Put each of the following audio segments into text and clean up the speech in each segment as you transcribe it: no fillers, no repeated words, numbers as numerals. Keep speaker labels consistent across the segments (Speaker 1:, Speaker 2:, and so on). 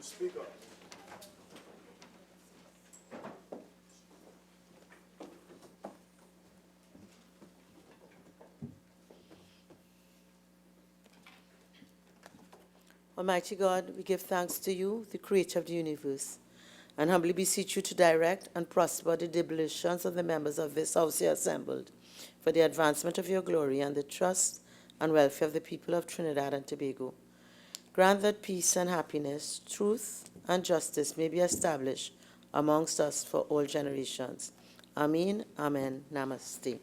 Speaker 1: Mr. Speaker.
Speaker 2: Almighty God, we give thanks to you, the creator of the universe, and humbly beseech you to direct and prosper the deliberations of the members of this house here assembled for the advancement of your glory and the trust and welfare of the people of Trinidad and Tobago. Grant that peace and happiness, truth and justice may be established amongst us for all generations. Amen, amen, namaste.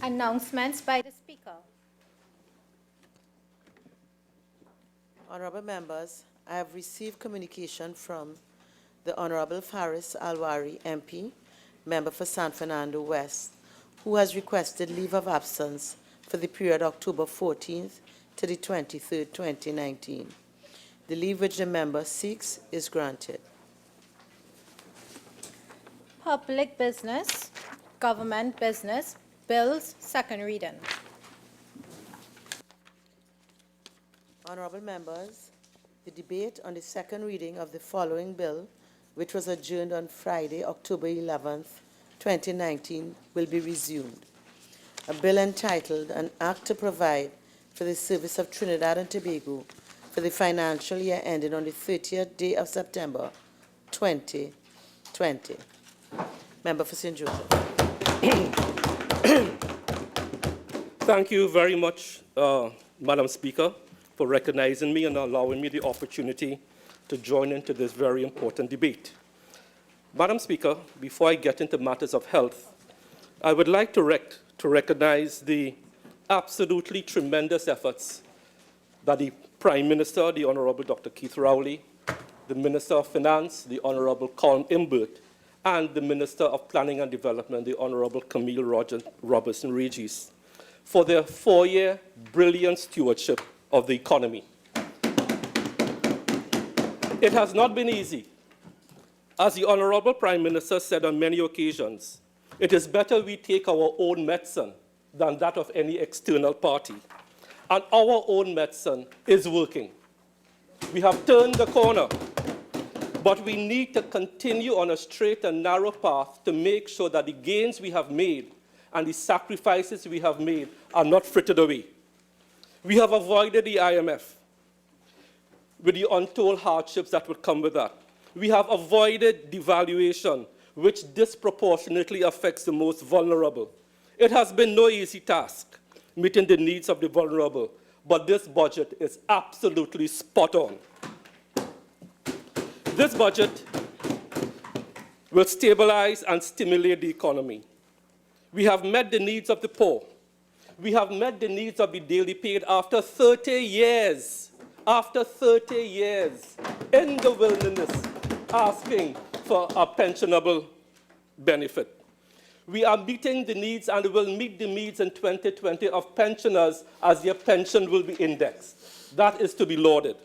Speaker 3: Announcements by the Speaker.
Speaker 2: Honorable members, I have received communication from the Honorable Faris Alwari, MP, member for San Fernando West, who has requested leave of absence for the period October 14th to the 23rd, 2019. The leave which the member seeks is granted.
Speaker 3: Public business, government business, bills, second reading.
Speaker 2: Honorable members, the debate on the second reading of the following bill, which was adjourned on Friday, October 11th, 2019, will be resumed. A bill entitled, An Act to Provide for the Service of Trinidad and Tobago for the financial year ending on the 30th day of September, 2020. Member for St. Joseph.
Speaker 4: Thank you very much, Madam Speaker, for recognizing me and allowing me the opportunity to join into this very important debate. Madam Speaker, before I get into matters of health, I would like to recognize the absolutely tremendous efforts that the Prime Minister, the Honorable Dr. Keith Rowley, the Minister of Finance, the Honorable Colin Imbert, and the Minister of Planning and Development, the Honorable Camille Robertson-Regis, for their 4-year brilliant stewardship of the economy. It has not been easy. As the Honorable Prime Minister said on many occasions, it is better we take our own medicine than that of any external party. And our own medicine is working. We have turned the corner, but we need to continue on a straight and narrow path to make sure that the gains we have made and the sacrifices we have made are not frittered away. We have avoided the IMF with the untold hardships that would come with that. We have avoided devaluation, which disproportionately affects the most vulnerable. It has been no easy task meeting the needs of the vulnerable, but this budget is absolutely spot on. This budget will stabilize and stimulate the economy. We have met the needs of the poor. We have met the needs of the daily paid after 30 years in the wilderness asking for a pensionable benefit. We are meeting the needs and will meet the needs in 2020 of pensioners as their pension will be indexed. That is to be lauded.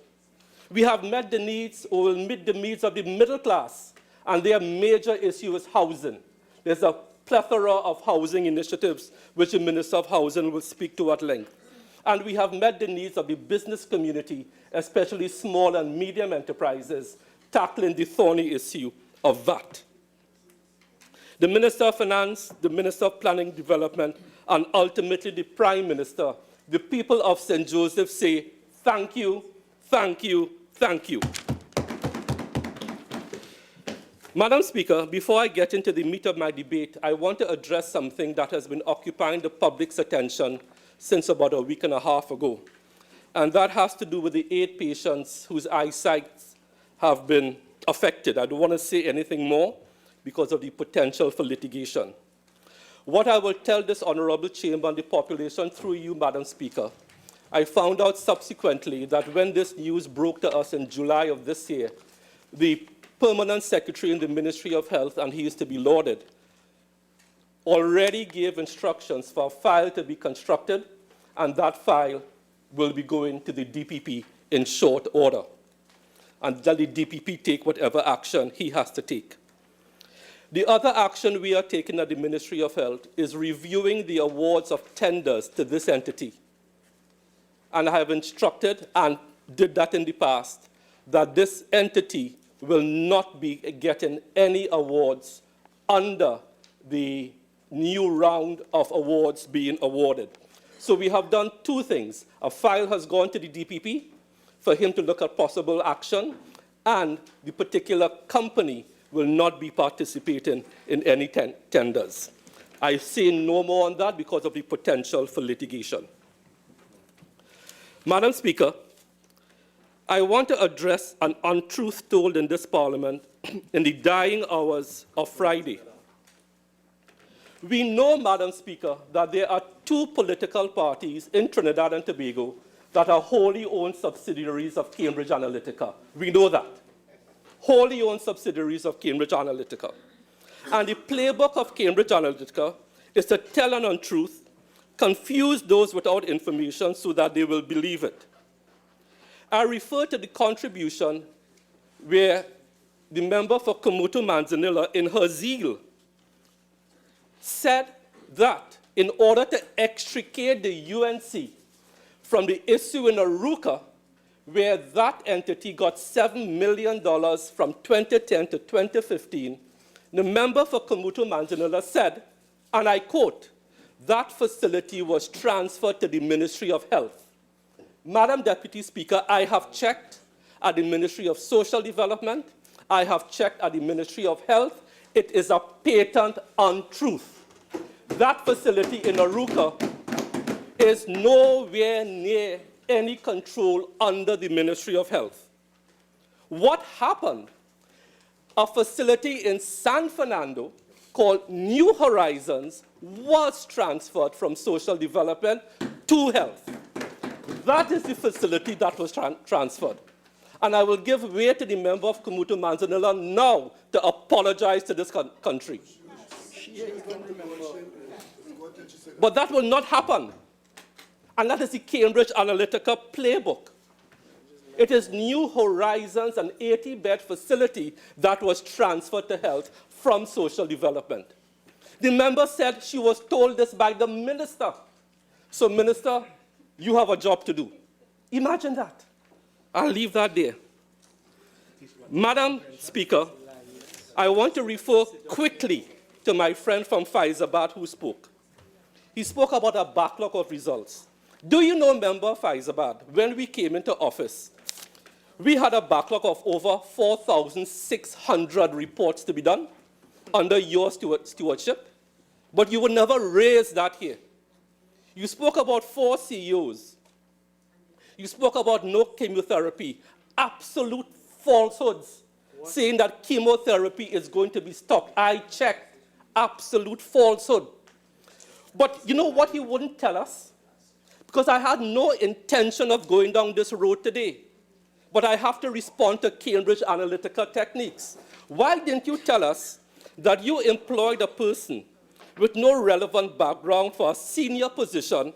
Speaker 4: We have met the needs or will meet the needs of the middle class, and their major issue is housing. There's a plethora of housing initiatives which the Minister of Housing will speak to at length. And we have met the needs of the business community, especially small and medium enterprises, tackling the thorny issue of VAT. The Minister of Finance, the Minister of Planning and Development, and ultimately the Prime Minister, the people of St. Joseph say, thank you, thank you, thank you. Madam Speaker, before I get into the meat of my debate, I want to address something that has been occupying the public's attention since about a week and a half ago. And that has to do with the 8 patients whose eyesight have been affected. I don't want to say anything more because of the potential for litigation. What I will tell this honorable chamber and the population through you, Madam Speaker, I found out subsequently that when this news broke to us in July of this year, the permanent secretary in the Ministry of Health, and he is to be lauded, already gave instructions for a file to be constructed, and that file will be going to the DPP in short order, and let the DPP take whatever action he has to take. The other action we are taking at the Ministry of Health is reviewing the awards of tenders to this entity. And I have instructed, and did that in the past, that this entity will not be getting any awards under the new round of awards being awarded. So we have done two things. A file has gone to the DPP for him to look at possible action, and the particular company will not be participating in any tenders. I say no more on that because of the potential for litigation. Madam Speaker, I want to address an untruth told in this Parliament in the dying hours of Friday. We know, Madam Speaker, that there are two political parties in Trinidad and Tobago that are wholly owned subsidiaries of Cambridge Analytica. We know that. Wholly owned subsidiaries of Cambridge Analytica. And the playbook of Cambridge Analytica is to tell an untruth, confuse those without information so that they will believe it. I refer to the contribution where the member for Kamutu Manzanilla, in her zeal, said that in order to extricate the UNC from the issue in Aruca, where that entity got $7 million from 2010 to 2015, the member for Kamutu Manzanilla said, and I quote, that facility was transferred to the Ministry of Health. Madam Deputy Speaker, I have checked at the Ministry of Social Development. I have checked at the Ministry of Health. It is a patent untruth. That facility in Aruca is nowhere near any control under the Ministry of Health. What happened? A facility in San Fernando called New Horizons was transferred from Social Development to Health. That is the facility that was transferred. And I will give way to the member of Kamutu Manzanilla now to apologize to this country. But that will not happen. And that is the Cambridge Analytica playbook. It is New Horizons, an 80-bed facility that was transferred to Health from Social Development. The member said she was told this by the minister. So, Minister, you have a job to do. Imagine that. I'll leave that there. Madam Speaker, I want to refer quickly to my friend from Faizabad who spoke. He spoke about a backlog of results. Do you know, Member Faizabad, when we came into office, we had a backlog of over 4,600 reports to be done under your stewardship, but you would never raise that here. You spoke about 4 CEOs. You spoke about no chemotherapy, absolute falsehoods, saying that chemotherapy is going to be stopped. I checked, absolute falsehood. But you know what he wouldn't tell us? Because I had no intention of going down this road today. But I have to respond to Cambridge Analytica techniques. Why didn't you tell us that you employed a person with no relevant background for a senior position,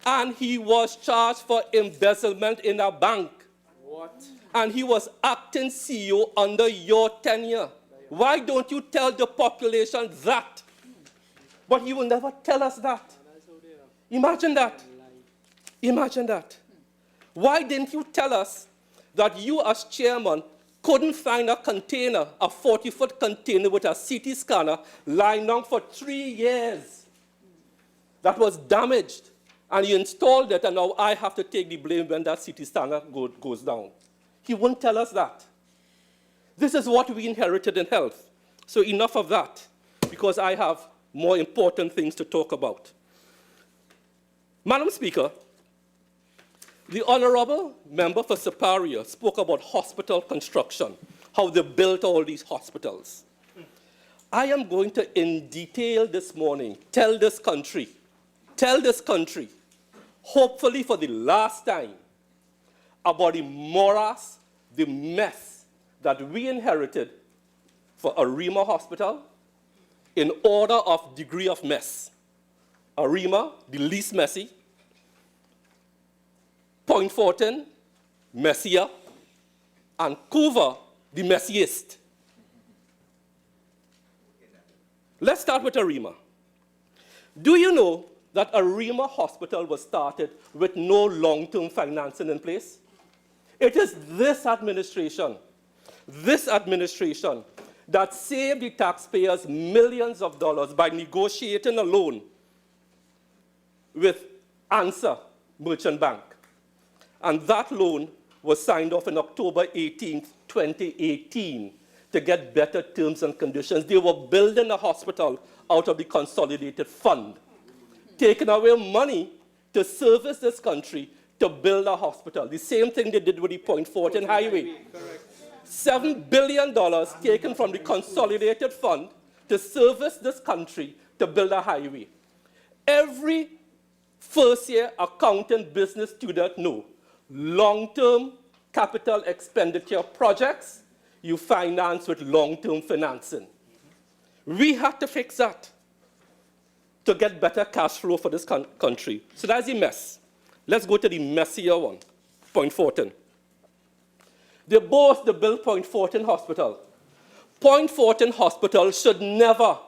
Speaker 4: and he was charged for embezzlement in a bank? What? And he was acting CEO under your tenure. Why don't you tell the population that? But you will never tell us that. Imagine that. Imagine that. Why didn't you tell us that you as chairman couldn't find a container, a 40-foot container with a CT scanner lying down for 3 years that was damaged, and you installed it, and now I have to take the blame when that CT scanner goes down? He wouldn't tell us that. This is what we inherited in health. So enough of that, because I have more important things to talk about. Madam Speaker, the Honorable Member for Superior spoke about hospital construction, how they built all these hospitals. I am going to, in detail this morning, tell this country, hopefully for the last time, about the morass, the mess that we inherited for Arima Hospital, in order of degree of mess. Arima, the least messy. Point Fortin, messier. And Couva, the messiest. Let's start with Arima. Do you know that Arima Hospital was started with no long-term financing in place? It is this administration that saved the taxpayers millions of dollars by negotiating a loan with ANSA Merchant Bank. And that loan was signed off on October 18, 2018, to get better terms and conditions. They were building a hospital out of the consolidated fund, taking away money to service this country to build a hospital. The same thing they did with the Point Fortin Highway. $7 billion taken from the consolidated fund to service this country to build a highway. Every first-year accounting business student knows long-term capital expenditure projects you finance with long-term financing. We had to fix that to get better cash flow for this country. So that's the mess. Let's go to the messier one, Point Fortin. They both built Point Fortin Hospital. Point Fortin Hospital should never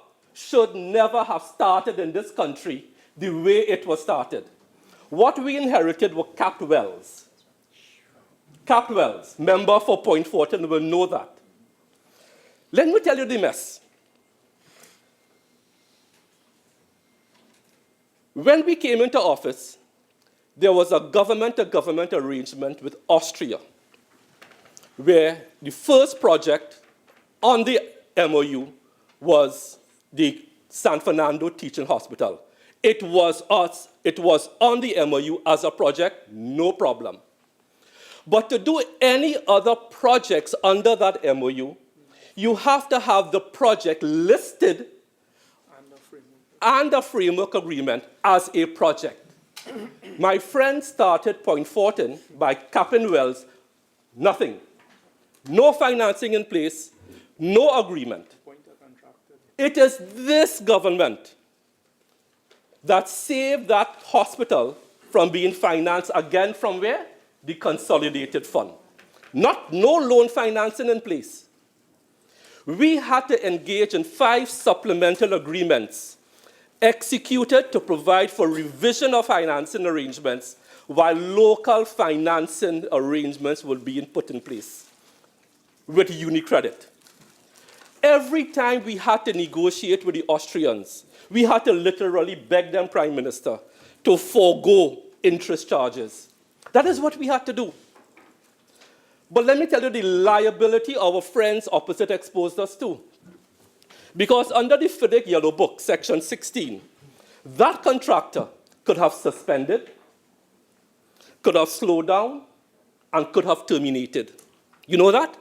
Speaker 4: have started in this country the way it was started. What we inherited were capped wells. Capped wells. Member for Point Fortin will know that. Let me tell you the mess. When we came into office, there was a government-to-government arrangement with Austria, where the first project on the MOU was the San Fernando Teaching Hospital. It was on the MOU as a project, no problem. But to do any other projects under that MOU, you have to have the project listed and a framework agreement as a project. My friend started Point Fortin by capping wells, nothing. No financing in place, no agreement. It is this government that saved that hospital from being financed again from where? The consolidated fund. No loan financing in place. We had to engage in 5 supplemental agreements executed to provide for revision of financing arrangements while local financing arrangements were being put in place with UniCredit. Every time we had to negotiate with the Austrians, we had to literally beg them, Prime Minister, to forego interest charges. That is what we had to do. But let me tell you the liability our friends opposite exposed us to. Because under the FIDIC Yellow Book, Section 16, that contractor could have suspended, could have slowed down, and could have terminated. You know that?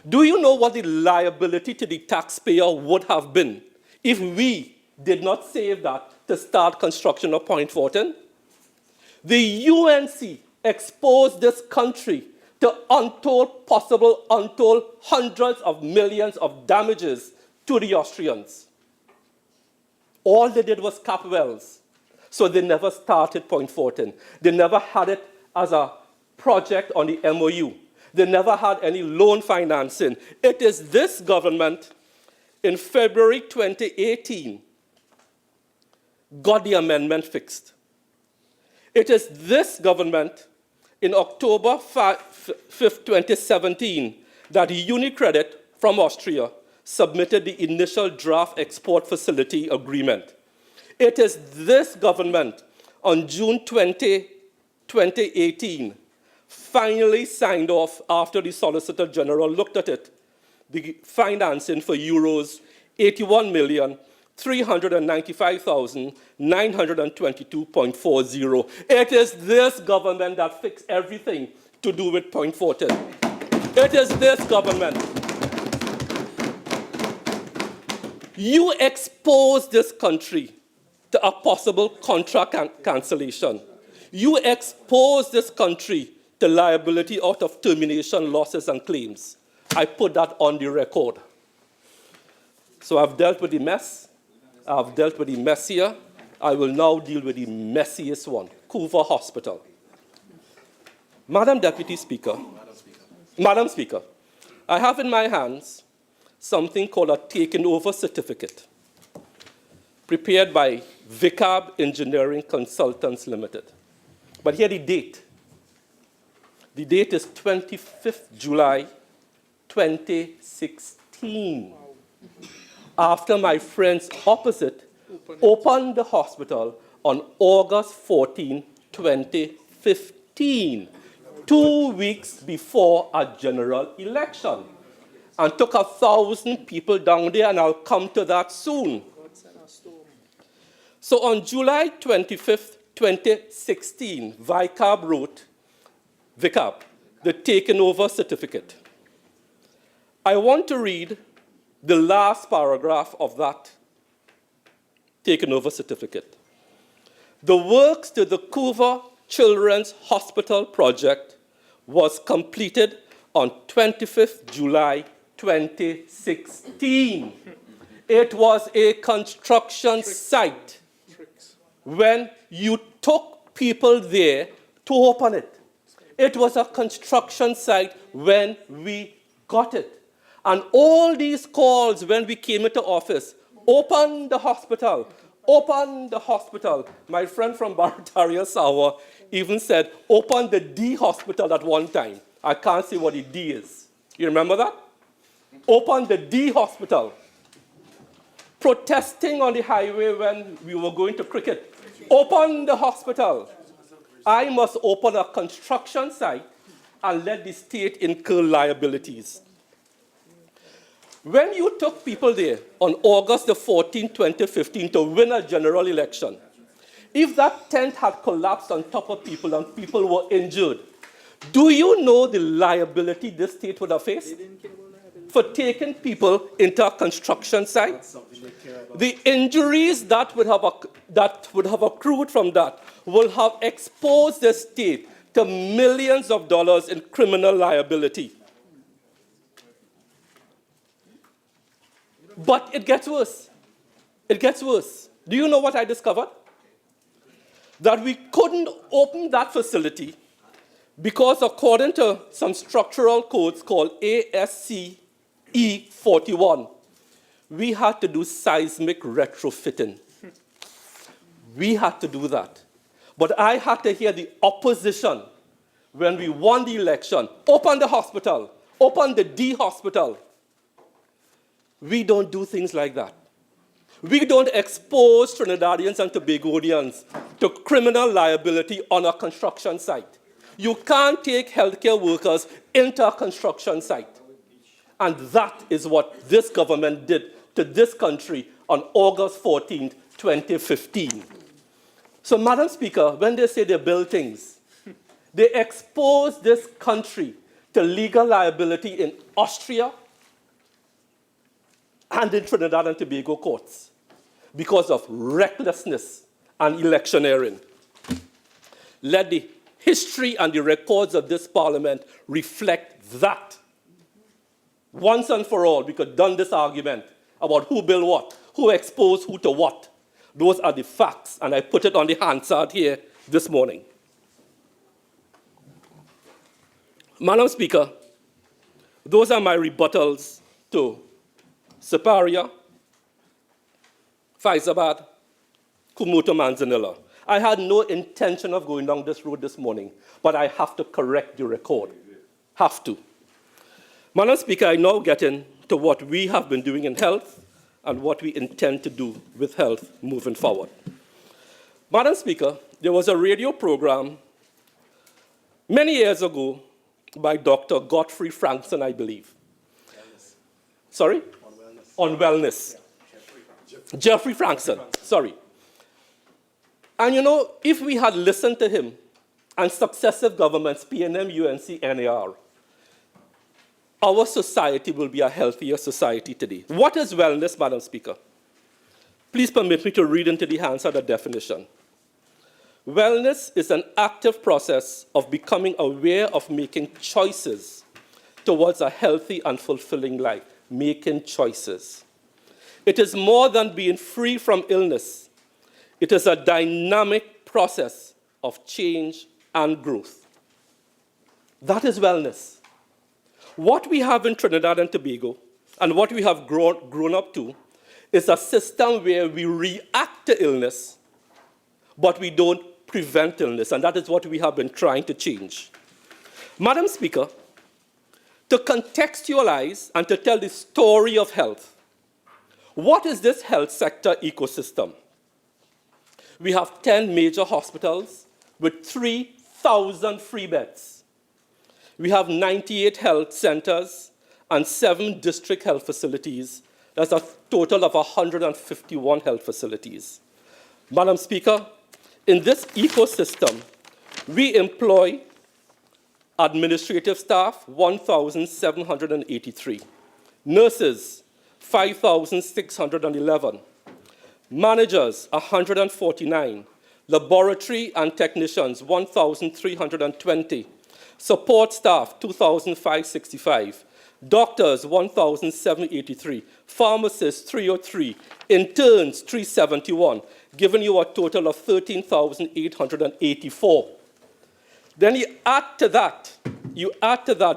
Speaker 4: Do you know what the liability to the taxpayer would have been if we did not save that to start construction of Point Fortin? The UNC exposed this country to untold hundreds of millions of damages to the Austrians. All they did was cap wells. So they never started Point Fortin. They never had it as a project on the MOU. They never had any loan financing. It is this government in February 2018 got the amendment fixed. It is this government in October 5th, 2017 that UniCredit from Austria submitted the initial draft export facility agreement. It is this government on June 20, 2018 finally signed off after the Solicitor General looked at it, the financing for euros 81,395,922.40. It is this government that fixed everything to do with Point Fortin. It is this government. You exposed this country to a possible contract cancellation. You exposed this country to liability out of termination, losses, and claims. I put that on the record. So I've dealt with the mess. I've dealt with the messier. I will now deal with the messiest one, Couva Hospital. Madam Deputy Speaker, Madam Speaker, I have in my hands something called a taken over certificate, prepared by VICAB Engineering Consultants Limited. But here the date. The date is 25th July 2016. After my friends opposite opened the hospital on August 14, 2015, 2 weeks before a general election, and took 1,000 people down there, and I'll come to that soon. So on July 25th, 2016, VICAB wrote, VICAB, the taken over certificate. I want to read the last paragraph of that taken over certificate. The works to the Couva Children's Hospital project was completed on 25th July 2016. It was a construction site when you took people there to open it. It was a construction site when we got it. And all these calls when we came into office, open the hospital, open the hospital. My friend from Barataria Sawa even said, open the D hospital at one time. I can't see what the D is. You remember that? Open the D hospital. Protesting on the highway when we were going to cricket. Open the hospital. I must open a construction site and let the state incur liabilities. When you took people there on August the 14th, 2015 to win a general election, if that tent had collapsed on top of people and people were injured, do you know the liability this state would have faced for taking people into a construction site? The injuries that would have accrued from that will have exposed the state to millions of dollars in criminal liability. But it gets worse. It gets worse. Do you know what I discovered? That we couldn't open that facility because according to some structural codes called ASCE 41, we had to do seismic retrofitting. We had to do that. But I had to hear the opposition when we won the election. Open the hospital. Open the D hospital. We don't do things like that. We don't expose Trinidadians and Tobagonians to criminal liability on a construction site. You can't take healthcare workers into a construction site. And that is what this government did to this country on August 14, 2015. So, Madam Speaker, when they say they build things, they expose this country to legal liability in Austria and in Trinidad and Tobago courts because of recklessness and electioneering. Let the history and the records of this parliament reflect that. Once and for all, we could done this argument about who built what, who exposed who to what. Those are the facts, and I put it on the Hansard here this morning. Madam Speaker, those are my rebuttals to Siparia, Faizabad, Kumuto Manzanilla. I had no intention of going down this road this morning, but I have to correct the record. Have to. Madam Speaker, I now get into what we have been doing in health and what we intend to do with health moving forward. Madam Speaker, there was a radio program many years ago by Dr. Godfrey Frankson, I believe. Wellness. Sorry? On wellness. Jeffrey Frankson, sorry. And you know, if we had listened to him and successive governments, PNM, UNC, NAR, our society will be a healthier society today. What is wellness, Madam Speaker? Please permit me to read into the Hansard the definition. Wellness is an active process of becoming aware of making choices towards a healthy and fulfilling life. Making choices. It is more than being free from illness. It is a dynamic process of change and growth. That is wellness. What we have in Trinidad and Tobago, and what we have grown up to, is a system where we react to illness, but we don't prevent illness, and that is what we have been trying to change. Madam Speaker, to contextualize and to tell the story of health, what is this health sector ecosystem? We have 10 major hospitals with 3,000 free beds. We have 98 health centers and 7 district health facilities. That's a total of 151 health facilities. Madam Speaker, in this ecosystem, we employ administrative staff, 1,783. Nurses, 5,611. Managers, 149. Laboratory and technicians, 1,320. Support staff, 2,565. Doctors, 1,783. Pharmacists, 303. Interns, 371, giving you a total of 13,884. Then you add to that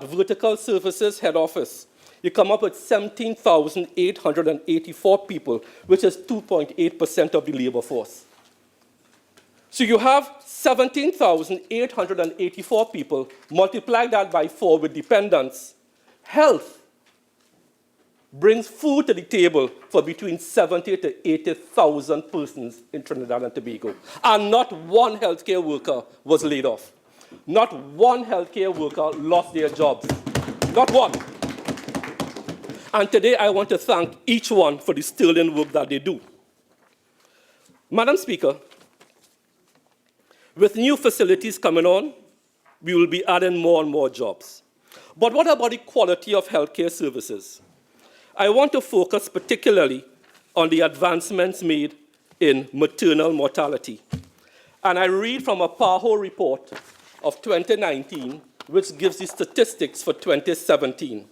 Speaker 4: vertical services head office. You come up with 17,884 people, which is 2.8% of the labor force. So you have 17,884 people, multiply that by 4 with dependents. Health brings food to the table for between 70 to 80,000 persons in Trinidad and Tobago. And not one healthcare worker was laid off. Not one healthcare worker lost their jobs. Not one. And today I want to thank each one for the sterling work that they do. Madam Speaker, with new facilities coming on, we will be adding more and more jobs. But what about the quality of healthcare services? I want to focus particularly on the advancements made in maternal mortality. And I read from a PAHO report of 2019, which gives the statistics for 2017.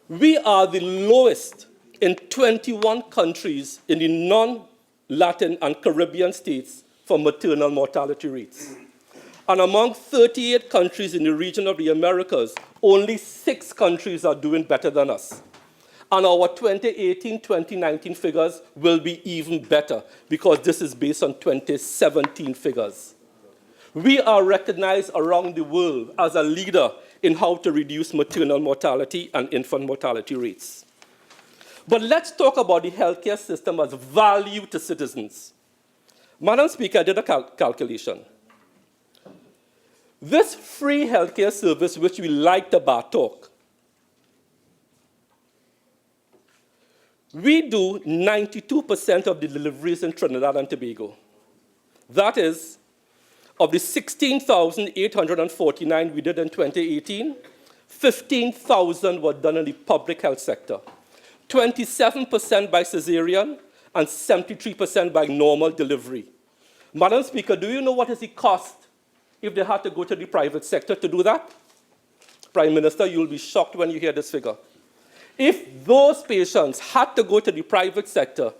Speaker 4: We are the lowest in 21 countries in the non-Latin and Caribbean states for maternal mortality rates. And among 38 countries in the region of the Americas, only 6 countries are doing better than us. And our 2018-2019 figures will be even better because this is based on 2017 figures. We are recognized around the world as a leader in how to reduce maternal mortality and infant mortality rates. But let's talk about the healthcare system as value to citizens. Madam Speaker, I did a calculation. This free healthcare service, which we like to talk, we do 92% of the deliveries in Trinidad and Tobago. That is, of the 16,849 we did in 2018, 15,000 were done in the public health sector, 27% by cesarean, and 73% by normal delivery. Madam Speaker, do you know what is the cost if they had to go to the private sector to do that? Prime Minister, you'll be shocked when you hear this figure. If those patients had to go to the private sector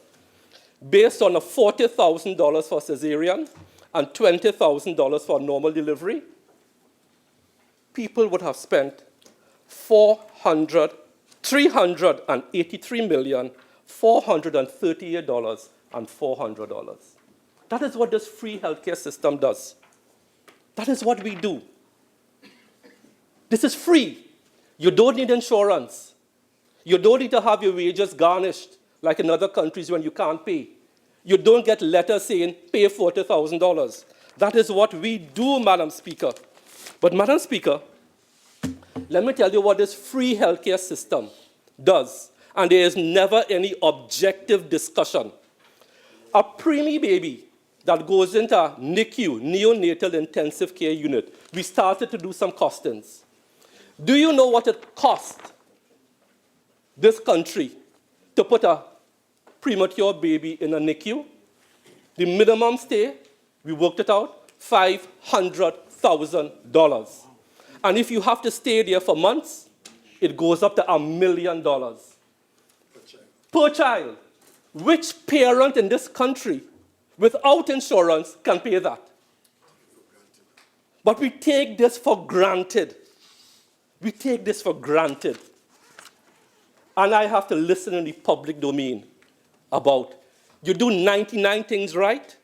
Speaker 4: based on a $40,000 for cesarean and $20,000 for normal delivery, people would have spent $383,438,400. That is what this free healthcare system does. That is what we do. This is free. You don't need insurance. You don't need to have your wages garnished like in other countries when you can't pay. You don't get letters saying, pay $40,000. That is what we do, Madam Speaker. But, Madam Speaker, let me tell you what this free healthcare system does. And there is never any objective discussion. A preemie baby that goes into a NICU, neonatal intensive care unit, we started to do some costings. Do you know what it cost this country to put a premature baby in a NICU? The minimum stay, we worked it out, $500,000. And if you have to stay there for months, it goes up to $1 million. per child. Which parent in this country without insurance can pay that? But we take this for granted. We take this for granted. And I have to listen in the public domain about, you do 99 things right,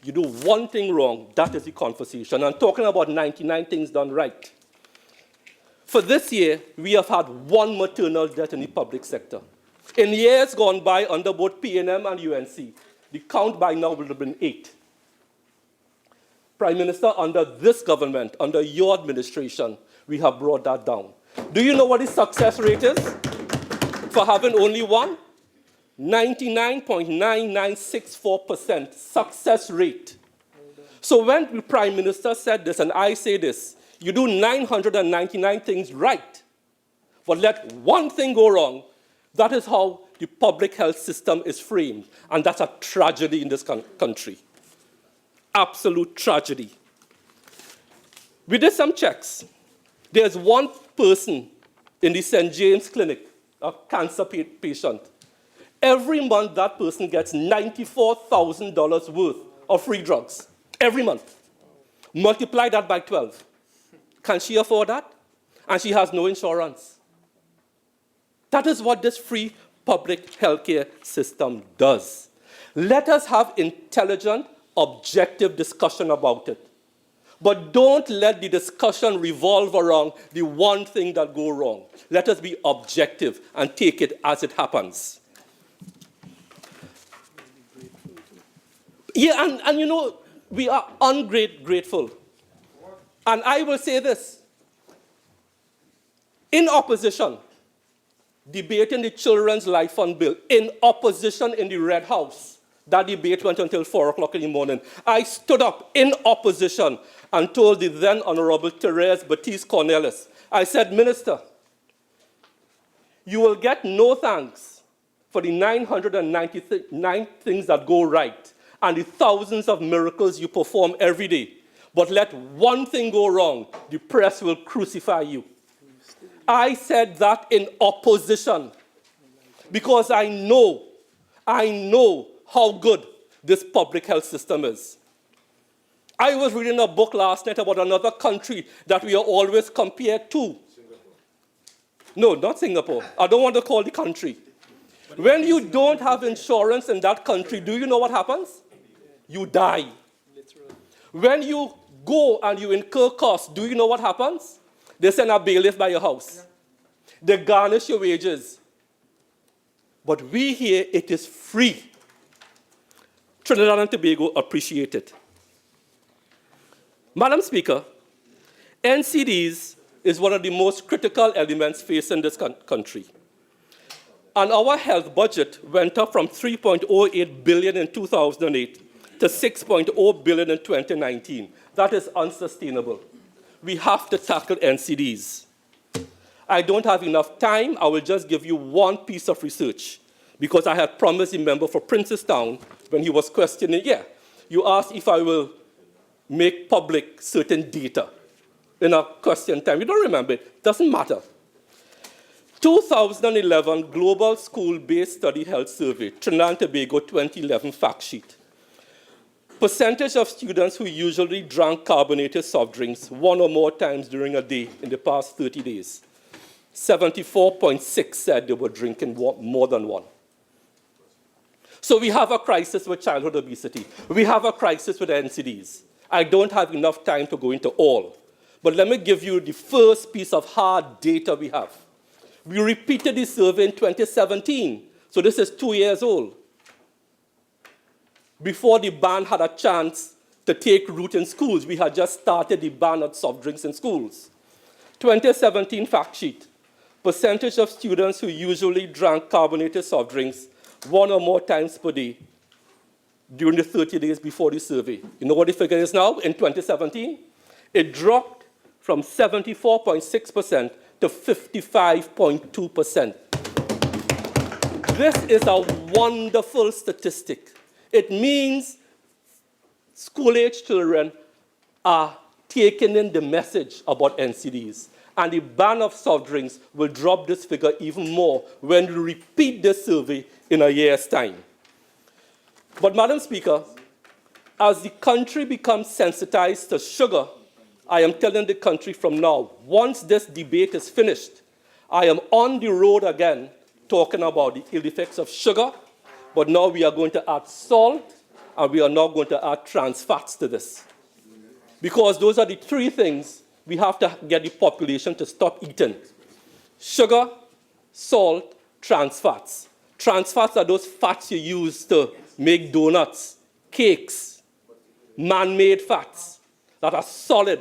Speaker 4: you do one thing wrong. That is the conversation. I'm talking about 99 things done right. For this year, we have had one maternal death in the public sector. In years gone by, under both P&M and UNC, the count by now would have been 8. Prime Minister, under this government, under your administration, we have brought that down. Do you know what the success rate is for having only one? 99.9964% success rate. So when the Prime Minister said this, and I say this, you do 999 things right, but let one thing go wrong. That is how the public health system is framed, and that's a tragedy in this country. Absolute tragedy. We did some checks. There's one person in the St. James Clinic, a cancer patient. Every month, that person gets $94,000 worth of free drugs. Every month. Multiply that by 12. Can she afford that? And she has no insurance. That is what this free public healthcare system does. Let us have intelligent, objective discussion about it. But don't let the discussion revolve around the one thing that goes wrong. Let us be objective and take it as it happens. Yeah, and you know, we are ungrateful. And I will say this. In opposition, debating the Children's Life Fund bill, in opposition in the Red House, that debate went until 4 o'clock in the morning. I stood up in opposition and told the then Honorable Therese Baptiste Cornelis, I said, Minister, you will get no thanks for the 999 things that go right and the thousands of miracles you perform every day. But let one thing go wrong, the press will crucify you. I said that in opposition because I know how good this public health system is. I was reading a book last night about another country that we are always compared to. Singapore. No, not Singapore. I don't want to call the country. When you don't have insurance in that country, do you know what happens? You die. Literally. When you go and you incur costs, do you know what happens? They send a bailiff by your house. Yeah. They garnish your wages. But we here, it is free. Trinidad and Tobago appreciate it. Madam Speaker, NCDs is one of the most critical elements facing this country. And our health budget went up from $3.08 billion in 2008 to $6.0 billion in 2019. That is unsustainable. We have to tackle NCDs. I don't have enough time. I will just give you one piece of research because I had promised a member for Princestown when he was questioning, you asked if I will make public certain data in a question time. You don't remember it. Doesn't matter. 2011 Global School-Based Study Health Survey, Trinidad and Tobago 2011 fact sheet. Percentage of students who usually drank carbonated soft drinks one or more times during a day in the past 30 days. 74.6 said they were drinking more than one. So we have a crisis with childhood obesity. We have a crisis with NCDs. I don't have enough time to go into all. But let me give you the first piece of hard data we have. We repeated this survey in 2017. So this is 2 years old. Before the ban had a chance to take root in schools, we had just started the ban on soft drinks in schools. 2017 fact sheet. Percentage of students who usually drank carbonated soft drinks one or more times per day during the 30 days before the survey. You know what the figure is now in 2017? It dropped from 74.6% to 55.2%. This is a wonderful statistic. It means school-age children are taking in the message about NCDs. And the ban of soft drinks will drop this figure even more when we repeat this survey in a year's time. But, Madam Speaker, as the country becomes sensitized to sugar, I am telling the country from now, once this debate is finished, I am on the road again talking about the ill effects of sugar, but now we are going to add salt, and we are now going to add trans fats to this. Because those are the three things we have to get the population to stop eating. Sugar, salt, trans fats. Trans fats are those fats you use to make donuts, cakes, man-made fats that are solid,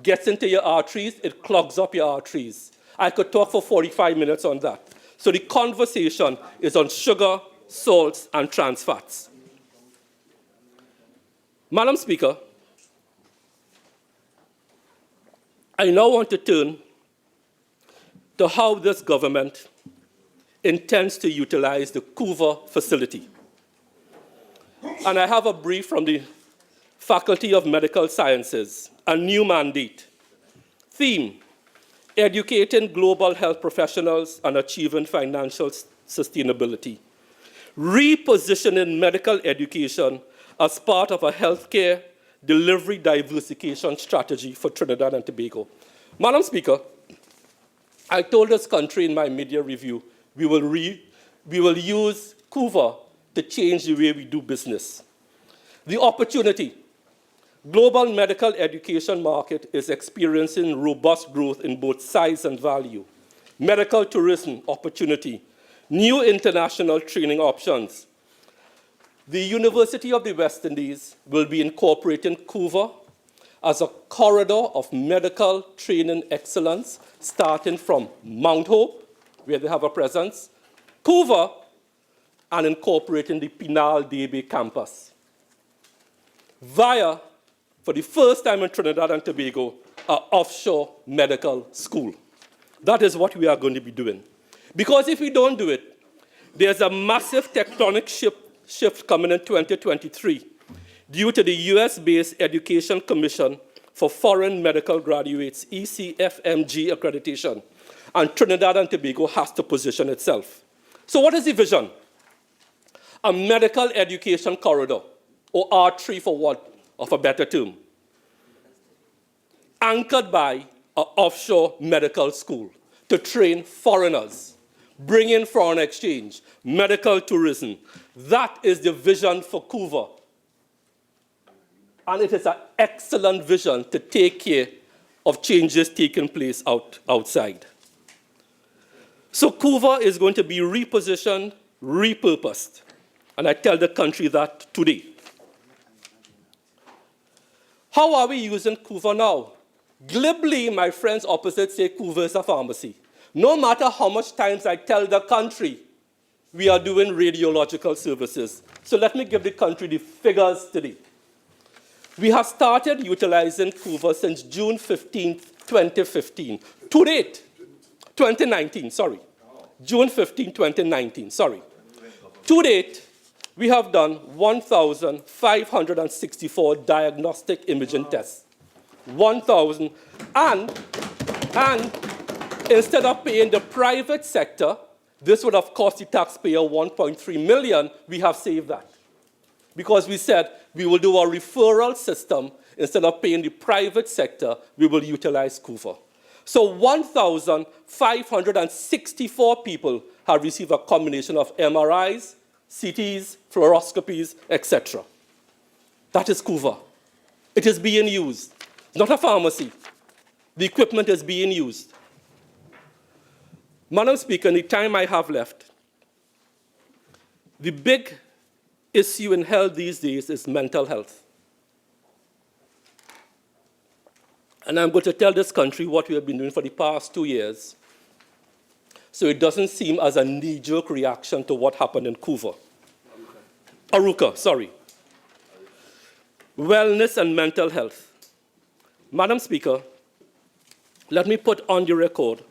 Speaker 4: gets into your arteries, it clogs up your arteries. I could talk for 45 minutes on that. So the conversation is on sugar, salts, and trans fats. Madam Speaker, I now want to turn to how this government intends to utilize the Coover facility. And I have a brief from the Faculty of Medical Sciences, a new mandate. Theme, educating global health professionals and achieving financial sustainability. Repositioning medical education as part of a healthcare delivery diversification strategy for Trinidad and Tobago. Madam Speaker, I told this country in my media review, we will use Coover to change the way we do business. The opportunity. Global medical education market is experiencing robust growth in both size and value. Medical tourism opportunity. New international training options. The University of the West Indies will be incorporating Coover as a corridor of medical training excellence, starting from Mount Hope, where they have a presence, Coover, and incorporating the Pinal DB campus. Via, for the first time in Trinidad and Tobago, an offshore medical school. That is what we are going to be doing. Because if we don't do it, there's a massive tectonic shift coming in 2023 due to the US-based Education Commission for Foreign Medical Graduates, ECFMG accreditation, and Trinidad and Tobago has to position itself. So what is the vision? A medical education corridor, or R3 for want of a better term, anchored by an offshore medical school to train foreigners, bring in foreign exchange, medical tourism. That is the vision for Coover. And it is an excellent vision to take care of changes taking place outside. So Coover is going to be repositioned, repurposed. And I tell the country that today. How are we using Coover now? Glibly, my friends opposite say Coover is a pharmacy. No matter how much times I tell the country, we are doing radiological services. So let me give the country the figures today. We have started utilizing Coover since June 15, 2015. To date, 2019, sorry. June 15, 2019, sorry. To date, we have done 1,564 diagnostic imaging tests. 1,000, and instead of paying the private sector, this would have cost the taxpayer $1.3 million, we have saved that. Because we said we will do a referral system, instead of paying the private sector, we will utilize Coover. So 1,564 people have received a combination of MRIs, CTs, fluoroscopies, etc. That is Coover. It is being used. It's not a pharmacy. The equipment is being used. Madam Speaker, in the time I have left, the big issue in health these days is mental health. And I'm going to tell this country what we have been doing for the past 2 years, so it doesn't seem as a knee-jerk reaction to what happened in Coover. Aruka, sorry. Wellness and mental health. Madam Speaker, let me put on the record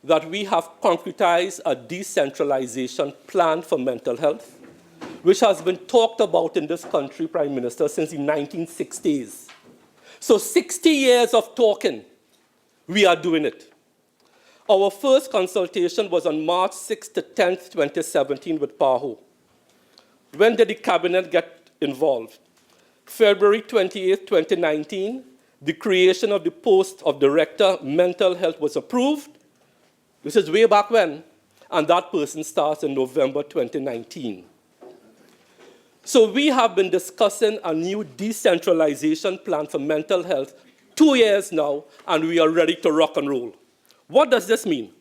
Speaker 4: that we have concretized a decentralization plan for mental health, which has been talked about in this country, Prime Minister, since the 1960s. So 60 years of talking, we are doing it. Our first consultation was on March 6th to 10th, 2017 with PAHO. When did the cabinet get involved? February 28th, 2019, the creation of the post of Director Mental Health was approved. This is way back when, and that person starts in November 2019. So we have been discussing a new decentralization plan for mental health 2 years now, and we are ready to rock and roll. What does this mean?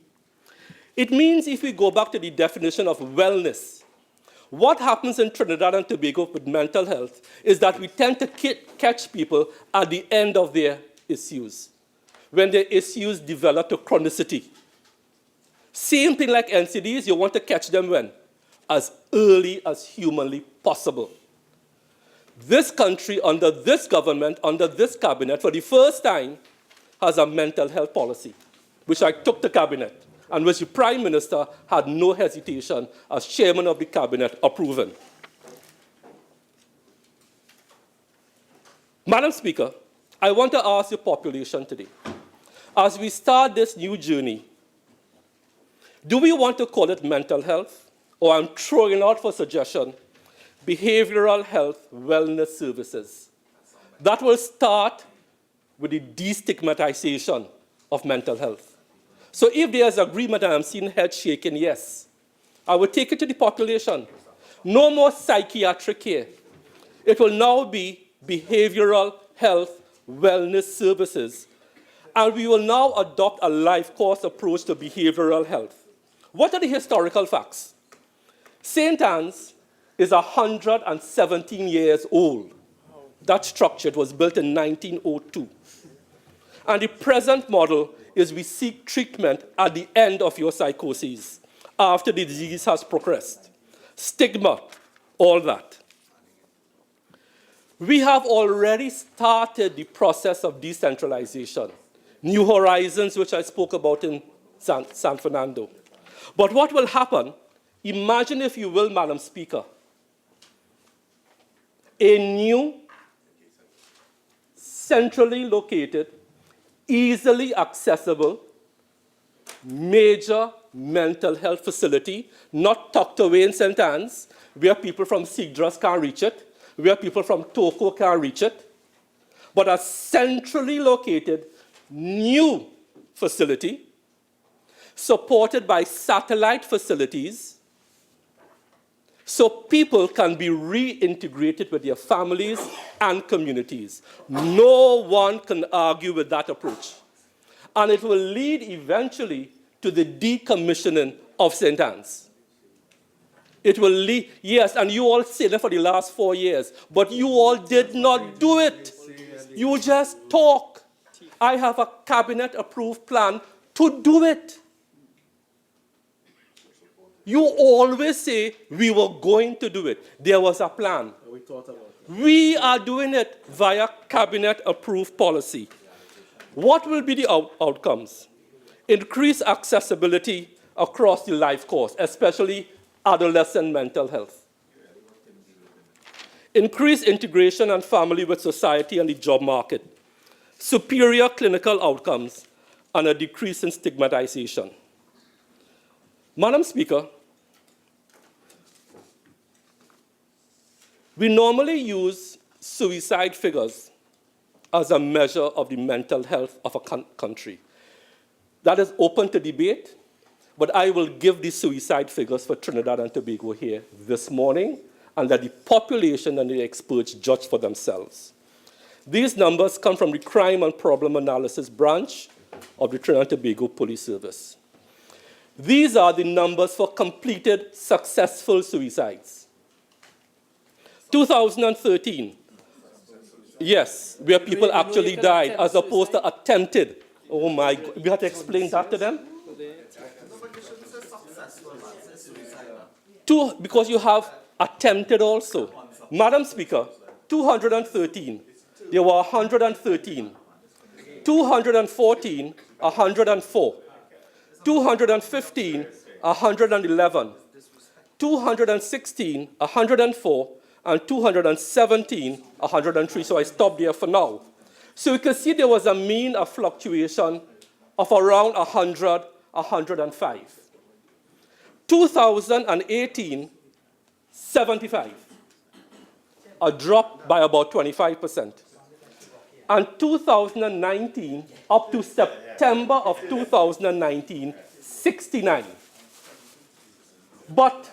Speaker 4: It means if we go back to the definition of wellness, what happens in Trinidad and Tobago with mental health is that we tend to catch people at the end of their issues, when their issues develop to chronicity. Same thing like NCDs, you want to catch them when? As early as humanly possible. This country, under this government, under this cabinet, for the first time, has a mental health policy, which I took to cabinet, and which the Prime Minister had no hesitation as chairman of the cabinet approving. Madam Speaker, I want to ask the population today, as we start this new journey, do we want to call it mental health, or I'm throwing out for suggestion, behavioral health wellness services? That will start with the destigmatization of mental health. So if there's agreement, and I'm seeing heads shaking, yes, I will take it to the population. No more psychiatric care. It will now be behavioral health wellness services. And we will now adopt a life course approach to behavioral health. What are the historical facts? St. Anne's is 117 years old. That structure was built in 1902. And the present model is we seek treatment at the end of your psychosis, after the disease has progressed. Stigma, all that. We have already started the process of decentralization. New Horizons, which I spoke about in San Fernando. But what will happen, imagine if you will, Madam Speaker, a new, centrally located, easily accessible, major mental health facility, not tucked away in St. Anne's, where people from Cedras can't reach it, where people from Toco can't reach it, but a centrally located, new facility, supported by satellite facilities, so people can be reintegrated with their families and communities. No one can argue with that approach. And it will lead eventually to the decommissioning of St. Anne's. It will lead, yes, and you all said that for the last 4 years, but you all did not do it. You just talk. I have a cabinet-approved plan to do it. You always say, we were going to do it. There was a plan. We are doing it via cabinet-approved policy. What will be the outcomes? Increased accessibility across the life course, especially adolescent mental health. Increased integration and family with society and the job market. Superior clinical outcomes and a decrease in stigmatization. Madam Speaker, we normally use suicide figures as a measure of the mental health of a country. That is open to debate, but I will give the suicide figures for Trinidad and Tobago here this morning, and that the population and the experts judge for themselves. These numbers come from the Crime and Problem Analysis Branch of the Trinidad and Tobago Police Service. These are the numbers for completed successful suicides. 2013, yes, where people actually died as opposed to attempted. Oh my God, we have to explain that to them? Because you have attempted also. Madam Speaker, 213, there were 113. 214, 104. 215, 111. 216, 104. And 217, 103, so I stopped there for now. So you can see there was a mean of fluctuation of around 100, 105. 2018, 75, a drop by about 25%. And 2019, up to September of 2019, 69. But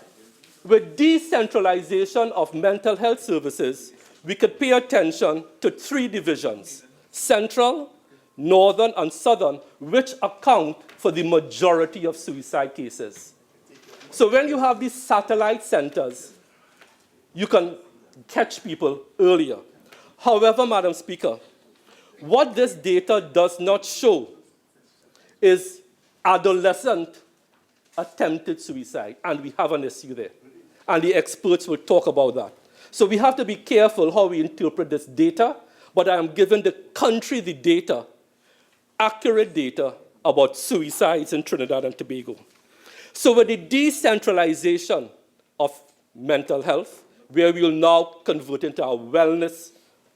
Speaker 4: with decentralization of mental health services, we could pay attention to 3 divisions: central, northern, and southern, which account for the majority of suicide cases. So when you have these satellite centers, you can catch people earlier. However, Madam Speaker, what this data does not show is adolescent attempted suicide, and we have an issue there. And the experts will talk about that. So we have to be careful how we interpret this data, but I am giving the country the data, accurate data about suicides in Trinidad and Tobago. So with the decentralization of mental health, where we will now convert into our wellness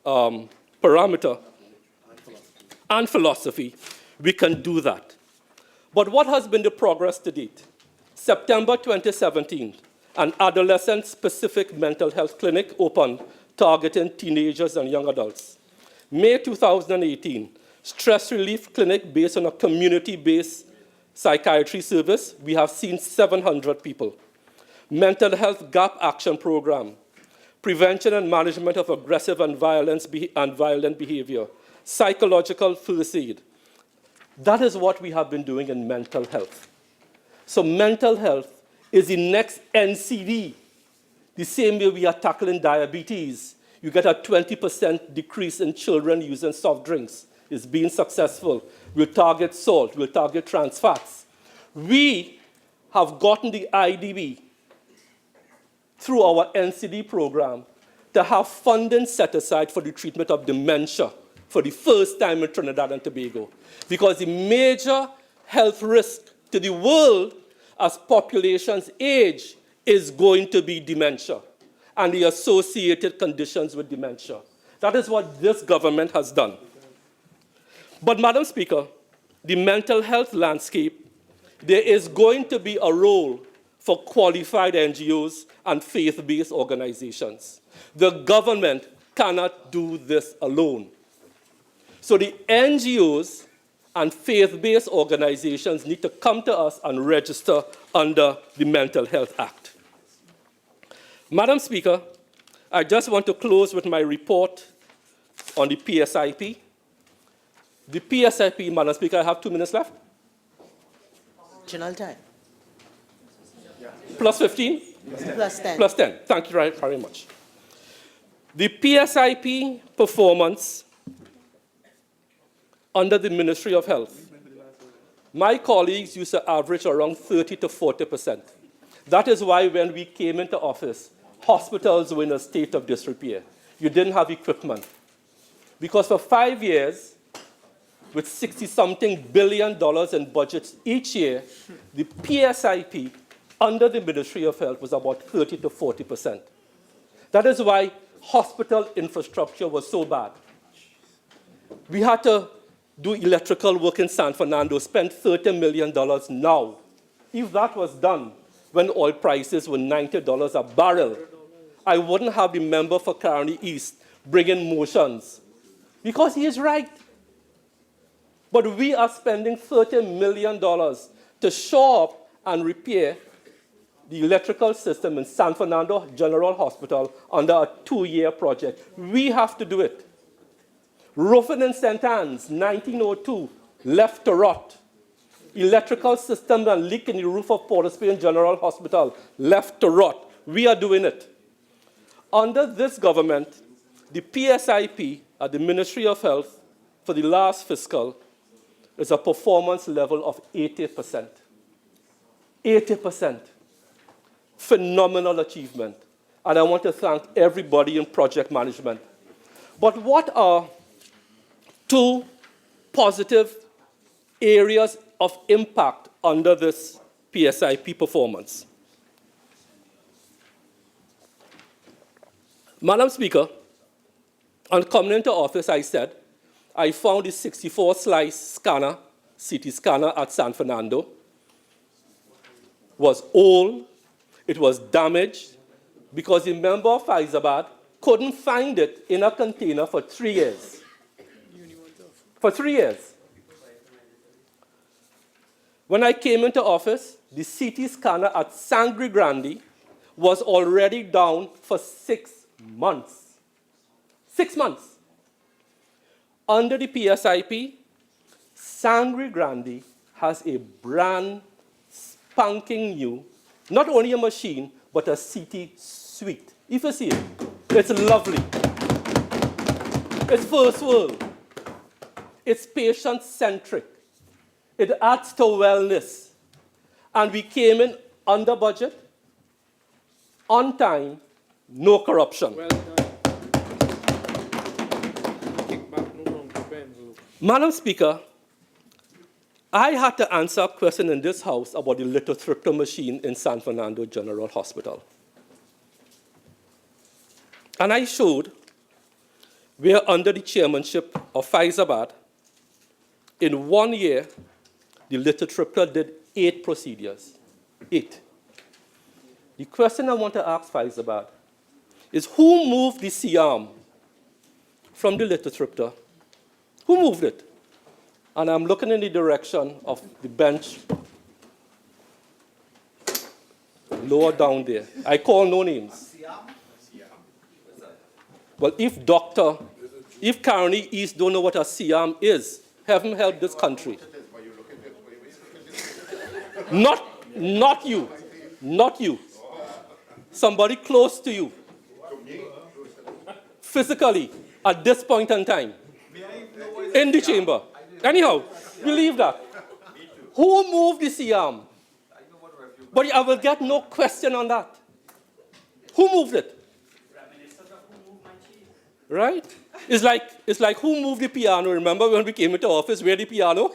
Speaker 4: parameter and philosophy, we can do that. But what has been the progress to date? September 2017, an adolescent-specific mental health clinic opened targeting teenagers and young adults. May 2018, stress relief clinic based on a community-based psychiatry service. We have seen 700 people. Mental health gap action program, prevention and management of aggressive and violent behavior, psychological first aid. That is what we have been doing in mental health. So mental health is the next NCD. The same way we are tackling diabetes. You get a 20% decrease in children using soft drinks. It's been successful. We'll target salt. We'll target trans fats. We have gotten the IDB through our NCD program to have funding set aside for the treatment of dementia for the first time in Trinidad and Tobago. Because the major health risk to the world as populations age is going to be dementia and the associated conditions with dementia. That is what this government has done. But, Madam Speaker, the mental health landscape, there is going to be a role for qualified NGOs and faith-based organizations. The government cannot do this alone. So the NGOs and faith-based organizations need to come to us and register under the Mental Health Act. Madam Speaker, I just want to close with my report on the PSIP. The PSIP, Madam Speaker, I have 2 minutes left.
Speaker 2: Original time.
Speaker 4: Plus 15?
Speaker 2: Plus 10.
Speaker 4: Plus 10. Thank you very much. The PSIP performance under the Ministry of Health, my colleagues used to average around 30 to 40%. That is why when we came into office, hospitals were in a state of disrepair. You didn't have equipment. Because for 5 years, with $60-something billion in budgets each year, the PSIP under the Ministry of Health was about 30 to 40%. That is why hospital infrastructure was so bad. We had to do electrical work in San Fernando, spend $30 million now. If that was done when oil prices were $90 a barrel, I wouldn't have the member for Caroni East bringing motions. Because he is right. But we are spending $30 million to shore up and repair the electrical system in San Fernando General Hospital under a 2-year project. We have to do it. Roofing in St. Anne's, 1902, left to rot. Electrical system and leak in the roof of Port of Spain General Hospital, left to rot. We are doing it. Under this government, the PSIP at the Ministry of Health for the last fiscal is a performance level of 80%. 80%. Phenomenal achievement. And I want to thank everybody in project management. But what are 2 positive areas of impact under this PSIP performance? Madam Speaker, on coming into office, I said, I found the 64-slice scanner, CT scanner at San Fernando. was old, it was damaged, because the member of Faizabad couldn't find it in a container for 3 years. For 3 years. When I came into office, the CT scanner at Sangre Grande was already down for 6 months. 6 months. Under the PSIP, Sangre Grande has a brand spanking new, not only a machine, but a CT suite. If you see it, it's lovely. It's first world. It's patient-centric. It adds to wellness. And we came in under budget, on time, no corruption.
Speaker 1: Well done. Kick back no longer bend.
Speaker 4: Madam Speaker, I had to answer a question in this House about the lithotripsy machine in San Fernando General Hospital. And I showed where under the chairmanship of Faizabad, in 1 year, the lithotripsy did 8 procedures. 8. The question I want to ask Faizabad is who moved the C-arm from the lithotripsy? Who moved it? And I'm looking in the direction of the bench lower down there. I call no names. Well, if Carney East don't know what a C-arm is, heaven help this country. Not you. Not you. Somebody close to you. Physically, at this point in time. In the chamber. Anyhow, we leave that. Who moved the C-arm? But I will get no question on that. Who moved it? Right? It's like who moved the piano? Remember when we came into office, where the piano?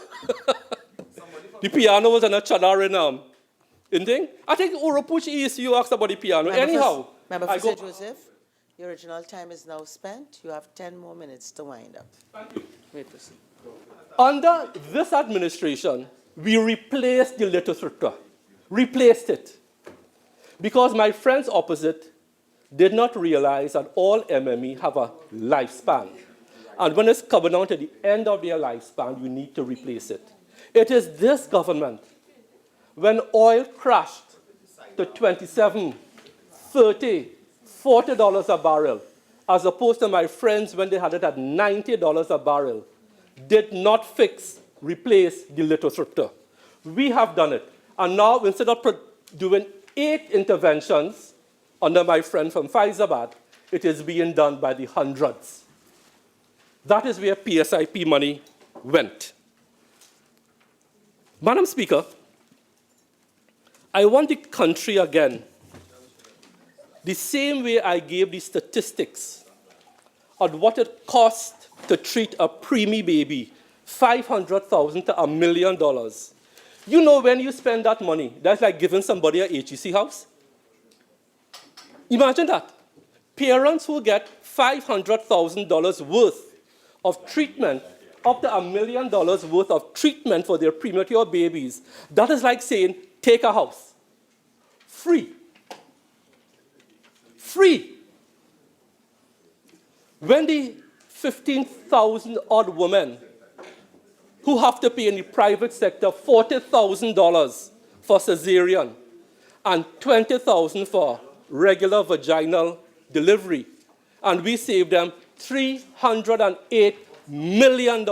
Speaker 4: The piano was on a chadar in thing. I think Oropuch East, you asked about the piano. Anyhow.
Speaker 2: Member for St. Joseph, your original time is now spent. You have 10 more minutes to wind up.
Speaker 4: Thank you.
Speaker 2: Wait, proceed.
Speaker 4: Under this administration, we replaced the lithotripsy. Replaced it. Because my friends opposite did not realize that all MME have a lifespan. And when it's coming down to the end of their lifespan, you need to replace it. It is this government, when oil crashed to $27, $30, $40 a barrel, as opposed to my friends when they had it at $90 a barrel, did not replace the lithotripsy. We have done it. And now, instead of doing 8 interventions under my friend from Faizabad, it is being done by the hundreds. That is where PSIP money went. Madam Speaker, I want the country again, the same way I gave the statistics on what it costs to treat a preemie baby, $500,000 to $1 million. You know, when you spend that money, that's like giving somebody a HEC house. Imagine that. Parents who get $500,000 worth of treatment, up to $1 million worth of treatment for their premature babies, that is like saying, take a house. Free. Free. When the 15,000 odd women who have to pay in the private sector $40,000 for cesarean and $20,000 for regular vaginal delivery, and we save them $308 million.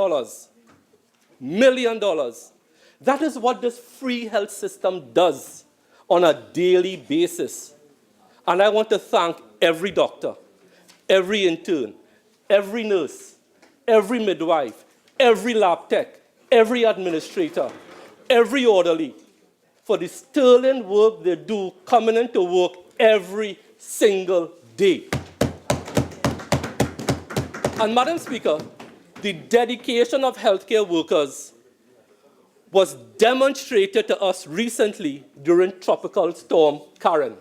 Speaker 4: That is what this free health system does on a daily basis. And I want to thank every doctor, every intern, every nurse, every midwife, every lab tech, every administrator, every orderly, for the sterling work they do coming into work every single day. And Madam Speaker, the dedication of healthcare workers was demonstrated to us recently during Tropical Storm Karen.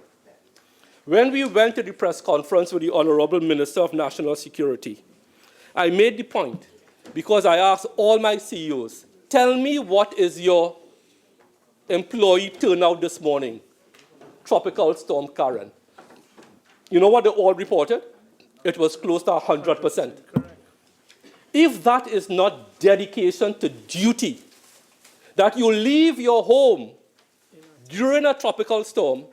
Speaker 4: When we went to the press conference with the Honorable Minister of National Security, I made the point, because I asked all my CEOs, tell me what is your employee turnout this morning, Tropical Storm Karen. You know what they all reported? It was close to 100%. If that is not dedication to duty, that you leave your home during a tropical storm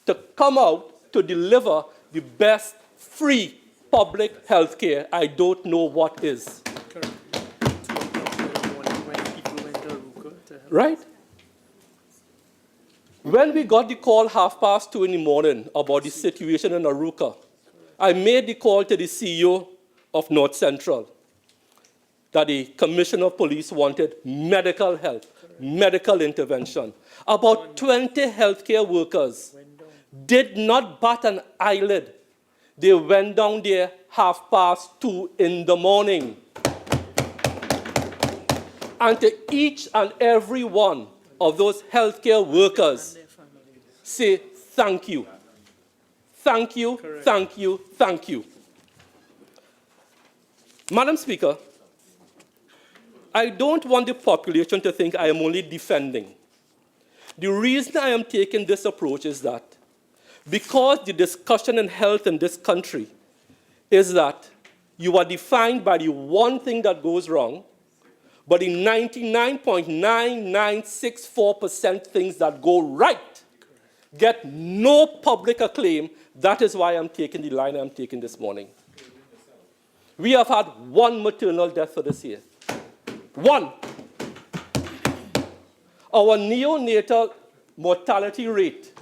Speaker 4: to come out to deliver the best free public health care, I don't know what is. Right? When we got the call 2:30 in the morning about the situation in Aruca, I made the call to the CEO of North Central that the Commissioner of Police wanted medical help, medical intervention. About 20 healthcare workers did not bat an eyelid. They went down there 2:30 in the morning. And to each and every one of those healthcare workers, say thank you. Thank you, thank you, thank you. Madam Speaker, I don't want the population to think I am only defending. The reason I am taking this approach is that because the discussion in health in this country is that you are defined by the one thing that goes wrong, but the 99.9964% things that go right get no public acclaim. That is why I'm taking the line I'm taking this morning. We have had one maternal death for this year. One. Our neonatal mortality rate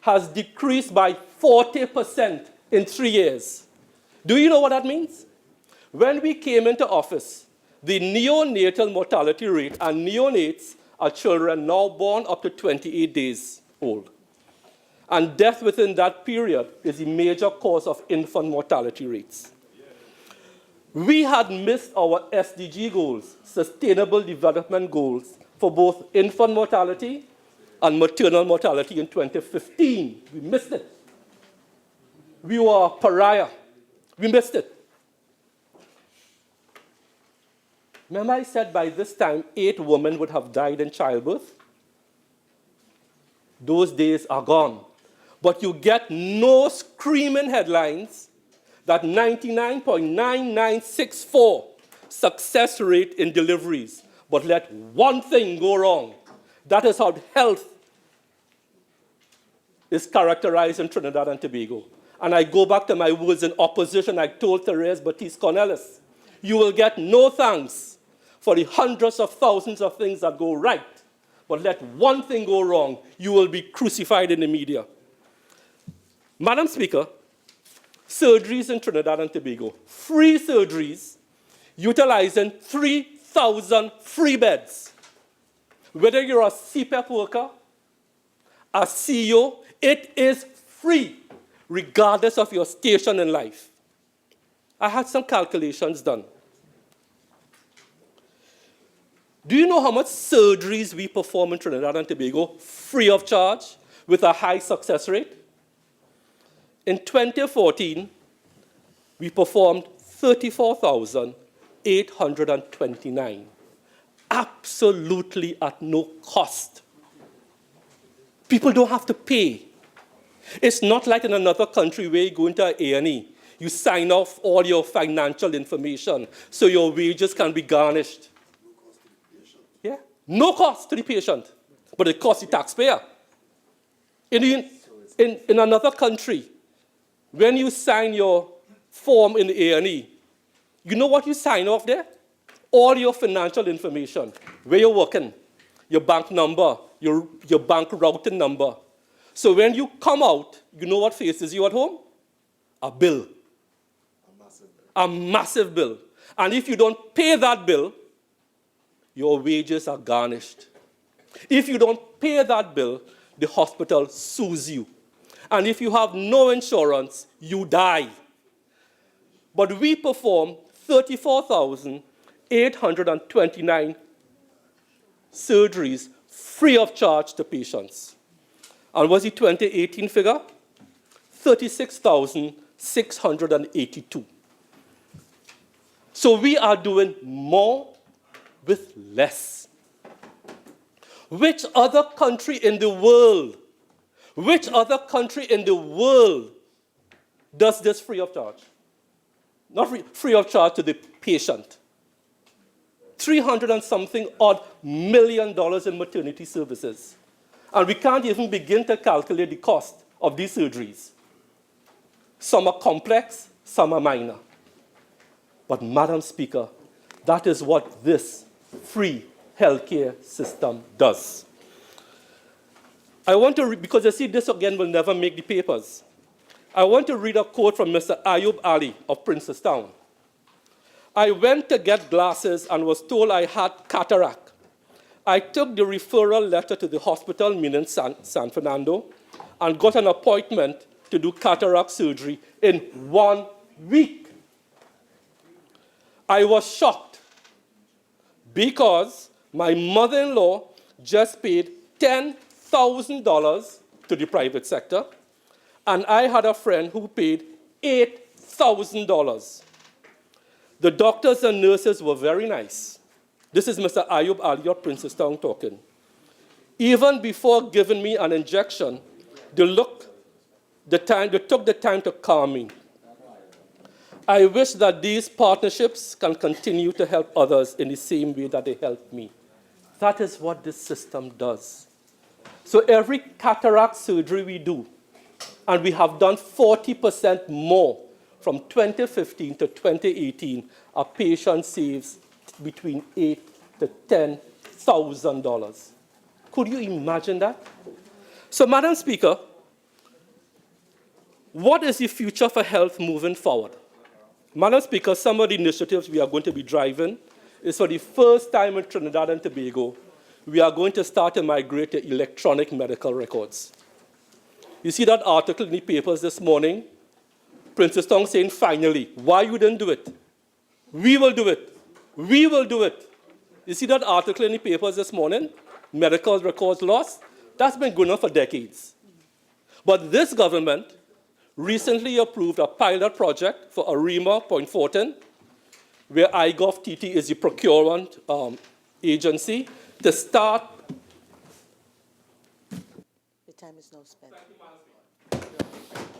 Speaker 4: has decreased by 40% in 3 years. Do you know what that means? When we came into office, the neonatal mortality rate, and neonates are children now born up to 28 days old. And death within that period is the major cause of infant mortality rates. We had missed our SDG goals, Sustainable Development Goals, for both infant mortality and maternal mortality in 2015. We missed it. We were a pariah. We missed it. Remember I said by this time 8 women would have died in childbirth? Those days are gone. But you get no screaming headlines that 99.9964 success rate in deliveries. But let one thing go wrong. That is how health is characterized in Trinidad and Tobago. And I go back to my words in opposition. I told Therese Batiste Cornelis, you will get no thanks for the hundreds of thousands of things that go right. But let one thing go wrong, you will be crucified in the media. Madam Speaker, surgeries in Trinidad and Tobago, free surgeries utilizing 3,000 free beds. Whether you're a CPEP worker, a CEO, it is free, regardless of your station in life. I had some calculations done. Do you know how much surgeries we perform in Trinidad and Tobago free of charge with a high success rate? In 2014, we performed 34,829, absolutely at no cost. People don't have to pay. It's not like in another country where you go into an A&E, you sign off all your financial information so your wages can be garnished. Yeah? No cost to the patient, but it costs the taxpayer. In another country, when you sign your form in the A&E, you know what you sign off there? All your financial information, where you're working, your bank number, your bank routing number. So when you come out, you know what faces you at home? A bill. A massive bill. And if you don't pay that bill, your wages are garnished. If you don't pay that bill, the hospital sues you. And if you have no insurance, you die. But we perform 34,829 surgeries free of charge to patients. And what's the 2018 figure? 36,682. So we are doing more with less. Which other country in the world, does this free of charge? Not free of charge to the patient. $300 and something odd million in maternity services. And we can't even begin to calculate the cost of these surgeries. Some are complex, some are minor. But Madam Speaker, that is what this free healthcare system does. I want to read, because you see this again will never make the papers. I want to read a quote from Mr. Ayub Ali of Princestown. I went to get glasses and was told I had cataract. I took the referral letter to the hospital, meaning San Fernando, and got an appointment to do cataract surgery in 1 week. I was shocked because my mother-in-law just paid $10,000 to the private sector, and I had a friend who paid $8,000. The doctors and nurses were very nice. This is Mr. Ayub Ali of Princestown talking. Even before giving me an injection, they took the time to calm me. I wish that these partnerships can continue to help others in the same way that they helped me. That is what this system does. So every cataract surgery we do, and we have done 40% more from 2015 to 2018, a patient saves between $8,000 to $10,000. Could you imagine that? So, Madam Speaker, what is the future for health moving forward? Madam Speaker, some of the initiatives we are going to be driving is for the first time in Trinidad and Tobago, we are going to start to migrate to electronic medical records. You see that article in the papers this morning? Princestown saying, finally, why you didn't do it? We will do it. We will do it. You see that article in the papers this morning? Medical records lost? That's been going on for decades. But this government recently approved a pilot project for ARIMA Point Fortin, where IGOV-TT is the procurement agency, to start.
Speaker 2: The time is now spent.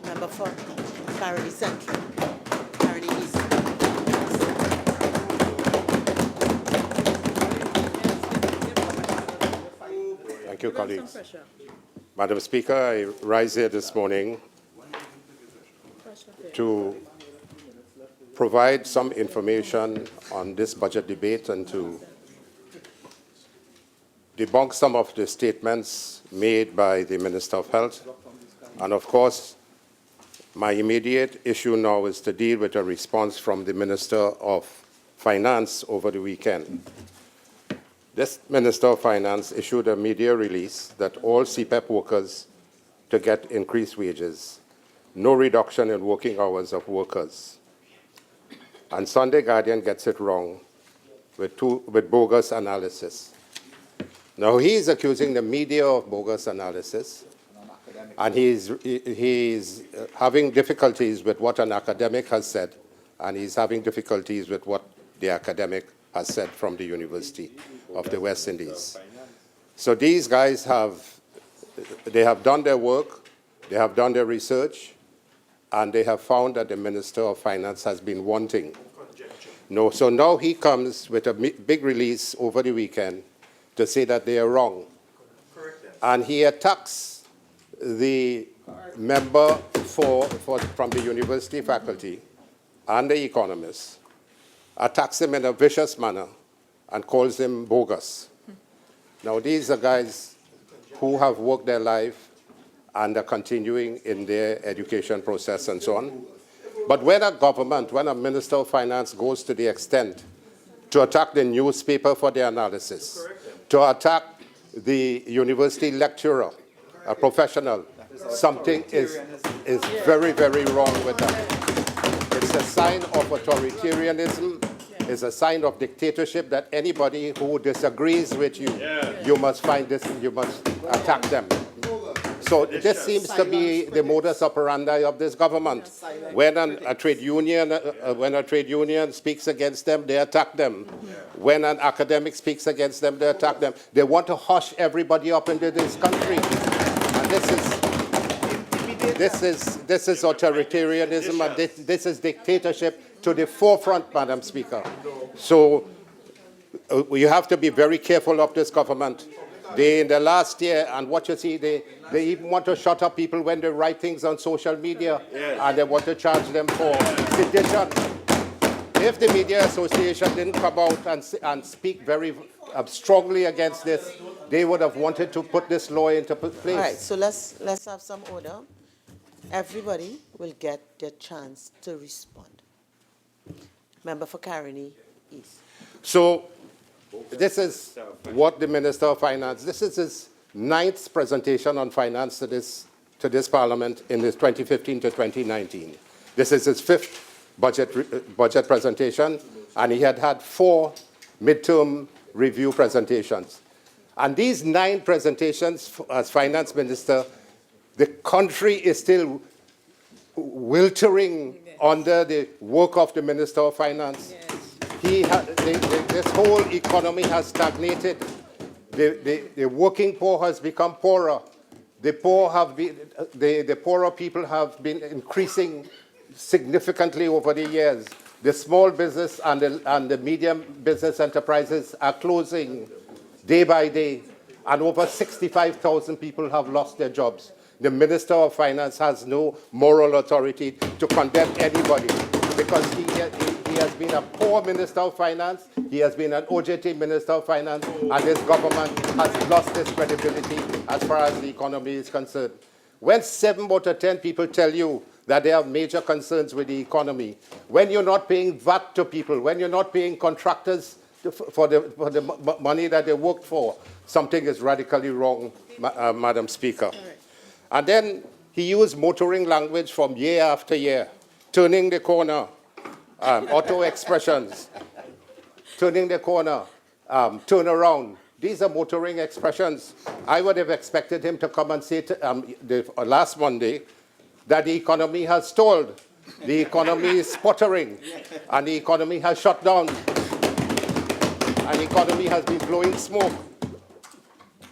Speaker 2: Member for Caroli Central, Caroli East.
Speaker 5: Thank you, colleagues. Madam Speaker, I rise here this morning to provide some information on this budget debate and to debunk some of the statements made by the Minister of Health. And of course, my immediate issue now is to deal with a response from the Minister of Finance over the weekend. This Minister of Finance issued a media release that all CPEP workers to get increased wages, no reduction in working hours of workers. And Sunday Guardian gets it wrong with bogus analysis. Now, he is accusing the media of bogus analysis, and he's having difficulties with what an academic has said, and he's having difficulties with what the academic has said from the University of the West Indies. So these guys have done their work, they have done their research, and they have found that the Minister of Finance has been wanting. No, so now he comes with a big release over the weekend to say that they are wrong. And he attacks the member from the university faculty and the economists, attacks him in a vicious manner and calls him bogus. Now, these are guys who have worked their life and are continuing in their education process and so on. But when a government, when a Minister of Finance goes to the extent to attack the newspaper for their analysis, to attack the university lecturer, a professional, something is very, very wrong with that. It's a sign of authoritarianism. It's a sign of dictatorship that anybody who disagrees with you, you must find this, you must attack them. So this seems to be the modus operandi of this government. When a trade union speaks against them, they attack them. When an academic speaks against them, they attack them. They want to hush everybody up into this country. And this is authoritarianism, and this is dictatorship to the forefront, Madam Speaker. So we have to be very careful of this government. They, in the last year, and what you see, they even want to shut up people when they write things on social media, and they want to charge them for sedition. If the Media Association didn't come out and speak very strongly against this, they would have wanted to put this law into place.
Speaker 2: All right, so let's have some order. Everybody will get their chance to respond. Member for Caroni East.
Speaker 5: So this is what the Minister of Finance, this is his 9th presentation on finance to this Parliament in this 2015 to 2019. This is his 5th budget presentation, and he had 4 midterm review presentations. And these 9 presentations as Finance Minister, the country is still wiltering under the work of the Minister of Finance. This whole economy has stagnated. The working poor has become poorer. The poorer people have been increasing significantly over the years. The small business and the medium business enterprises are closing day by day, and over 65,000 people have lost their jobs. The Minister of Finance has no moral authority to condemn anybody, because he has been a poor Minister of Finance, he has been an OJT Minister of Finance, and this government has lost its credibility as far as the economy is concerned. When 7 out of 10 people tell you that they have major concerns with the economy, when you're not paying VAT to people, when you're not paying contractors for the money that they worked for, something is radically wrong, Madam Speaker. And then he used motoring language from year after year, turning the corner, auto expressions, turning the corner, turn around. These are motoring expressions. I would have expected him to come and say last Monday that the economy has stalled, the economy is sputtering, and the economy has shut down, and the economy has been blowing smoke.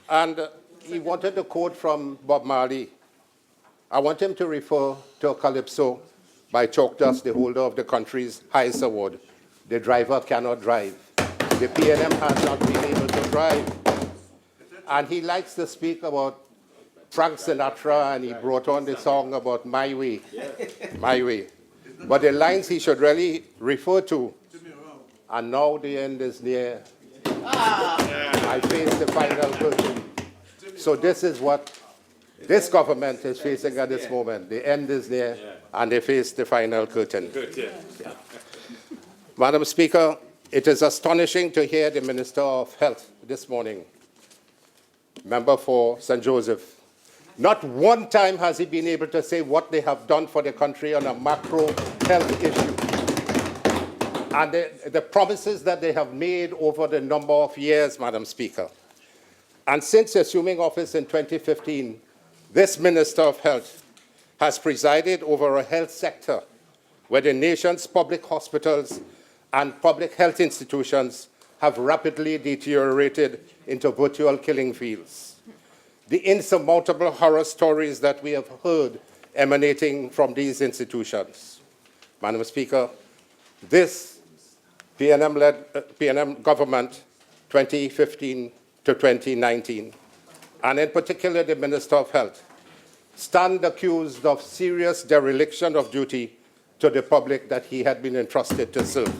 Speaker 5: And he wanted a quote from Bob Marley. I want him to refer to a calypso by Chalk Dust, the holder of the country's highest award. The driver cannot drive. The PNM has not been able to drive. And he likes to speak about Frank Sinatra, and he brought on the song about My Way, My Way. But the lines he should really refer to, and now the end is near. I face the final curtain. So this is what this government is facing at this moment. The end is near, and they face the final curtain. Madam Speaker, it is astonishing to hear the Minister of Health this morning, member for St. Joseph. Not one time has he been able to say what they have done for the country on a macro health issue. And the promises that they have made over the number of years, Madam Speaker. And since assuming office in 2015, this Minister of Health has presided over a health sector where the nation's public hospitals and public health institutions have rapidly deteriorated into virtual killing fields. The insurmountable horror stories that we have heard emanating from these institutions. Madam Speaker, this PNM government, 2015 to 2019, and in particular the Minister of Health, stand accused of serious dereliction of duty to the public that he had been entrusted to serve.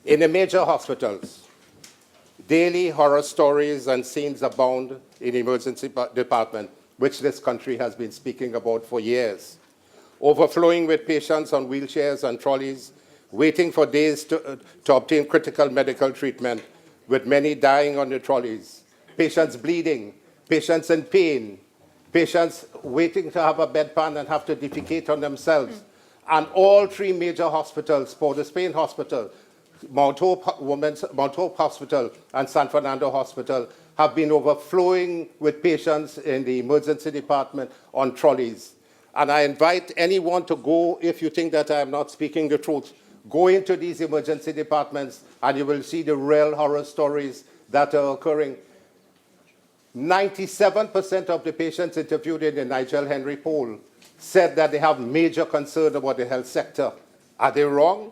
Speaker 5: In the major hospitals, daily horror stories and scenes abound in the emergency department, which this country has been speaking about for years, overflowing with patients on wheelchairs and trolleys, waiting for days to obtain critical medical treatment, with many dying on the trolleys, patients bleeding, patients in pain, patients waiting to have a bedpan and have to defecate on themselves. And all 3 major hospitals, Port of Spain Hospital, Mount Hope Hospital and San Fernando Hospital have been overflowing with patients in the emergency department on trolleys. And I invite anyone to go, if you think that I am not speaking the truth, go into these emergency departments and you will see the real horror stories that are occurring. 97% of the patients interviewed in the Nigel Henry poll said that they have major concern about the health sector. Are they wrong?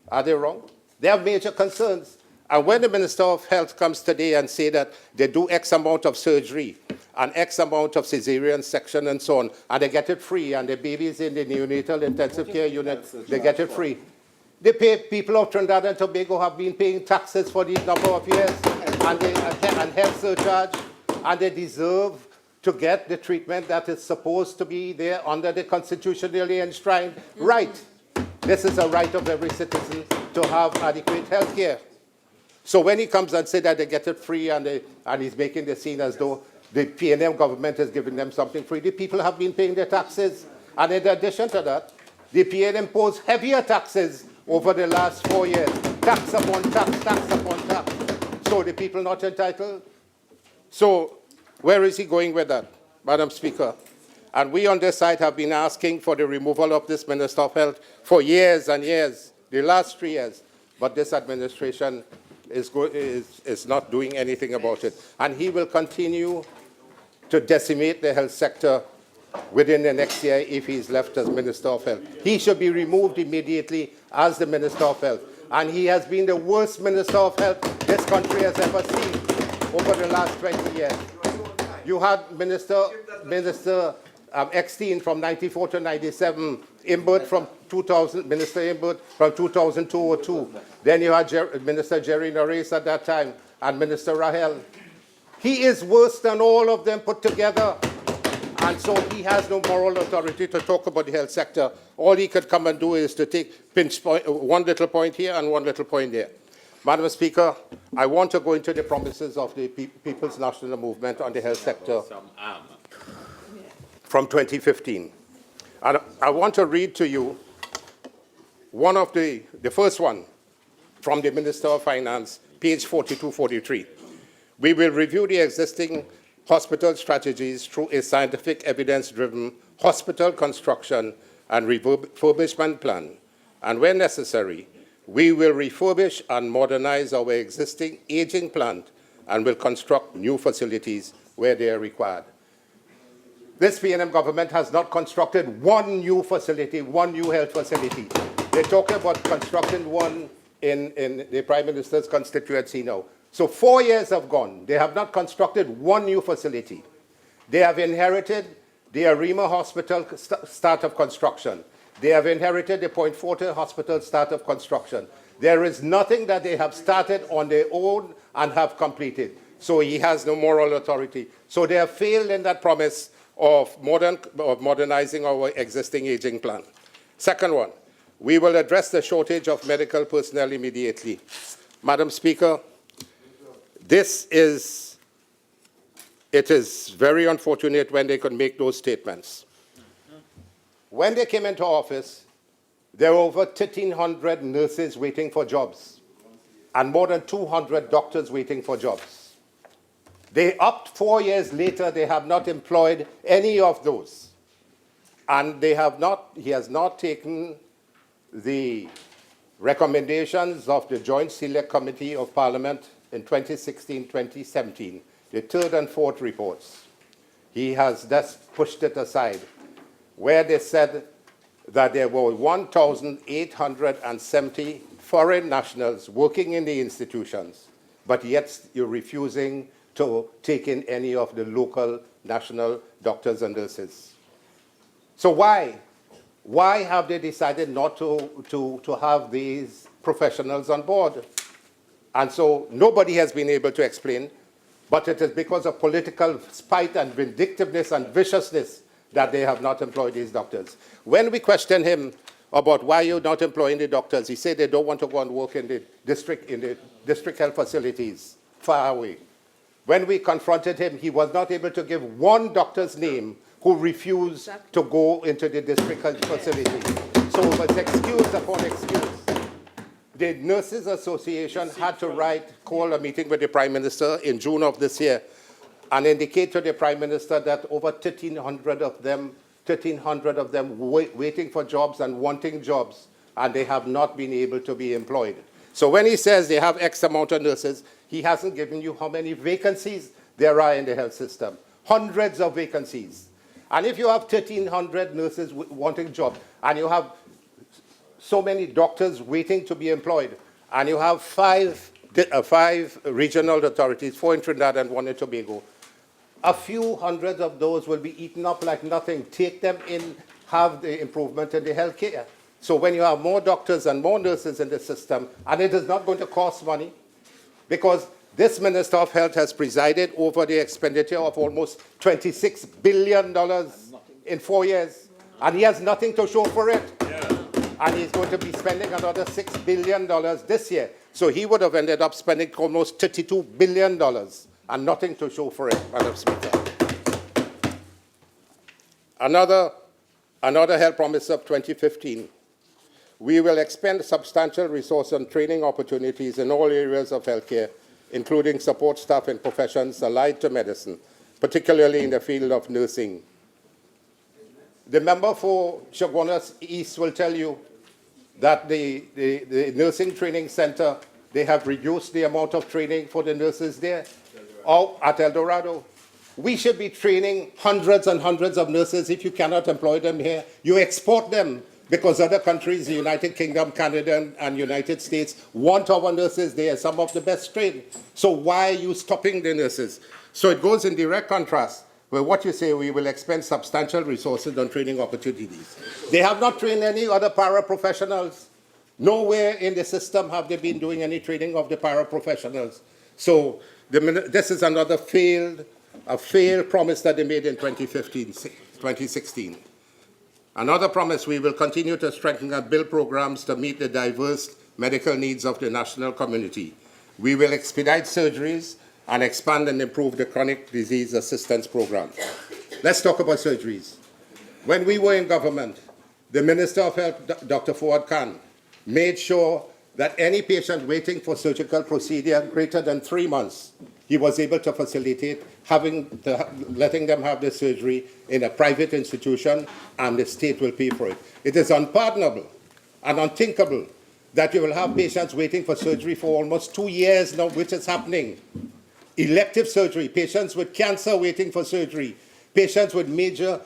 Speaker 5: Are they wrong? They have major concerns. And when the Minister of Health comes today and say that they do X amount of surgery and X amount of cesarean section and so on, and they get it free, and the babies in the neonatal intensive care unit, they get it free. They pay, people of Trinidad and Tobago have been paying taxes for these number of years, and health surcharge, and they deserve to get the treatment that is supposed to be there under the constitutionally enshrined right. This is a right of every citizen to have adequate health care. So when he comes and says that they get it free and he's making the scene as though the PNM government is giving them something free, the people have been paying their taxes. And in addition to that, the PNM imposed heavier taxes over the last 4 years. Tax upon tax, tax upon tax. So the people not entitled? So where is he going with that, Madam Speaker? And we on this side have been asking for the removal of this Minister of Health for years and years, the last 3 years. But this administration is not doing anything about it. And he will continue to decimate the health sector within the next year if he's left as Minister of Health. He should be removed immediately as the Minister of Health. And he has been the worst Minister of Health this country has ever seen over the last 20 years. You had Minister Eckstein from 94 to 97, Imbert from 2000, Minister Imbert from 2002 to 2002. Then you had Minister Jerry Nares at that time and Minister Rahel. He is worse than all of them put together. And so he has no moral authority to talk about the health sector. All he could come and do is to take pinch point, one little point here and one little point there. Madam Speaker, I want to go into the promises of the People's National Movement on the health sector from 2015. And I want to read to you one of the first one from the Minister of Finance, page 42-43. We will review the existing hospital strategies through a scientific evidence-driven hospital construction and refurbishment plan. And when necessary, we will refurbish and modernize our existing aging plant and will construct new facilities where they are required. This PNM government has not constructed one new facility, one new health facility. They're talking about constructing one in the Prime Minister's constituency now. So 4 years have gone. They have not constructed one new facility. They have inherited the Arima Hospital start of construction. They have inherited the Point Forte Hospital start of construction. There is nothing that they have started on their own and have completed. So he has no moral authority. So they have failed in that promise of modernizing our existing aging plan. Second one, we will address the shortage of medical personnel immediately. Madam Speaker, it is very unfortunate when they could make those statements. When they came into office, there were over 1,300 nurses waiting for jobs and more than 200 doctors waiting for jobs. They upped 4 years later, they have not employed any of those. And he has not taken the recommendations of the Joint Select Committee of Parliament in 2016-2017, the third and fourth reports. He has just pushed it aside, where they said that there were 1,870 foreign nationals working in the institutions, but yet you're refusing to take in any of the local national doctors and nurses. So why? Why have they decided not to have these professionals on board? And so nobody has been able to explain, but it is because of political spite and vindictiveness and viciousness that they have not employed these doctors. When we questioned him about why you're not employing the doctors, he said they don't want to go and work in the district health facilities far away. When we confronted him, he was not able to give one doctor's name who refused to go into the district health facility. So it was excuse upon excuse. the Nurses Association had to call a meeting with the Prime Minister in June of this year and indicate to the Prime Minister that over 1,300 of them waiting for jobs and wanting jobs, and they have not been able to be employed. So when he says they have X amount of nurses, he hasn't given you how many vacancies there are in the health system. Hundreds of vacancies. And if you have 1,300 nurses wanting jobs, and you have so many doctors waiting to be employed, and you have five regional authorities, 4 in Trinidad and 1 in Tobago, a few hundreds of those will be eaten up like nothing. Take them in, have the improvement in the healthcare. So when you have more doctors and more nurses in the system, and it is not going to cost money, because this Minister of Health has presided over the expenditure of almost $26 billion in 4 years, and he has nothing to show for it. Yeah. And he's going to be spending another $6 billion this year. So he would have ended up spending almost $32 billion and nothing to show for it, Madam Speaker. Another health promise of 2015. We will expend substantial resources on training opportunities in all areas of healthcare, including support staff in professions allied to medicine, particularly in the field of nursing. The member for Chaguanas East will tell you that the nursing training center, they have reduced the amount of training for the nurses there, or at El Dorado. We should be training hundreds and hundreds of nurses. If you cannot employ them here, you export them, because other countries, the United Kingdom, Canada, and United States, want our nurses. They are some of the best trained. So why are you stopping the nurses? So it goes in direct contrast with what you say, we will expend substantial resources on training opportunities. They have not trained any other paraprofessionals. Nowhere in the system have they been doing any training of the paraprofessionals. So this is another failed promise that they made in 2016. Another promise, we will continue to strengthen and build programs to meet the diverse medical needs of the national community. We will expedite surgeries and expand and improve the chronic disease assistance program. Let's talk about surgeries. When we were in government, the Minister of Health, Dr. Fawad Khan, made sure that any patient waiting for surgical procedure greater than 3 months, he was able to facilitate letting them have the surgery in a private institution, and the state will pay for it. It is unpardonable and unthinkable that you will have patients waiting for surgery for almost 2 years now, which is happening. Elective surgery, patients with cancer waiting for surgery, patients with major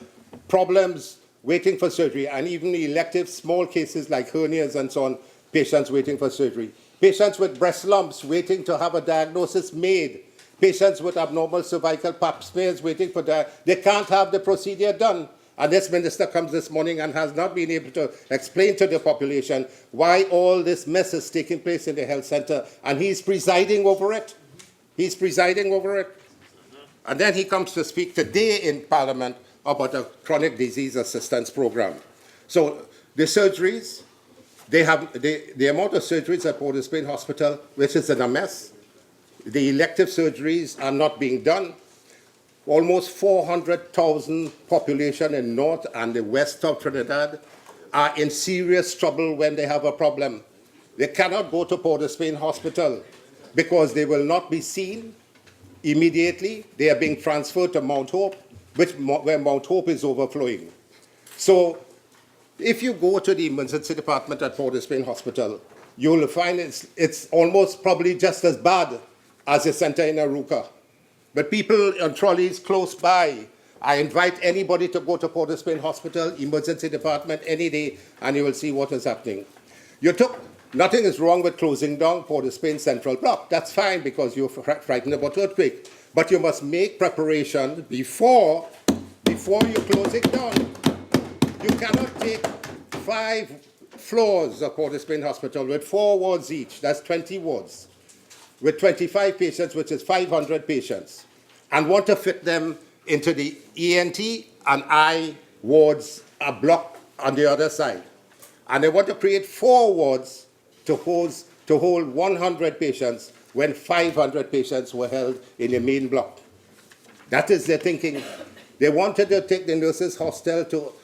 Speaker 5: problems waiting for surgery, and even elective small cases like hernias and so on, patients waiting for surgery. Patients with breast lumps waiting to have a diagnosis made. Patients with abnormal cervical pap smears waiting for that. They can't have the procedure done. And this minister comes this morning and has not been able to explain to the population why all this mess is taking place in the health center, and he's presiding over it. He's presiding over it. And then he comes to speak today in Parliament about a chronic disease assistance program. So the surgeries, they have the amount of surgeries at Port of Spain Hospital, which is in a mess. The elective surgeries are not being done. Almost 400,000 population in North and the West of Trinidad are in serious trouble when they have a problem. They cannot go to Port of Spain Hospital because they will not be seen immediately. They are being transferred to Mount Hope, where Mount Hope is overflowing. So if you go to the emergency department at Port of Spain Hospital, you will find it's almost probably just as bad as a center in Aruca. But people on trolleys close by, I invite anybody to go to Port of Spain Hospital, emergency department, any day, and you will see what is happening. Nothing is wrong with closing down Port of Spain Central Block. That's fine because you're frightened about earthquake. But you must make preparation before you close it down. You cannot take 5 floors of Port of Spain Hospital with 4 wards each, that's 20 wards, with 25 patients, which is 500 patients, and want to fit them into the ENT and eye wards, a block on the other side. And they want to create 4 wards to hold 100 patients when 500 patients were held in the main block. That is their thinking. They wanted to take the nurses' hostel to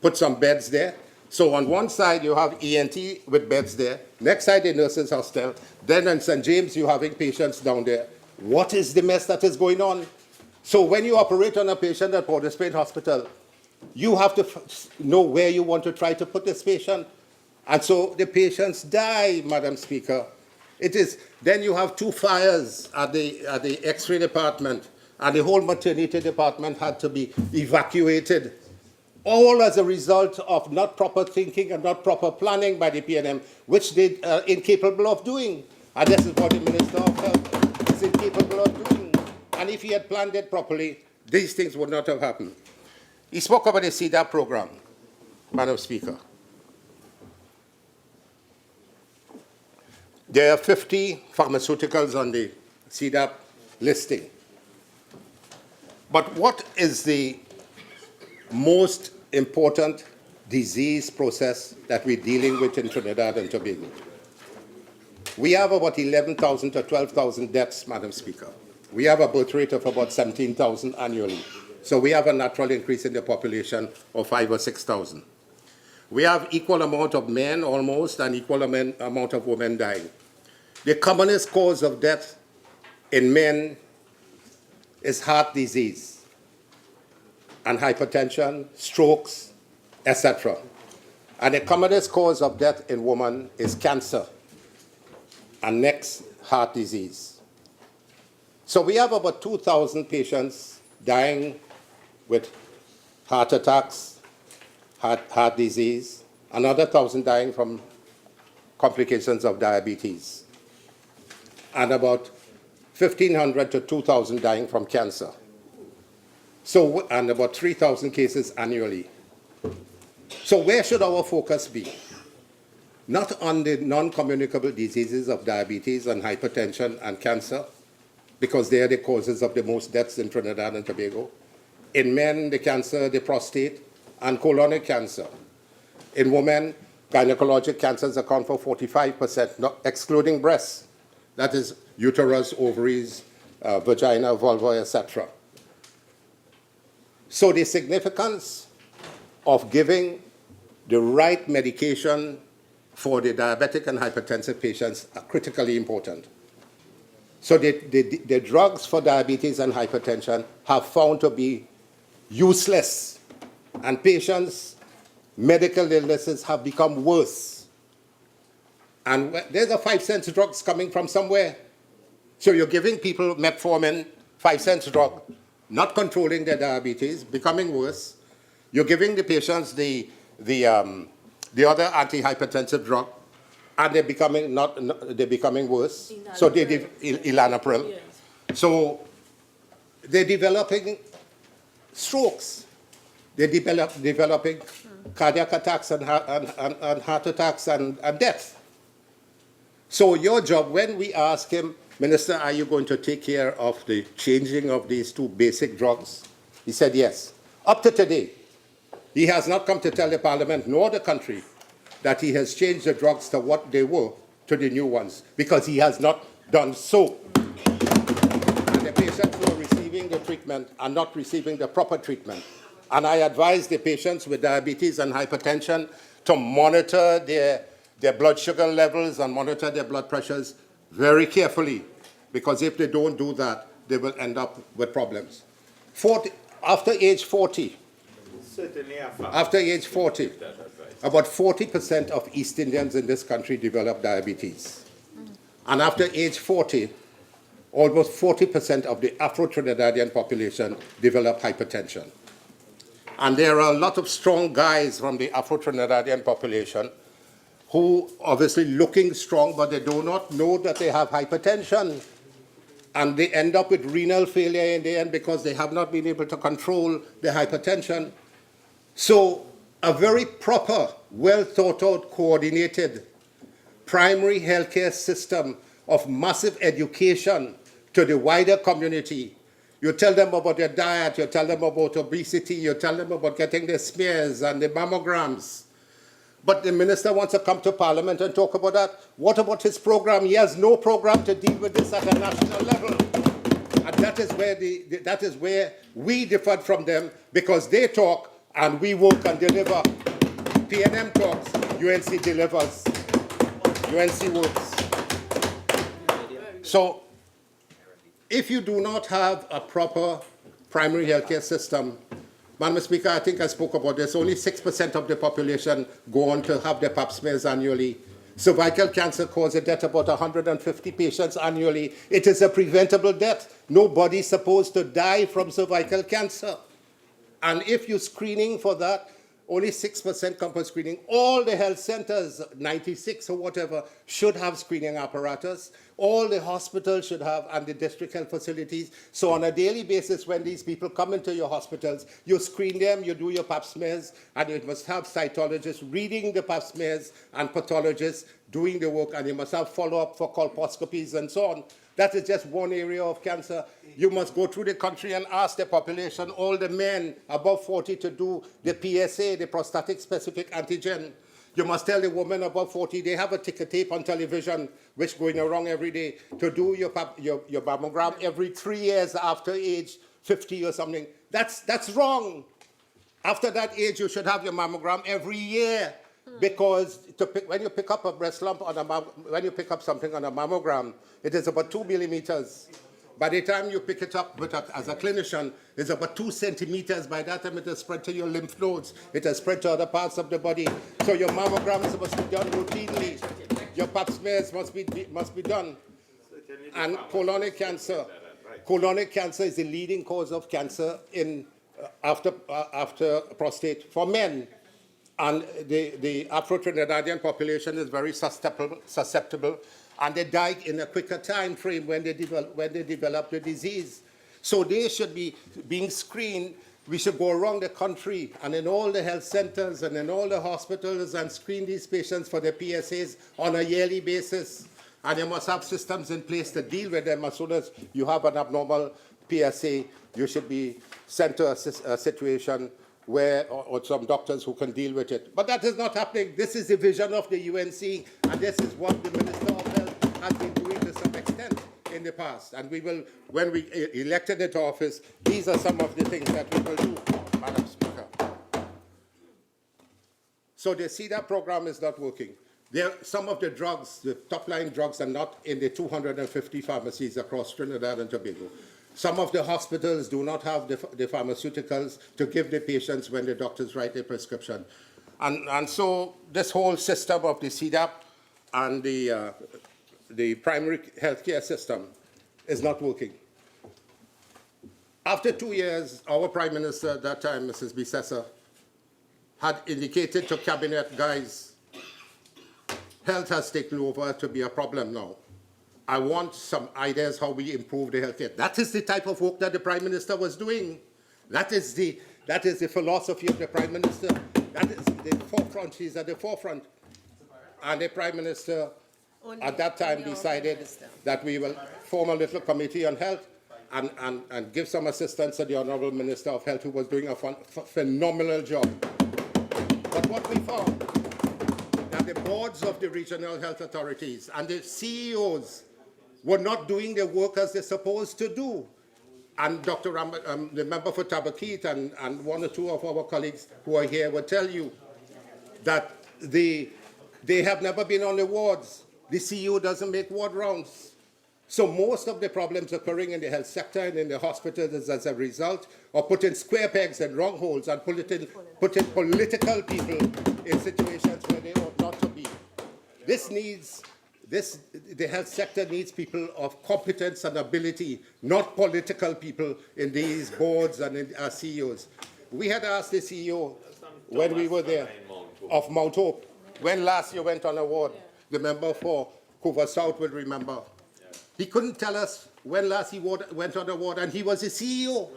Speaker 5: put some beds there, So on one side, you have ENT with beds there. Next side, the nurses' hostel. Then in St. James, you're having patients down there. What is the mess that is going on? So when you operate on a patient at Port of Spain Hospital, you have to know where you want to try to put this patient. And so the patients die, Madam Speaker. Then you have 2 fires at the X-ray department, and the whole maternity department had to be evacuated, all as a result of not proper thinking and not proper planning by the PNM, which they are incapable of doing. And this is what the Minister of Health is incapable of doing. And if he had planned it properly, these things would not have happened. He spoke about the CDAP program, Madam Speaker. There are 50 pharmaceuticals on the CDAP listing. But what is the most important disease process that we're dealing with in Trinidad and Tobago? We have about 11,000 to 12,000 deaths, Madam Speaker. We have a birth rate of about 17,000 annually. So we have a natural increase in the population of 5,000 or 6,000. We have equal amount of men almost and equal amount of women dying. The commonest cause of death in men is heart disease and hypertension, strokes, etc. And the commonest cause of death in women is cancer and next, heart disease. So we have about 2,000 patients dying with heart attacks, heart disease, another 1,000 dying from complications of diabetes, and about 1,500 to 2,000 dying from cancer. So, and about 3,000 cases annually. So where should our focus be? Not on the non-communicable diseases of diabetes and hypertension and cancer, because they are the causes of the most deaths in Trinidad and Tobago. In men, the cancer, the prostate, and colonic cancer. In women, gynecologic cancers account for 45%, not excluding breasts. That is uterus, ovaries, vagina, vulva, etc. So the significance of giving the right medication for the diabetic and hypertensive patients are critically important. So the drugs for diabetes and hypertension have found to be useless, and patients' medical illnesses have become worse. And there's a 5-cent drugs coming from somewhere. So you're giving people metformin, 5-cent drug, not controlling their diabetes, becoming worse. You're giving the patients the other antihypertensive drug, and they're becoming worse. So Enalapril. Yes. So they're developing strokes. They're developing cardiac attacks and heart attacks and death. So your job, when we ask him, Minister, are you going to take care of the changing of these 2 basic drugs? He said yes. Up to today, he has not come to tell the Parliament nor the country that he has changed the drugs to what they were to the new ones, because he has not done so. And the patients who are receiving the treatment are not receiving the proper treatment. And I advise the patients with diabetes and hypertension to monitor their blood sugar levels and monitor their blood pressures very carefully, because if they don't do that, they will end up with problems. After age 40, about 40% of East Indians in this country develop diabetes. And after age 40, almost 40% of the Afro-Trinidadian population develop hypertension. And there are a lot of strong guys from the Afro-Trinidadian population who obviously looking strong, but they do not know that they have hypertension. And they end up with renal failure in the end because they have not been able to control their hypertension. So a very proper, well thought out, coordinated primary healthcare system of massive education to the wider community. You tell them about their diet, you tell them about obesity, you tell them about getting their smears and the mammograms. But the minister wants to come to Parliament and talk about that. What about his program? He has no program to deal with this at a national level. And that is where we differed from them, because they talk and we work and deliver. PNM talks, UNC delivers, UNC works. So if you do not have a proper primary healthcare system, Madam Speaker, I think I spoke about this, only 6% of the population go on to have their pap smears annually. Cervical cancer causes death about 150 patients annually. It is a preventable death. Nobody's supposed to die from cervical cancer. And if you're screening for that, only 6% come for screening. All the health centers, 96 or whatever, should have screening apparatus. All the hospitals should have, and the district health facilities. So on a daily basis, when these people come into your hospitals, you screen them, you do your pap smears, and you must have cytologists reading the pap smears and pathologists doing the work, and you must have follow-up for colposcopies and so on. That is just one area of cancer. You must go through the country and ask the population, all the men above 40, to do the PSA, the prostatic specific antigen. You must tell the women above 40, they have a ticker tape on television, which going around every day, to do your mammogram every 3 years after age 50 or something. That's wrong. After that age, you should have your mammogram every year. Because when you pick up a breast lump when you pick up something on a mammogram, it is about 2 millimeters. By the time you pick it up as a clinician, it's about 2 centimeters. By that time, it has spread to your lymph nodes. It has spread to other parts of the body. So your mammograms must be done routinely. Your pap smears must be done. And colonic cancer. Colonic cancer is the leading cause of cancer after prostate for men. And the Afro-Trinidadian population is very susceptible, and they die in a quicker time frame when they develop the disease. So they should be being screened. We should go around the country and in all the health centers and in all the hospitals and screen these patients for their PSAs on a yearly basis. And you must have systems in place to deal with them. As soon as you have an abnormal PSA, you should be sent to a situation where, or some doctors who can deal with it. But that is not happening. This is the vision of the UNC, and this is what the Minister of Health has been doing to some extent in the past. And we will, when we elected into office, these are some of the things that we will do, Madam Speaker. So the CEDAP program is not working. Some of the drugs, the top-line drugs, are not in the 250 pharmacies across Trinidad and Tobago. Some of the hospitals do not have the pharmaceuticals to give the patients when the doctors write their prescription. And so this whole system of the CEDAP and the primary healthcare system is not working. After 2 years, our Prime Minister at that time, Mrs. Bissessa, had indicated to Cabinet, guys, health has taken over to be a problem now. I want some ideas how we improve the healthcare. That is the type of work that the Prime Minister was doing. That is the philosophy of the Prime Minister. That is the forefront. She's at the forefront. And the Prime Minister at that time decided that we will form a little committee on health and give some assistance to the Honorable Minister of Health, who was doing a phenomenal job. But what we found, that the boards of the regional health authorities and the CEOs were not doing their work as they're supposed to do. And Dr. Rambharat, the member for Tabakeet, and one or two of our colleagues who are here will tell you that they have never been on the wards. The CEO doesn't make ward rounds. So most of the problems occurring in the health sector and in the hospitals is as a result of putting square pegs in wrong holes and putting political people in situations where they ought not to be. The health sector needs people of competence and ability, not political people in these boards and in our CEOs. We had asked the CEO when we were there of Mount Hope, when last you went on a ward, the member for Coover South will remember. He couldn't tell us when last he went on a ward, and he was the CEO.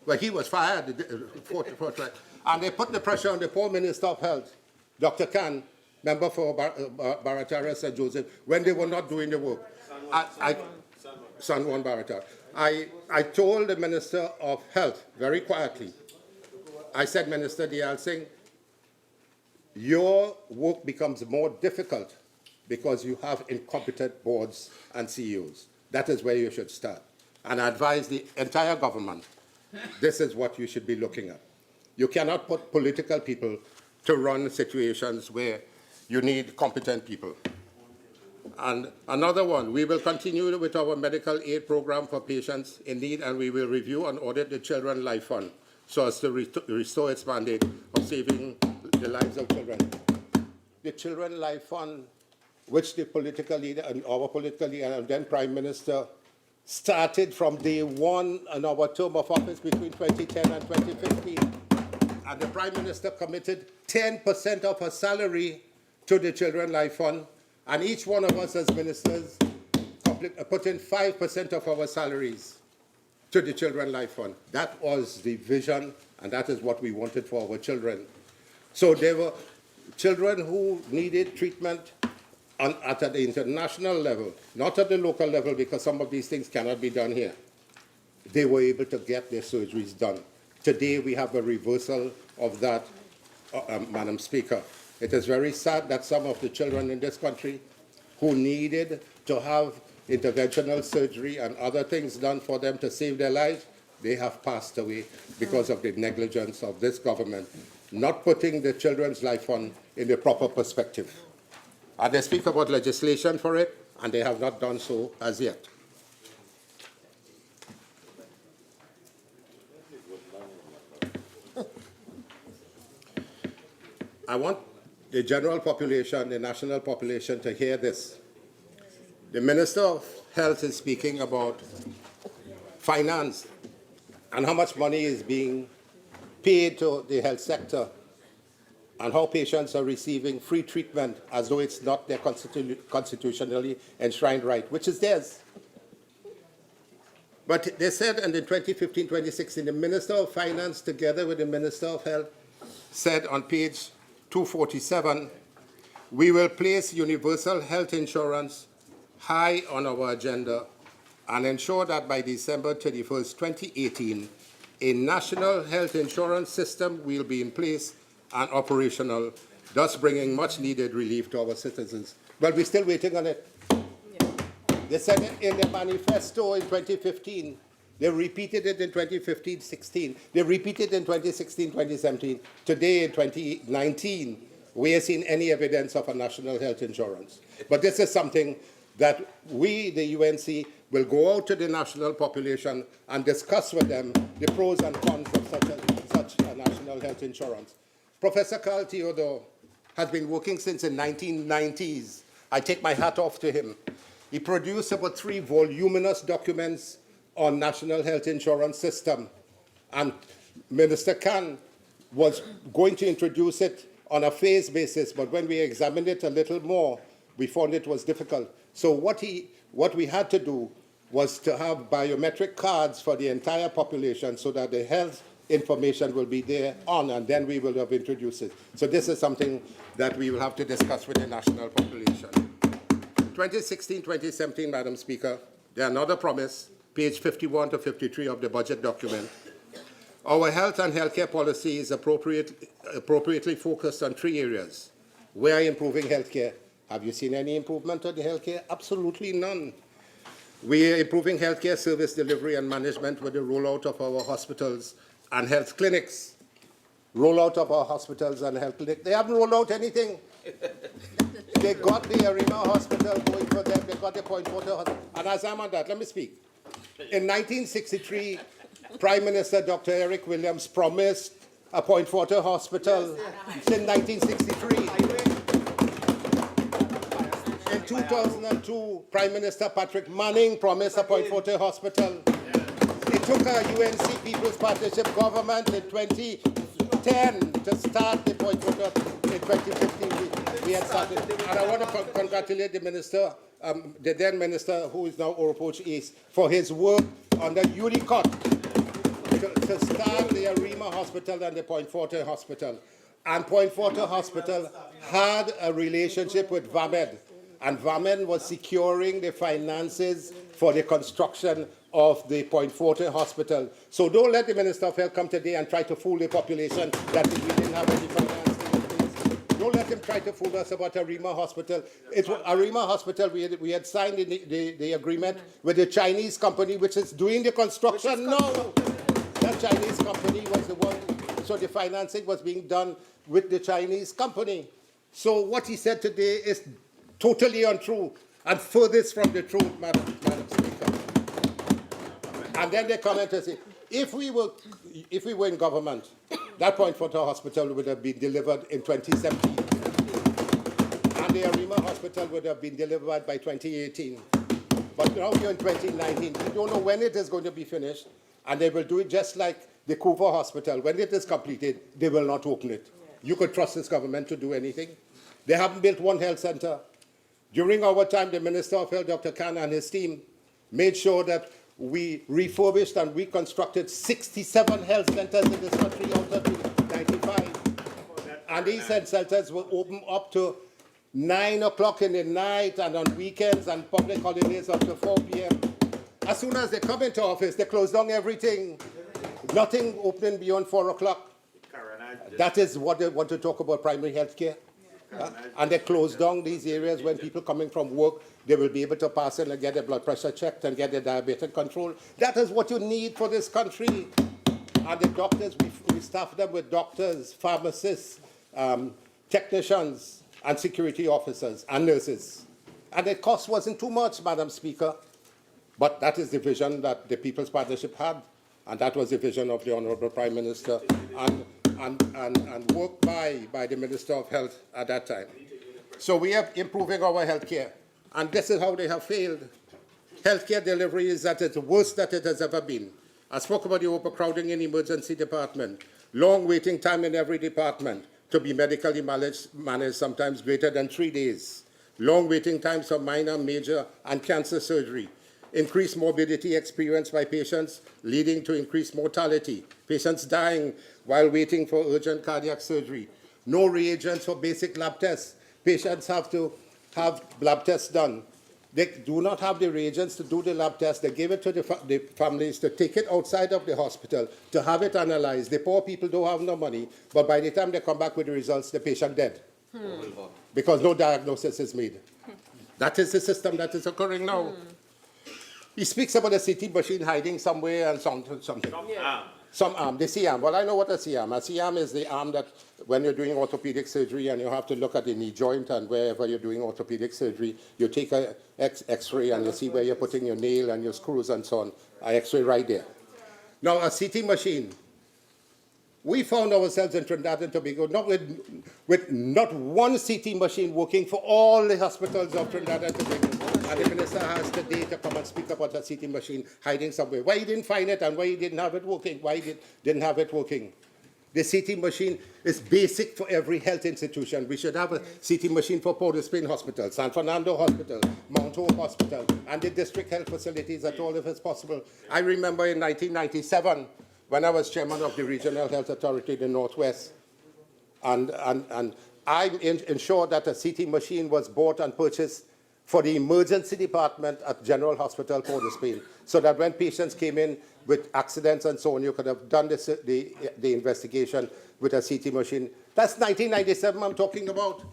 Speaker 5: Well, he was fired, and they put the pressure on the poor Minister of Health, Dr. Khan, member for Baratara St. Joseph, when they were not doing the work. San Juan Baratara. I told the Minister of Health very quietly, I said, Minister Deyalsingh, your work becomes more difficult because you have incompetent boards and CEOs. That is where you should start. And I advise the entire government, this is what you should be looking at. You cannot put political people to run situations where you need competent people. And another one, we will continue with our medical aid program for patients in need, and we will review and audit the Children Life Fund so as to restore its mandate of saving the lives of children. The Children Life Fund, which the political leader and our political leader and then Prime Minister started from day one in our term of office between 2010 and 2015. And the Prime Minister committed 10% of her salary to the Children Life Fund, and each one of us as ministers put in 5% of our salaries to the Children Life Fund. That was the vision, and that is what we wanted for our children. So there were children who needed treatment at the international level, not at the local level, because some of these things cannot be done here. They were able to get their surgeries done. Today, we have a reversal of that, Madam Speaker. It is very sad that some of the children in this country who needed to have interventional surgery and other things done for them to save their lives, they have passed away because of the negligence of this government, not putting the Children's Life Fund in the proper perspective. And they speak about legislation for it, and they have not done so as yet. I want the general population, the national population, to hear this. The Minister of Health is speaking about finance and how much money is being paid to the health sector and how patients are receiving free treatment as though it's not their constitutionally enshrined right, which is theirs. But they said in the 2015-2016, the Minister of Finance, together with the Minister of Health, said on page 247, we will place universal health insurance high on our agenda and ensure that by December 31st, 2018, a national health insurance system will be in place and operational, thus bringing much needed relief to our citizens. But we're still waiting on it. They said it in the manifesto in 2015. They repeated it in 2015-16. They repeated it in 2016-2017. Today, in 2019, we have seen any evidence of a national health insurance. But this is something that we, the UNC, will go out to the national population and discuss with them the pros and cons of such a national health insurance. Professor Carl Theodore has been working since the 1990s. I take my hat off to him. He produced about 3 voluminous documents on national health insurance system. And Minister Khan was going to introduce it on a phase basis, but when we examined it a little more, we found it was difficult. So what we had to do was to have biometric cards for the entire population so that the health information will be there on, and then we will have introduced it. So this is something that we will have to discuss with the national population. 2016-2017, Madam Speaker, there's another promise, page 51 to 53 of the budget document. Our health and healthcare policy is appropriately focused on 3 areas. We are improving healthcare. Have you seen any improvement on the healthcare? Absolutely none. We are improving healthcare service delivery and management with the rollout of our hospitals and health clinics. Rollout of our hospitals and health clinics. They haven't rolled out anything. They got the Arima Hospital going for them. They got the Point Water Hospital. And as I'm on that, let me speak. In 1963, Prime Minister Dr. Eric Williams promised a Point Water Hospital in 1963. In 2002, Prime Minister Patrick Manning promised a Point Water Hospital. It took a UNC People's Partnership government in 2010 to start the Point Water. In 2015, we had started. And I want to congratulate the minister, the then minister, who is now Oropoch East, for his work on the UNICOT to start the Arima Hospital and the Point Water Hospital. And Point Water Hospital had a relationship with VAMED. And VAMED was securing the finances for the construction of the Point Water Hospital. So don't let the Minister of Health come today and try to fool the population that we didn't have any financing in place. Don't let him try to fool us about Arima Hospital. Arima Hospital, we had signed the agreement with the Chinese company which is doing the construction. No, that Chinese company was the one, so the financing was being done with the Chinese company. So what he said today is totally untrue and furthest from the truth, Madam Speaker. And then they comment and say, if we were in government, that Point Water Hospital would have been delivered in 2017. And the Arima Hospital would have been delivered by 2018. But now we're in 2019. We don't know when it is going to be finished. And they will do it just like the Cooper Hospital. When it is completed, they will not open it. You could trust this government to do anything. They haven't built one health center. During our time, the Minister of Health, Dr. Khan, and his team made sure that we refurbished and reconstructed 67 health centers in this country out of 95. And these health centers will open up to 9 o'clock in the night and on weekends and public holidays up to 4 p.m. As soon as they come into office, they close down everything. Nothing opening beyond 4 o'clock. That is what they want to talk about, primary health care. And they close down these areas when people coming from work, they will be able to pass in and get their blood pressure checked and get their diabetes control. That is what you need for this country. And the doctors, we staff them with doctors, pharmacists, technicians, and security officers and nurses. And the cost wasn't too much, Madam Speaker. But that is the vision that the People's Partnership had. And that was the vision of the Honorable Prime Minister and worked by the Minister of Health at that time. So we are improving our health care. And this is how they have failed. Healthcare delivery is at its worst that it has ever been. I spoke about the overcrowding in the emergency department, long waiting time in every department to be medically managed, sometimes greater than 3 days, long waiting times for minor, major, and cancer surgery, increased morbidity experienced by patients, leading to increased mortality, patients dying while waiting for urgent cardiac surgery, no reagents for basic lab tests. Patients have to have lab tests done. They do not have the reagents to do the lab test. They give it to the families to take it outside of the hospital, to have it analyzed. The poor people don't have no money, but by the time they come back with the results, the patient dead. Because no diagnosis is made. That is the system that is occurring now. He speaks about a CT machine hiding somewhere and something. Some arm, the C-arm. Well, I know what a C-arm. A C-arm is the arm that when you're doing orthopedic surgery and you have to look at the knee joint and wherever you're doing orthopedic surgery, you take an X-ray and you see where you're putting your nail and your screws and so on. An X-ray right there. Now, a CT machine. We found ourselves in Trinidad and Tobago not with not one CT machine working for all the hospitals of Trinidad and Tobago. And the minister has today to come and speak about a CT machine hiding somewhere. Why he didn't find it and why he didn't have it working? Why he didn't have it working? The CT machine is basic for every health institution. We should have a CT machine for Port of Spain Hospital, San Fernando Hospital, Mount Hope Hospital, and the district health facilities at all if it's possible. I remember in 1997, when I was chairman of the Regional Health Authority in the Northwest, and I ensured that a CT machine was bought and purchased for the emergency department at General Hospital, Port of Spain, so that when patients came in with accidents and so on, you could have done the investigation with a CT machine. That's 1997 I'm talking about.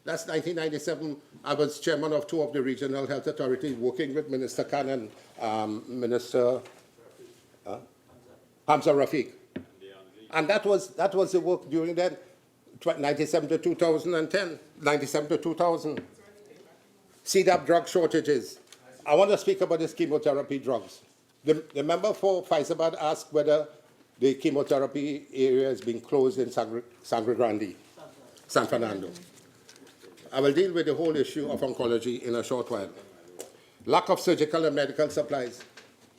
Speaker 5: That's 1997. I was chairman of 2 of the regional health authorities, working with Minister Khan and Minister Hamza Rafiq. And that was the work during that, 97 to 2010, 97 to 2000. CDAP drug shortages. I want to speak about these chemotherapy drugs. The member for Faizabad asked whether the chemotherapy area is being closed in Sangre Grande, San Fernando. I will deal with the whole issue of oncology in a short while. Lack of surgical and medical supplies.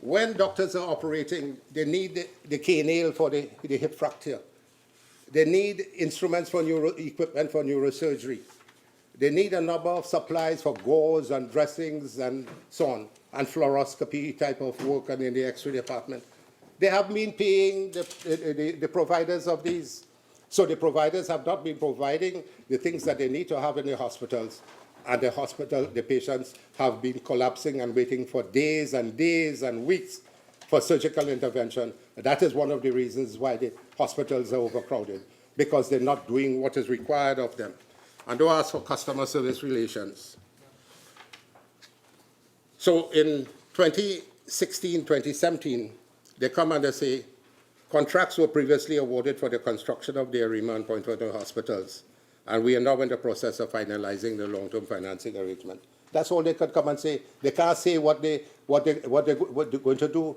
Speaker 5: When doctors are operating, they need the K-nail for the hip fracture. They need instruments for equipment for neurosurgery. They need a number of supplies for gauze and dressings and so on, and fluoroscopy type of work and in the X-ray department. They have been paying the providers of these. So the providers have not been providing the things that they need to have in the hospitals. And the patients have been collapsing and waiting for days and days and weeks for surgical intervention. That is one of the reasons why the hospitals are overcrowded, because they're not doing what is required of them. And don't ask for customer service relations. So in 2016, 2017, they come and they say, Contracts were previously awarded for the construction of the Arima and Point Royal hospitals, and we are now in the process of finalizing the long-term financing arrangement. That's all they could come and say. They can't say what they're going to do.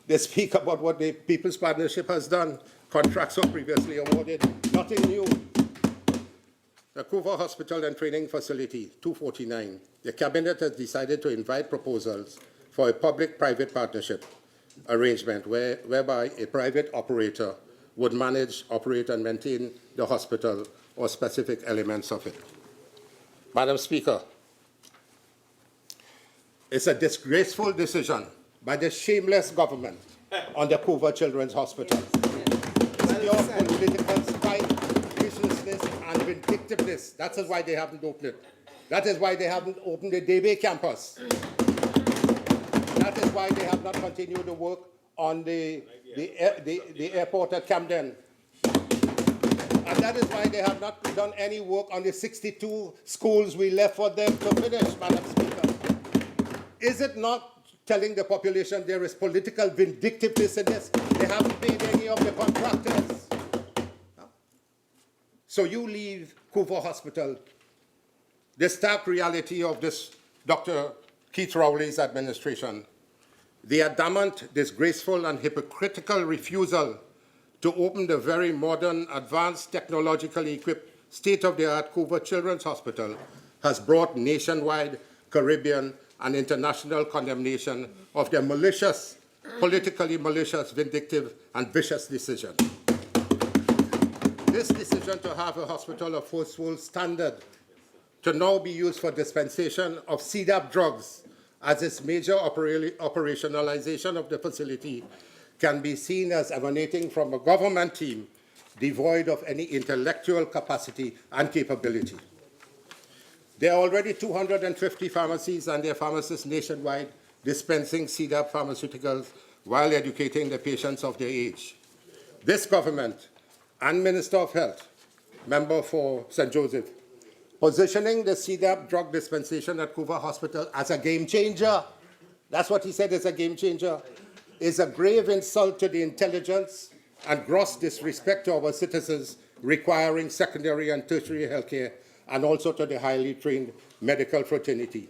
Speaker 5: They speak about what the People's Partnership has done. Contracts were previously awarded. Nothing new. The Couva Hospital and Training Facility, 249. The Cabinet has decided to invite proposals for a public-private partnership arrangement whereby a private operator would manage, operate, and maintain the hospital or specific elements of it. Madam Speaker, it's a disgraceful decision by the shameless government on the Couva Children's Hospital. It's pure political spite, viciousness, and vindictiveness. That is why they haven't opened it. That is why they haven't opened the Debe campus. That is why they have not continued the work on the airport at Camden. And that is why they have not done any work on the 62 schools we left for them to finish, Madam Speaker. Is it not telling the population there is political vindictiveness in this? They haven't paid any of the contractors. So you leave Couva Hospital. The stark reality of this Dr. Keith Rowley's administration, the adamant, disgraceful, and hypocritical refusal to open the very modern, advanced, technologically equipped, state-of-the-art Couva Children's Hospital has brought nationwide, Caribbean, and international condemnation of their malicious, politically malicious, vindictive, and vicious decision. This decision to have a hospital of first world standard to now be used for dispensation of CDAP drugs as its major operationalization of the facility can be seen as emanating from a government team devoid of any intellectual capacity and capability. There are already 250 pharmacies and their pharmacists nationwide dispensing CDAP pharmaceuticals while educating the patients of their age. This government and Minister of Health, member for St. Joseph, positioning the CDAP drug dispensation at Couva Hospital as a game changer, that's what he said is a game changer, is a grave insult to the intelligence and gross disrespect to our citizens requiring secondary and tertiary health care, and also to the highly trained medical fraternity.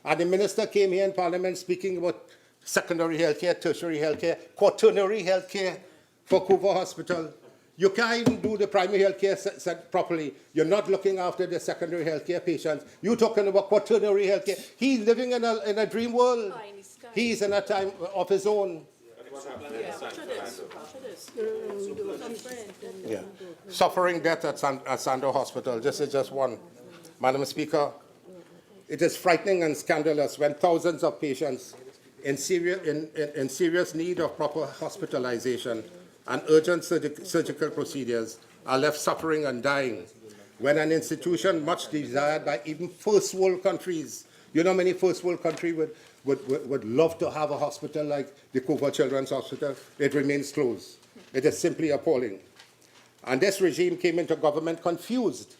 Speaker 5: And the minister came here in Parliament speaking about secondary health care, tertiary health care, quaternary health care for Couva Hospital. You can't even do the primary health care properly. You're not looking after the secondary health care patients. You're talking about quaternary health care. He's living in a dream world. He's in a time of his own. Yeah. Suffering death at Sando Hospital. This is just one. Madam Speaker, it is frightening and scandalous when thousands of patients in serious need of proper hospitalization and urgent surgical procedures are left suffering and dying when an institution much desired by even first world countries, you know many first world countries would love to have a hospital like the Couva Children's Hospital, it remains closed. It is simply appalling. And this regime came into government confused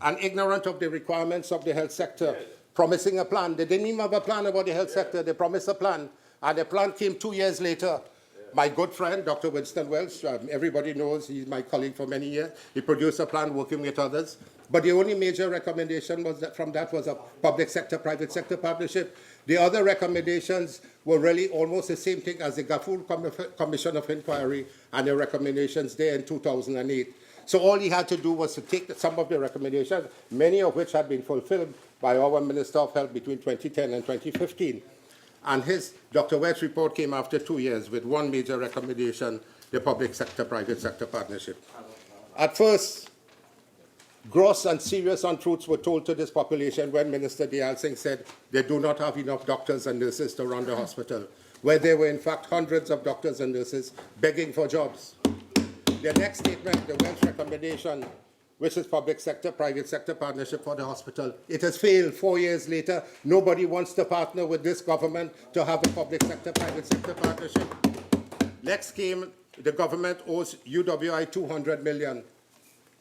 Speaker 5: and ignorant of the requirements of the health sector, promising a plan. They didn't even have a plan about the health sector. They promised a plan. And the plan came 2 years later. My good friend, Dr. Winston Welch, everybody knows he's my colleague for many years. He produced a plan working with others. But the only major recommendation from that was a public sector, private sector partnership. The other recommendations were really almost the same thing as the Gafoor Commission of Inquiry and the recommendations there in 2008. So all he had to do was to take some of the recommendations, many of which had been fulfilled by our Minister of Health between 2010 and 2015. And Dr. Welch's report came after 2 years with one major recommendation, the public sector, private sector partnership. At first, gross and serious untruths were told to this population when Minister Deyalsingh said they do not have enough doctors and nurses to run the hospital, where there were in fact hundreds of doctors and nurses begging for jobs. The next statement, the Welch recommendation, which is public sector, private sector partnership for the hospital. It has failed 4 years later. Nobody wants to partner with this government to have a public sector, private sector partnership. Next came, the government owes UWI $200 million.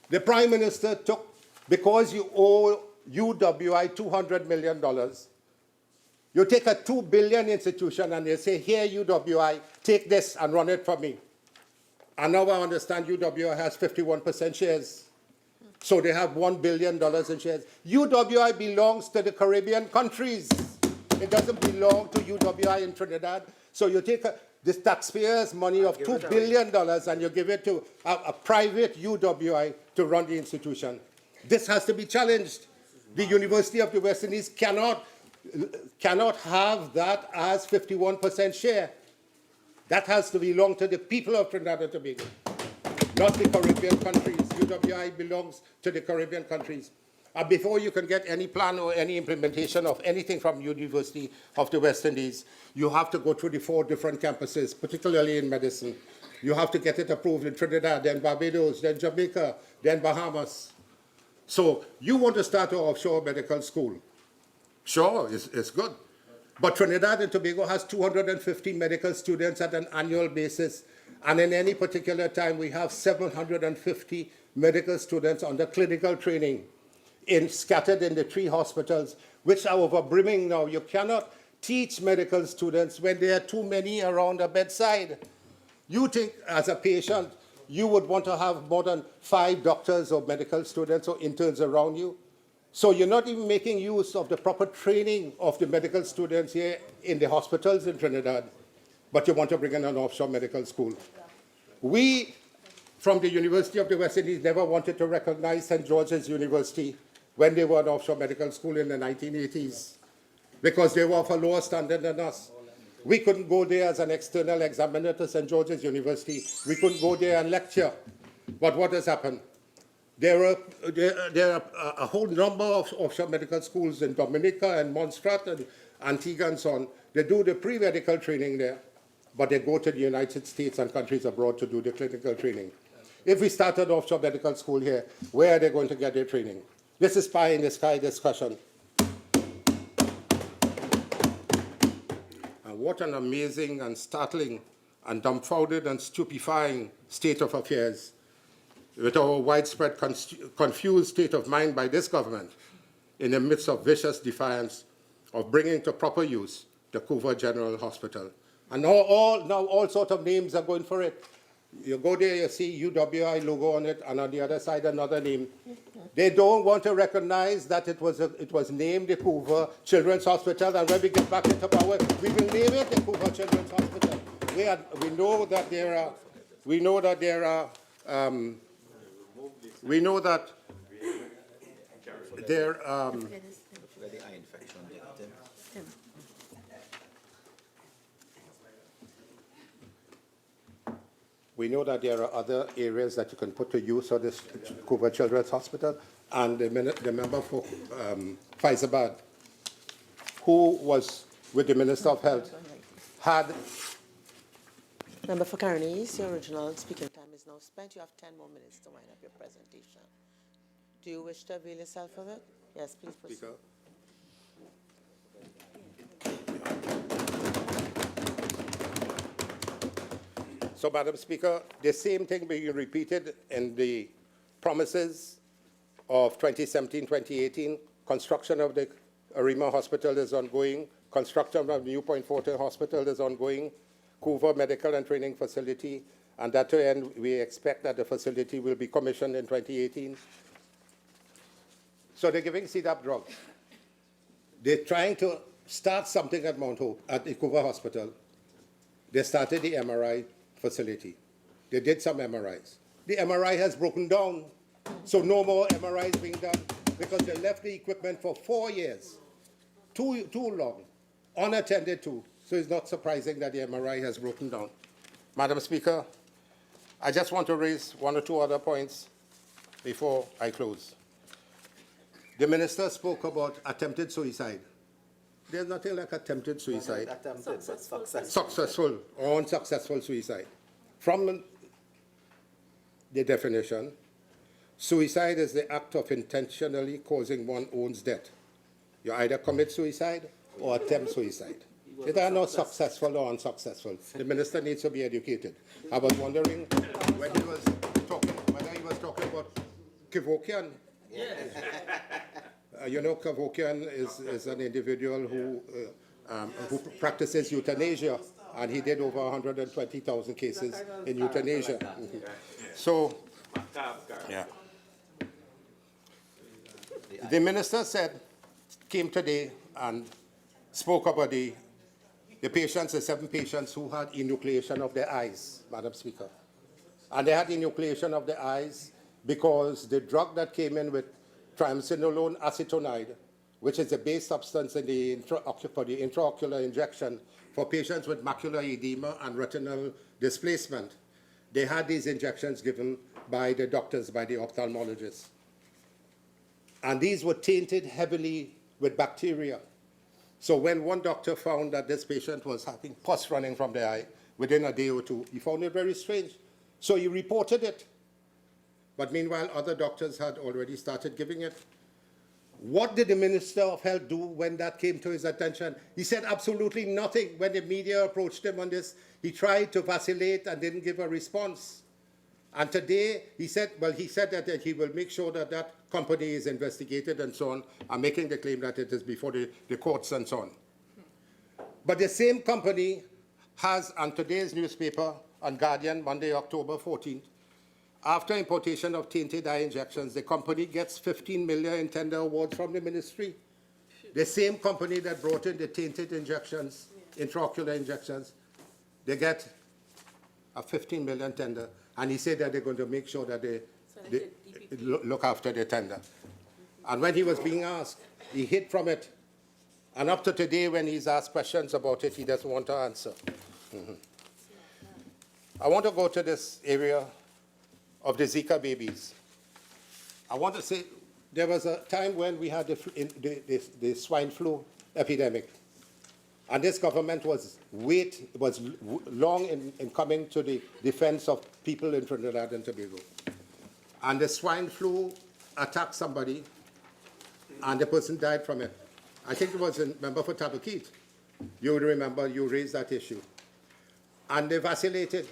Speaker 5: The Prime Minister took, because you owe UWI $200 million, you take a $2 billion institution and they say, here UWI, take this and run it for me. And now I understand UWI has 51% shares. So they have $1 billion in shares. UWI belongs to the Caribbean countries. It doesn't belong to UWI in Trinidad. So you take this taxpayers' money of $2 billion and you give it to a private UWI to run the institution. This has to be challenged. The University of the West Indies cannot have that as 51% share. That has to belong to the people of Trinidad and Tobago, not the Caribbean countries. UWI belongs to the Caribbean countries. And before you can get any plan or any implementation of anything from University of the West Indies, you have to go through the 4 different campuses, particularly in medicine. You have to get it approved in Trinidad, then Barbados, then Jamaica, then Bahamas. So you want to start an offshore medical school. Sure, it's good. But Trinidad and Tobago has 250 medical students at an annual basis. And in any particular time, we have 750 medical students under clinical training scattered in the 3 hospitals, which are overbrimming now. You cannot teach medical students when there are too many around the bedside. You think, as a patient, you would want to have more than 5 doctors or medical students or interns around you? So you're not even making use of the proper training of the medical students here in the hospitals in Trinidad, but you want to bring in an offshore medical school. We, from the University of the West Indies, never wanted to recognize St. George's University when they were an offshore medical school in the 1980s, because they were of a lower standard than us. We couldn't go there as an external examiner to St. George's University. We couldn't go there and lecture. But what has happened? There are a whole number of offshore medical schools in Dominica and Montserrat and Antigua and so on. They do the pre-medical training there, but they go to the United States and countries abroad to do the clinical training. If we start an offshore medical school here, where are they going to get their training? This is pie in the sky discussion. And what an amazing and startling and dumbfounded and stupefying state of affairs with our widespread confused state of mind by this government in the midst of vicious defiance of bringing to proper use the Couva General Hospital. And now all sorts of names are going for it. You go there, you see UWI logo on it, and on the other side another name. They don't want to recognize that it was named the Couva Children's Hospital, and when we get back into power, we will name it the Couva Children's Hospital. We know that there are we know that there are other areas that you can put to use for this Couva Children's Hospital, and the member for Faizabad, who was with the Minister of Health, had...
Speaker 2: Member for Carneys, your original speaking time is now spent. You have 10 more minutes to wind up your presentation. Do you wish to avail yourself of it? Yes, please proceed.
Speaker 5: Speaker. So, Madam Speaker, the same thing being repeated in the promises of 2017-2018. Construction of the Arima Hospital is ongoing. Construction of the New Point Forte Hospital is ongoing. Couva Medical and Training Facility. And that to end, we expect that the facility will be commissioned in 2018. So they're giving CDAP drugs. They're trying to start something at Mount Hope, at the Couva Hospital. They started the MRI facility. They did some MRIs. The MRI has broken down, so no more MRIs being done because they left the equipment for 4 years. Too long, unattended to. So it's not surprising that the MRI has broken down. Madam Speaker, I just want to raise 1 or 2 other points before I close. The minister spoke about attempted suicide. There's nothing like attempted suicide. Successful or unsuccessful suicide. From the definition, suicide is the act of intentionally causing one's own death. You either commit suicide or attempt suicide. They are not successful or unsuccessful. The minister needs to be educated. I was wondering when he was talking, whether he was talking about Kevorkian. You know, Kevorkian is an individual who practices euthanasia and he did over 120,000 cases in euthanasia. So, yeah. The minister came today and spoke about the patients, the 7 patients who had enucleation of their eyes, Madam Speaker. And they had enucleation of the eyes because the drug that came in with triamcinolone acetonide, which is the base substance in the for the intraocular injection for patients with macular edema and retinal displacement, they had these injections given by the doctors, by the ophthalmologists. And these were tainted heavily with bacteria. So when one doctor found that this patient was having pus running from the eye within a day or two, he found it very strange. So he reported it. But meanwhile, other doctors had already started giving it. What did the Minister of Health do when that came to his attention? He said absolutely nothing. When the media approached him on this, he tried to vacillate and didn't give a response. And today, he said that he will make sure that that company is investigated and so on, and making the claim that it is before the courts and so on. But the same company has, on today's newspaper, on Guardian, Monday, October 14th, after importation of tainted eye injections, the company gets 15 million in tender awards from the ministry. The same company that brought in the tainted injections, intraocular injections, they get a 15 million tender. And he said that they're going to make sure that they look after the tender. And when he was being asked, he hid from it. And up to today, when he's asked questions about it, he doesn't want to answer. I want to go to this area of the Zika babies. I want to say there was a time when we had the swine flu epidemic. And this government was long in coming to the defense of people in Trinidad and Tobago. And the swine flu attacked somebody, and the person died from it. I think it was a member for Tabaquite. You would remember you raised that issue. And they vacillated.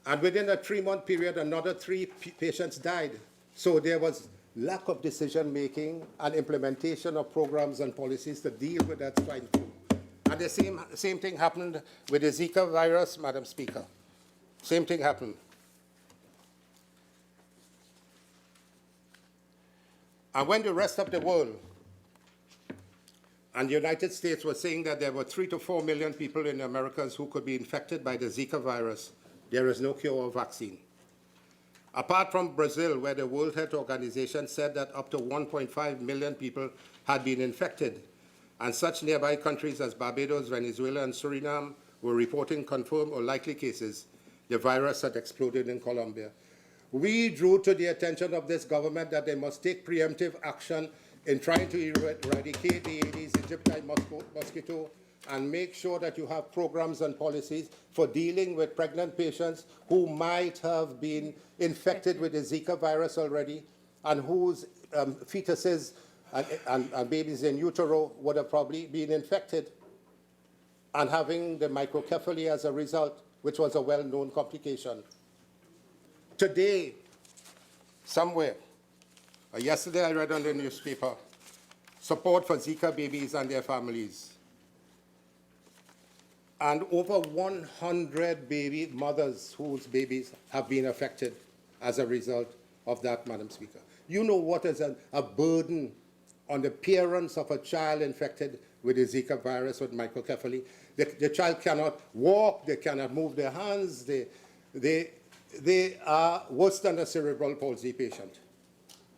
Speaker 5: And within a 3-month period, another 3 patients died. So there was lack of decision-making and implementation of programs and policies to deal with that swine flu. And the same thing happened with the Zika virus, Madam Speaker. Same thing happened. And when the rest of the world and the United States were saying that there were 3 to 4 million people in the Americas who could be infected by the Zika virus, there is no cure or vaccine. Apart from Brazil, where the World Health Organization said that up to 1.5 million people had been infected, and such nearby countries as Barbados, Venezuela, and Suriname were reporting confirmed or likely cases, the virus had exploded in Colombia. We drew to the attention of this government that they must take preemptive action in trying to eradicate the Aedes aegypti mosquito and make sure that you have programs and policies for dealing with pregnant patients who might have been infected with the Zika virus already and whose fetuses and babies in utero would have probably been infected and having the microcephaly as a result, which was a well-known complication. Today, somewhere, yesterday I read on the newspaper, support for Zika babies and their families. And over 100 baby mothers whose babies have been affected as a result of that, Madam Speaker. You know what is a burden on the parents of a child infected with the Zika virus with microcephaly. The child cannot walk, they cannot move their hands, they are worse than a cerebral palsy patient.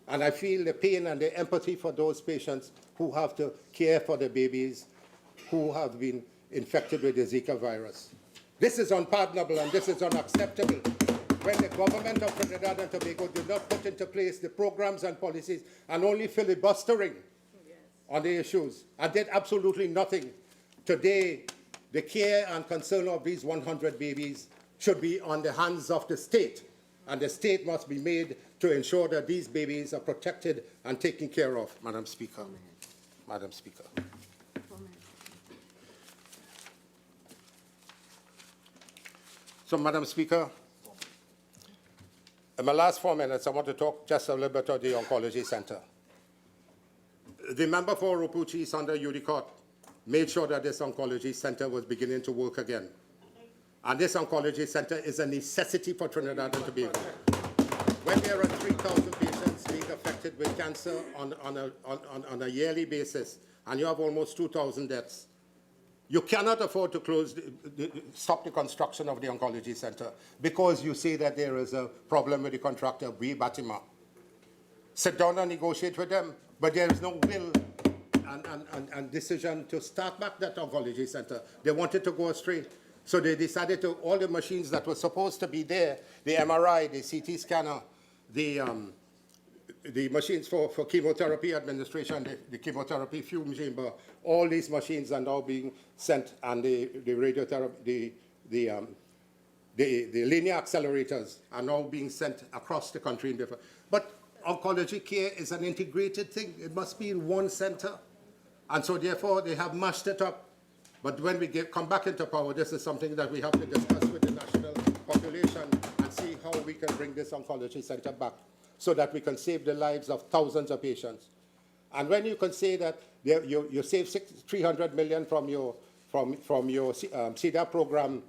Speaker 5: And I feel the pain and the empathy for those patients who have to care for the babies who have been infected with the Zika virus. This is unpardonable and this is unacceptable. When the government of Trinidad and Tobago did not put into place the programs and policies and only filibustering on the issues and did absolutely nothing, today the care and concern of these 100 babies should be on the hands of the state, and the state must be made to ensure that these babies are protected and taken care of, Madam Speaker. Madam Speaker. So, Madam Speaker, in my last 4 minutes, I want to talk just a little bit of the Oncology Center. The member for Ropuchi is under Udicott, made sure that this oncology center was beginning to work again. And this oncology center is a necessity for Trinidad and Tobago. When there are 3,000 patients being affected with cancer on a yearly basis, and you have almost 2,000 deaths, you cannot afford to stop the construction of the oncology center because you say that there is a problem with the contractor, Batima. Sit down and negotiate with them, but there is no will and decision to start back that oncology center. They wanted to go astray. So they decided to, all the machines that were supposed to be there, the MRI, the CT scanner, the machines for chemotherapy administration, the chemotherapy fume chamber, all these machines are now being sent, and the radiotherapy, the linear accelerators are now being sent across the country in different. But oncology care is an integrated thing. It must be in one center. And so therefore they have mashed it up. But when we come back into power, this is something that we have to discuss with the national population and see how we can bring this oncology center back so that we can save the lives of thousands of patients. And when you can say that you save 300 million from your CEDA program,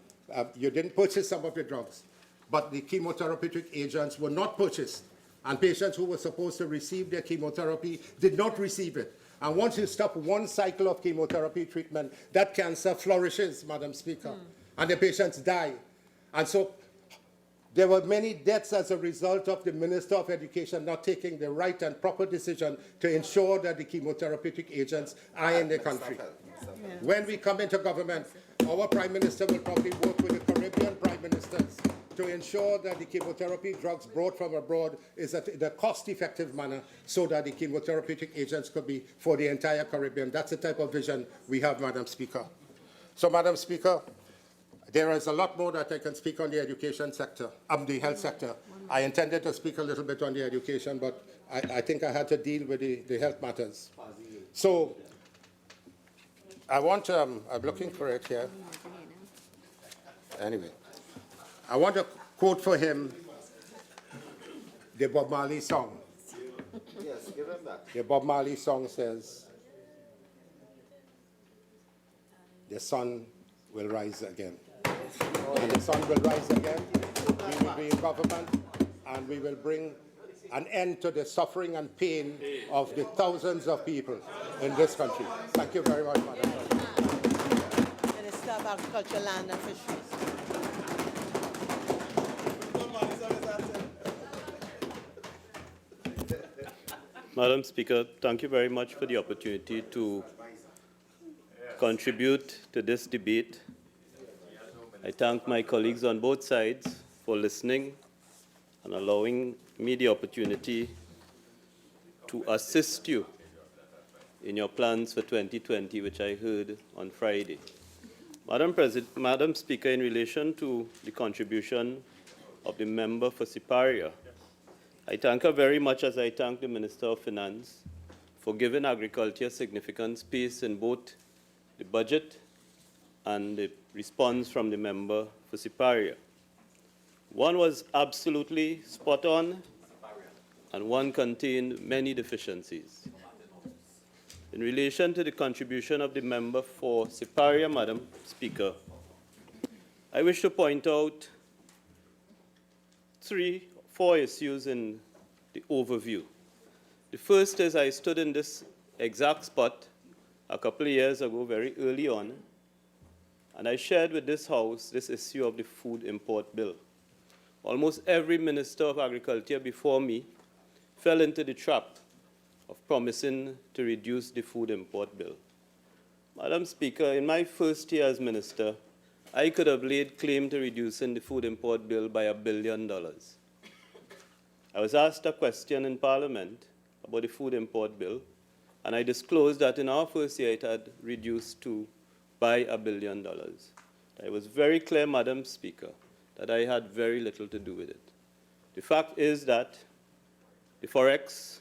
Speaker 5: you didn't purchase some of the drugs, but the chemotherapeutic agents were not purchased. And patients who were supposed to receive their chemotherapy did not receive it. And once you stop one cycle of chemotherapy treatment, that cancer flourishes, Madam Speaker, and the patients die. And so there were many deaths as a result of the Minister of Education not taking the right and proper decision to ensure that the chemotherapeutic agents are in the country. When we come into government, our Prime Minister will probably work with the Caribbean Prime Ministers to ensure that the chemotherapy drugs brought from abroad is in a cost-effective manner so that the chemotherapeutic agents could be for the entire Caribbean. That's the type of vision we have, Madam Speaker. So, Madam Speaker, there is a lot more that I can speak on the education sector, the health sector. I intended to speak a little bit on the education, but I think I had to deal with the health matters. So, I want, I'm looking for it here. Anyway. I want to quote for him the Bob Marley song.
Speaker 6: Yes, give him that.
Speaker 5: The Bob Marley song says, the sun will rise again. And the sun will rise again. We will be in government, and we will bring an end to the suffering and pain of the thousands of people in this country. Thank you very much, Madam President.
Speaker 2: Minister of Agriculture, Land and Fisheries.
Speaker 7: Madam Speaker, thank you very much for the opportunity to contribute to this debate. I thank my colleagues on both sides for listening and allowing me the opportunity to assist you in your plans for 2020, which I heard on Friday. Madam Speaker, in relation to the contribution of the member for Siparia, I thank her very much, as I thank the Minister of Finance, for giving agriculture significant space in both the budget and the response from the member for Siparia. One was absolutely spot on, and one contained many deficiencies. In relation to the contribution of the member for Siparia, Madam Speaker, I wish to point out 4 issues in the overview. The first is I stood in this exact spot a couple of years ago, very early on, and I shared with this House this issue of the food import bill. Almost every Minister of Agriculture before me fell into the trap of promising to reduce the food import bill. Madam Speaker, in my first year as Minister, I could have laid claim to reducing the food import bill by $1 billion. I was asked a question in Parliament about the food import bill, and I disclosed that in our first year it had reduced by $1 billion. I was very clear, Madam Speaker, that I had very little to do with it. The fact is that the Forex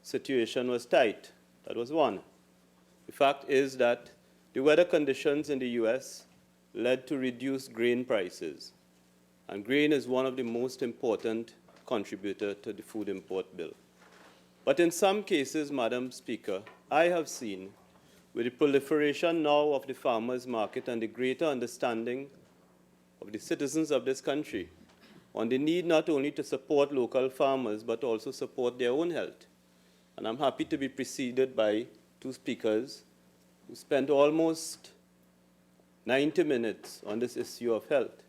Speaker 7: situation was tight. That was one. The fact is that the weather conditions in the U.S. led to reduced grain prices, and grain is one of the most important contributor to the food import bill. But in some cases, Madam Speaker, I have seen with the proliferation now of the farmers' market and the greater understanding of the citizens of this country on the need not only to support local farmers, but also support their own health. And I'm happy to be preceded by two speakers who spent almost 90 minutes on this issue of health.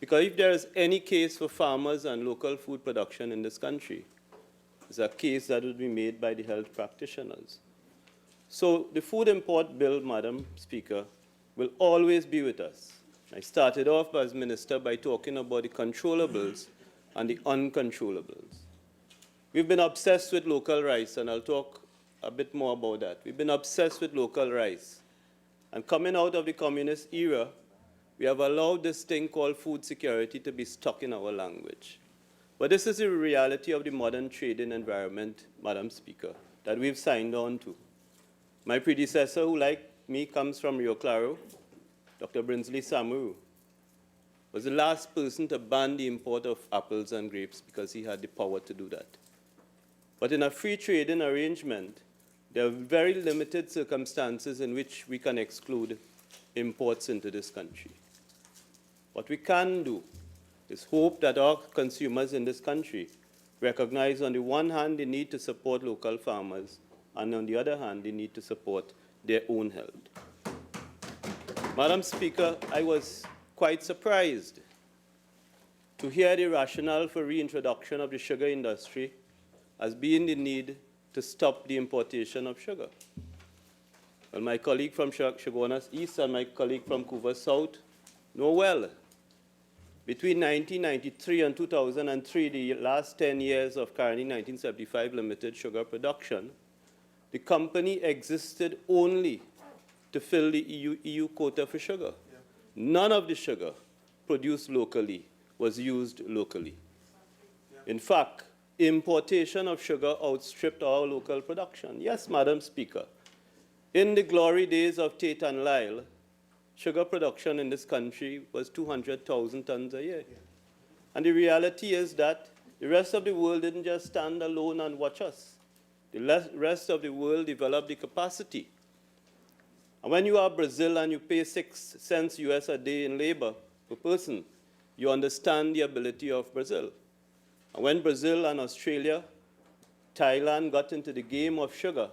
Speaker 7: Because if there is any case for farmers and local food production in this country, it's a case that will be made by the health practitioners. So the Food Import Bill, Madam Speaker, will always be with us. I started off as minister by talking about the controllables and the uncontrollables. We've been obsessed with local rice, and I'll talk a bit more about that. We've been obsessed with local rice. And coming out of the communist era, we have allowed this thing called food security to be stuck in our language. But this is the reality of the modern trading environment, Madam Speaker, that we've signed on to. My predecessor, who like me comes from Rio Claro, Dr. Brinsley Samaru, was the last person to ban the import of apples and grapes because he had the power to do that. But in a free trading arrangement, there are very limited circumstances in which we can exclude imports into this country. What we can do is hope that our consumers in this country recognize, on the one hand, the need to support local farmers, and on the other hand, the need to support their own health. Madam Speaker, I was quite surprised to hear the rationale for reintroduction of the sugar industry as being the need to stop the importation of sugar. Well, my colleague from Chaguanas East and my colleague from Couva South know well. Between 1993 and 2003, the last 10 years of Carney 1975 limited sugar production, the company existed only to fill the EU quota for sugar. Yeah. None of the sugar produced locally was used locally. Yeah. In fact, importation of sugar outstripped our local production. Yes, Madam Speaker. In the glory days of Tate and Lyle, sugar production in this country was 200,000 tons a year. Yeah. And the reality is that the rest of the world didn't just stand alone and watch us. The rest of the world developed the capacity. And when you are Brazil and you pay 6 cents US a day in labor per person, you understand the ability of Brazil. And when Brazil and Australia, Thailand got into the game of sugar,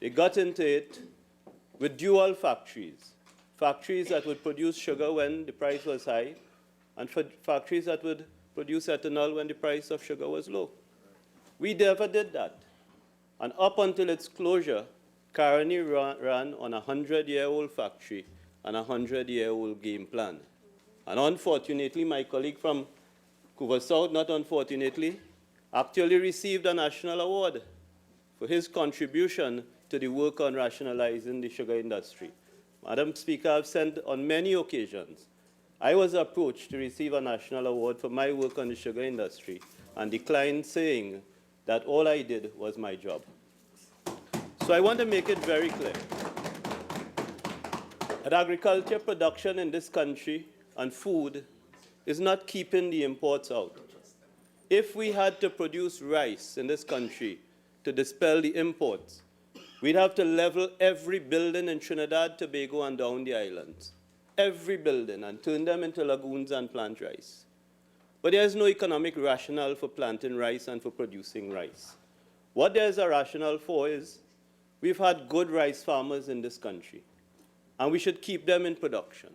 Speaker 7: they got into it with dual factories. Factories that would produce sugar when the price was high, and factories that would produce ethanol when the price of sugar was low. We never did that. And up until its closure, Carney ran on a 100-year-old factory and a 100-year-old game plan. And unfortunately, my colleague from Couva South, not unfortunately, actually received a national award for his contribution to the work on rationalizing the sugar industry. Madam Speaker, I've said on many occasions, I was approached to receive a national award for my work on the sugar industry and declined, saying that all I did was my job. So I want to make it very clear that agriculture production in this country and food is not keeping the imports out. If we had to produce rice in this country to dispel the imports, we'd have to level every building in Trinidad, Tobago, and down the islands. Every building, and turn them into lagoons and plant rice. But there is no economic rationale for planting rice and for producing rice. What there is a rationale for is we've had good rice farmers in this country, and we should keep them in production.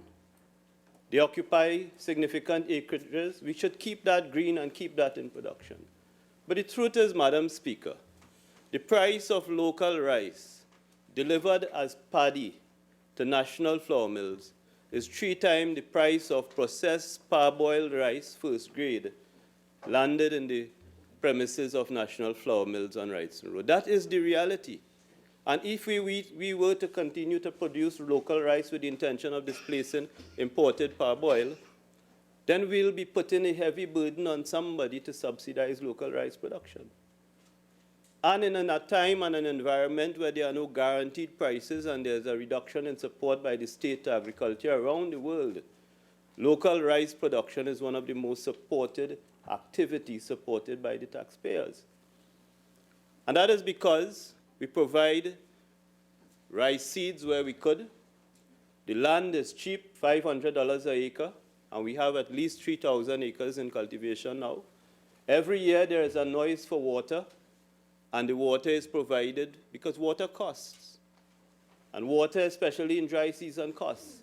Speaker 7: They occupy significant acreages. We should keep that green and keep that in production. But the truth is, Madam Speaker, the price of local rice delivered as paddy to national flour mills is 3 times the price of processed parboiled rice, first grade, landed in the premises of national flour mills on Wrightson Road. That is the reality. And if we were to continue to produce local rice with the intention of displacing imported parboil, then we'll be putting a heavy burden on somebody to subsidize local rice production. And in a time and an environment where there are no guaranteed prices and there's a reduction in support by the state to agriculture around the world, local rice production is one of the most supported activities supported by the taxpayers. And that is because we provide rice seeds where we could. The land is cheap, $500 an acre, and we have at least 3,000 acres in cultivation now. Every year there is a noise for water, and the water is provided because water costs. And water, especially in dry season, costs.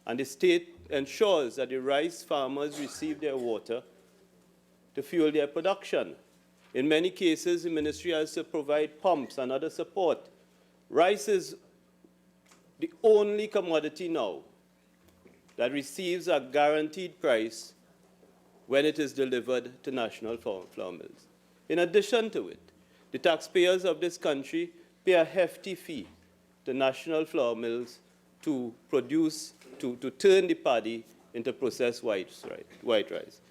Speaker 7: And the state ensures that the rice farmers receive their water to fuel their production. In many cases, the ministry has to provide pumps and other support. Rice is the only commodity now that receives a guaranteed price when it is delivered to national flour mills. In addition to it, the taxpayers of this country pay a hefty fee to national flour mills to produce, to turn the paddy into processed white rice.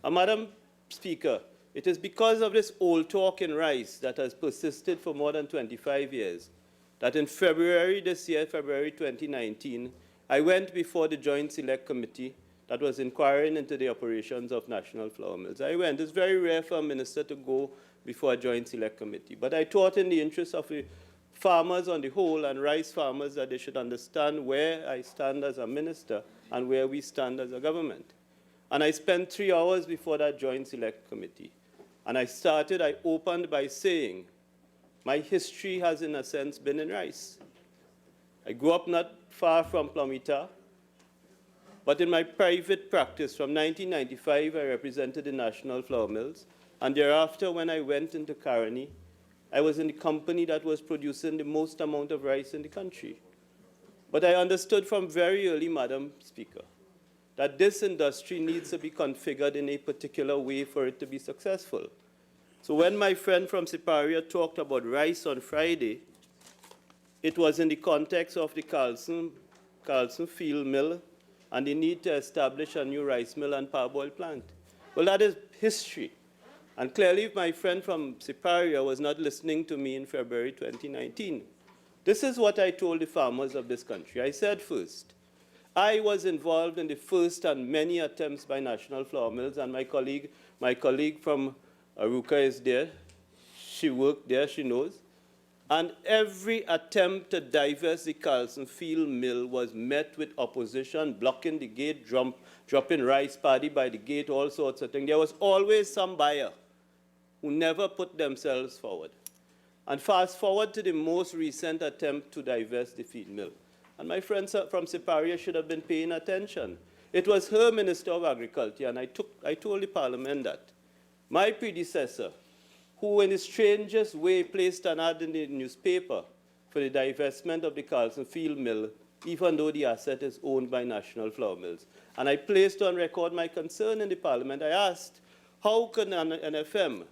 Speaker 7: And Madam Speaker, it is because of this old talk in rice that has persisted for more than 25 years that in February this year, February 2019, I went before the Joint Select Committee that was inquiring into the operations of national flour mills. I went. It's very rare for a minister to go before a Joint Select Committee. But I thought in the interest of the farmers on the whole and rice farmers that they should understand where I stand as a minister and where we stand as a government. And I spent 3 hours before that Joint Select Committee. And I opened by saying, my history has in a sense been in rice. I grew up not far from Plumita, but in my private practice from 1995, I represented the national flour mills. And thereafter, when I went into Caroni, I was in the company that was producing the most amount of rice in the country. But I understood from very early, Madam Speaker, that this industry needs to be configured in a particular way for it to be successful. So when my friend from Siparia talked about rice on Friday, it was in the context of the Carlson Field Mill and the need to establish a new rice mill and parboil plant. Well, that is history. And clearly, my friend from Siparia was not listening to me in February 2019. This is what I told the farmers of this country. I said first, I was involved in the first and many attempts by national flour mills, and my colleague from Aruka is there. She worked there, she knows. And every attempt to divest the Carlson Field Mill was met with opposition, blocking the gate, dropping rice paddy by the gate, all sorts of things. There was always some buyer who never put themselves forward. And fast forward to the most recent attempt to divest the feed mill. And my friends from Siparia should have been paying attention. It was her Minister of Agriculture, and I told the Parliament that my predecessor, who in the strangest way placed an ad in the newspaper for the divestment of the Carlson Field Mill, even though the asset is owned by national flour mills. And I placed on record my concern in the Parliament. I asked, how can an FM,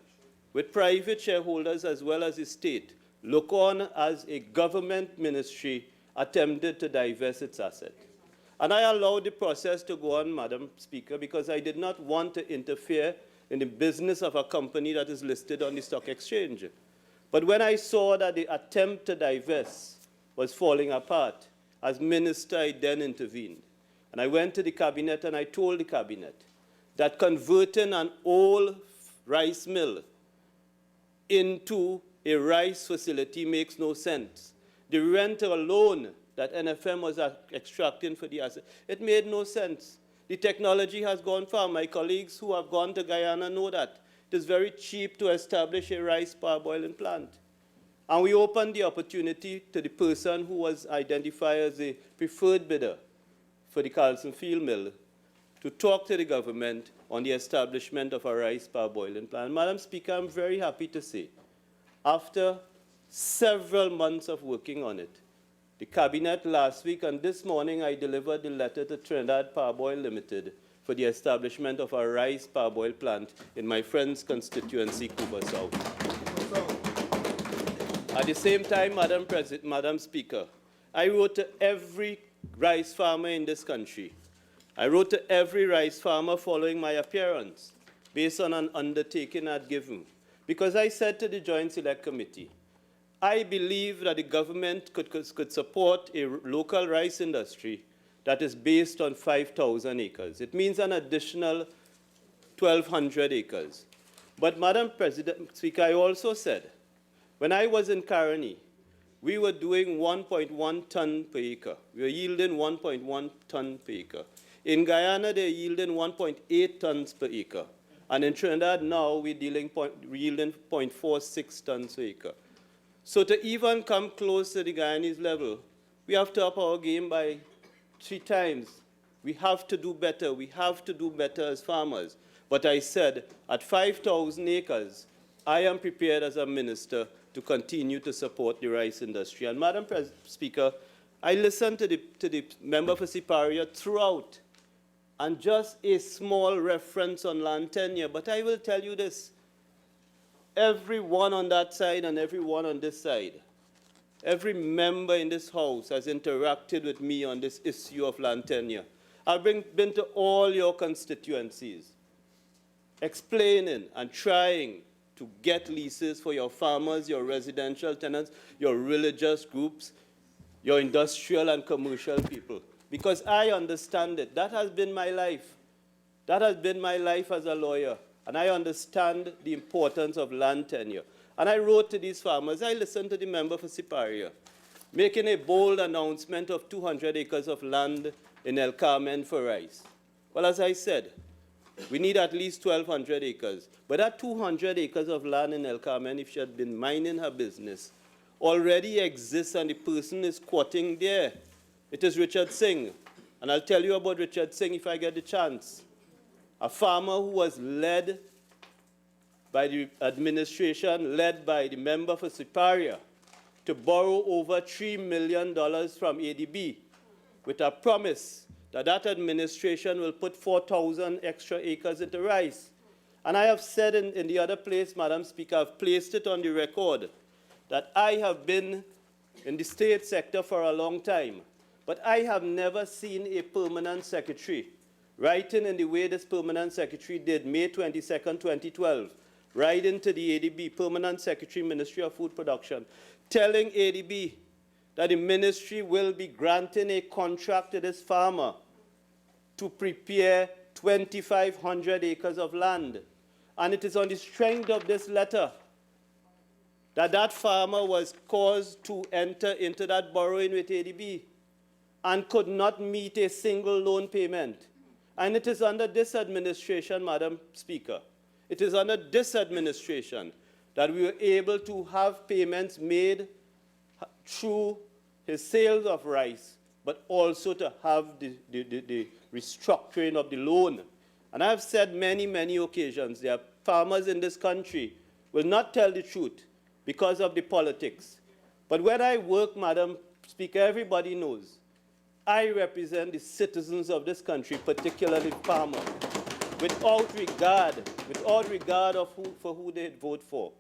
Speaker 7: with private shareholders as well as the state, look on as a government ministry attempted to divest its asset? And I allowed the process to go on, Madam Speaker, because I did not want to interfere in the business of a company that is listed on the stock exchange. But when I saw that the attempt to divest was falling apart, as minister, I then intervened. And I went to the cabinet and I told the cabinet that converting an old rice mill into a rice facility makes no sense. The rent alone that NFM was extracting for the asset, it made no sense. The technology has gone far. My colleagues who have gone to Guyana know that. It is very cheap to establish a rice parboiling plant. And we opened the opportunity to the person who was identified as the preferred bidder for the Carlson Field Mill to talk to the government on the establishment of a rice parboiling plant. Madam Speaker, I'm very happy to say, after several months of working on it, the cabinet last week and this morning I delivered the letter to Trinidad Parboil Limited for the establishment of a rice parboil plant in my friend's constituency, Cuba South. At the same time, Madam Speaker, I wrote to every rice farmer in this country. I wrote to every rice farmer following my appearance based on an undertaking I'd given. Because I said to the Joint Select Committee, I believe that the government could support a local rice industry that is based on 5,000 acres. It means an additional 1,200 acres. But Madam Speaker, I also said, when I was in Caroni, we were doing 1.1 ton per acre. We were yielding 1.1 ton per acre. In Guyana, they're yielding 1.8 tons per acre. And in Trinidad now, we're yielding 0.46 tons per acre. So to even come close to the Guyanese level, we have to up our game by 3 times. We have to do better. We have to do better as farmers. But I said, at 5,000 acres, I am prepared as a minister to continue to support the rice industry. And Madam Speaker, I listened to the member for Siparia throughout, and just a small reference on land tenure. But I will tell you this, everyone on that side and everyone on this side, every member in this House has interacted with me on this issue of land tenure. I've been to all your constituencies, explaining and trying to get leases for your farmers, your residential tenants, your religious groups, your industrial and commercial people. Because I understand it. That has been my life. That has been my life as a lawyer. And I understand the importance of land tenure. And I wrote to these farmers. I listened to the member for Siparia, making a bold announcement of 200 acres of land in El Carmen for rice. Well, as I said, we need at least 1,200 acres. But that 200 acres of land in El Carmen, if she had been minding her business, already exists, and the person is squatting there. It is Richard Singh. And I'll tell you about Richard Singh if I get the chance. A farmer who was led by the administration, led by the member for Siparia, to borrow over $3 million from ADB with a promise that that administration will put 4,000 extra acres into rice. And I have said in the other place, Madam Speaker, I've placed it on the record, that I have been in the state sector for a long time, but I have never seen a permanent secretary writing in the way this permanent secretary did, May 22nd, 2012, writing to the ADB, Permanent Secretary, Ministry of Food Production, telling ADB that the ministry will be granting a contract to this farmer to prepare 2,500 acres of land. And it is on the strength of this letter that that farmer was caused to enter into that borrowing with ADB and could not meet a single loan payment. And it is under this administration, Madam Speaker, it is under this administration that we were able to have payments made through his sales of rice, but also to have the restructuring of the loan. And I've said many, many occasions, there are farmers in this country will not tell the truth because of the politics. But when I work, Madam Speaker, everybody knows I represent the citizens of this country, particularly farmers, without regard of who they vote for.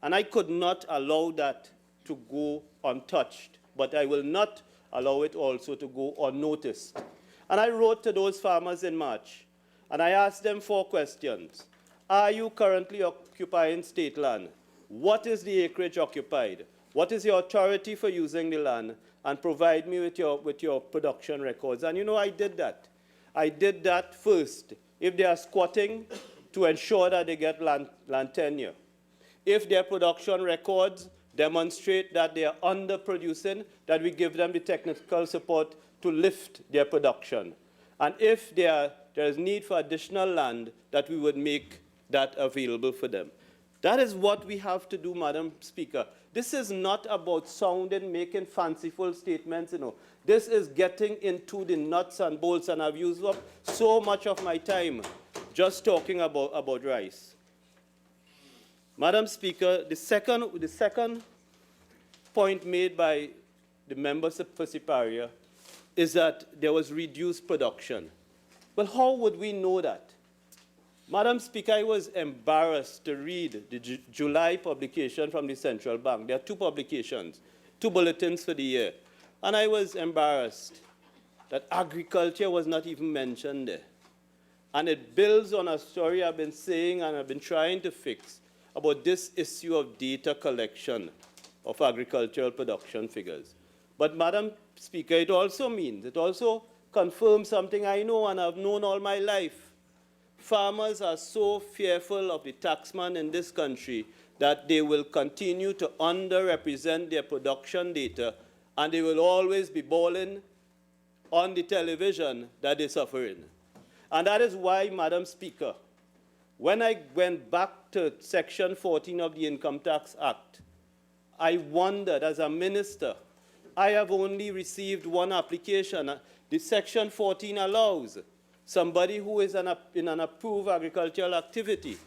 Speaker 7: And I could not allow that to go untouched, but I will not allow it also to go unnoticed. And I wrote to those farmers in March, and I asked them 4 questions. Are you currently occupying state land? What is the acreage occupied? What is your authority for using the land? And provide me with your production records. And you know, I did that. I did that first. If they are squatting, to ensure that they get land tenure. If their production records demonstrate that they are underproducing, that we give them the technical support to lift their production. And if there is need for additional land, that we would make that available for them. That is what we have to do, Madam Speaker. This is not about making fanciful statements, you know. This is getting into the nuts and bolts, and I've used up so much of my time just talking about rice. Madam Speaker, the second point made by the members for Siparia is that there was reduced production. Well, how would we know that? Madam Speaker, I was embarrassed to read the July publication from the Central Bank. There are 2 publications, 2 bulletins for the year. And I was embarrassed that agriculture was not even mentioned there. And it builds on a story I've been saying and I've been trying to fix about this issue of data collection of agricultural production figures. But Madam Speaker, it also confirms something I know and I've known all my life. farmers are so fearful of the taxman in this country that they will continue to underrepresent their production data, and they will always be bawling on the television that they're suffering. And that is why, Madam Speaker, when I went back to Section 14 of the Income Tax Act, I wondered, as a minister, I have only received one application. The Section 14 allows somebody who is in an approved agricultural activity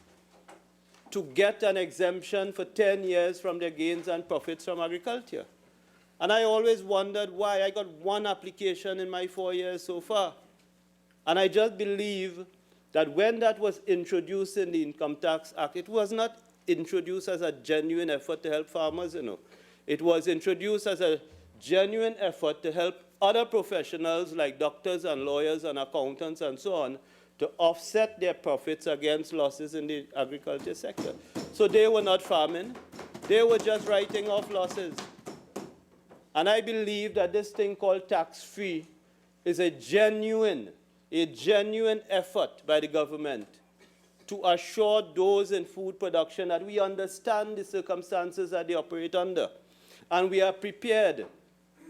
Speaker 7: to get an exemption for 10 years from their gains and profits from agriculture. And I always wondered why. I got one application in my 4 years so far. And I just believe that when that was introduced in the Income Tax Act, it was not introduced as a genuine effort to help farmers, It was introduced as a genuine effort to help other professionals like doctors and lawyers and accountants and so on to offset their profits against losses in the agriculture sector. So they were not farming. They were just writing off losses. And I believe that this thing called tax-free is a genuine effort by the government to assure those in food production that we understand the circumstances that they operate under, and we are prepared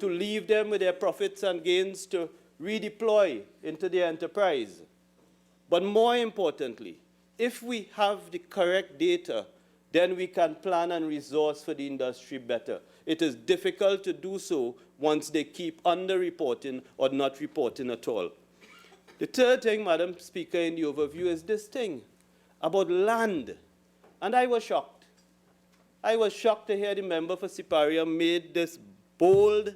Speaker 7: to leave them with their profits and gains to redeploy into their enterprise. But more importantly, if we have the correct data, then we can plan and resource for the industry better. It is difficult to do so once they keep under-reporting or not reporting at all. The third thing, Madam Speaker, in the overview is this thing about land. And I was shocked. I was shocked to hear the member for Siparia made this bold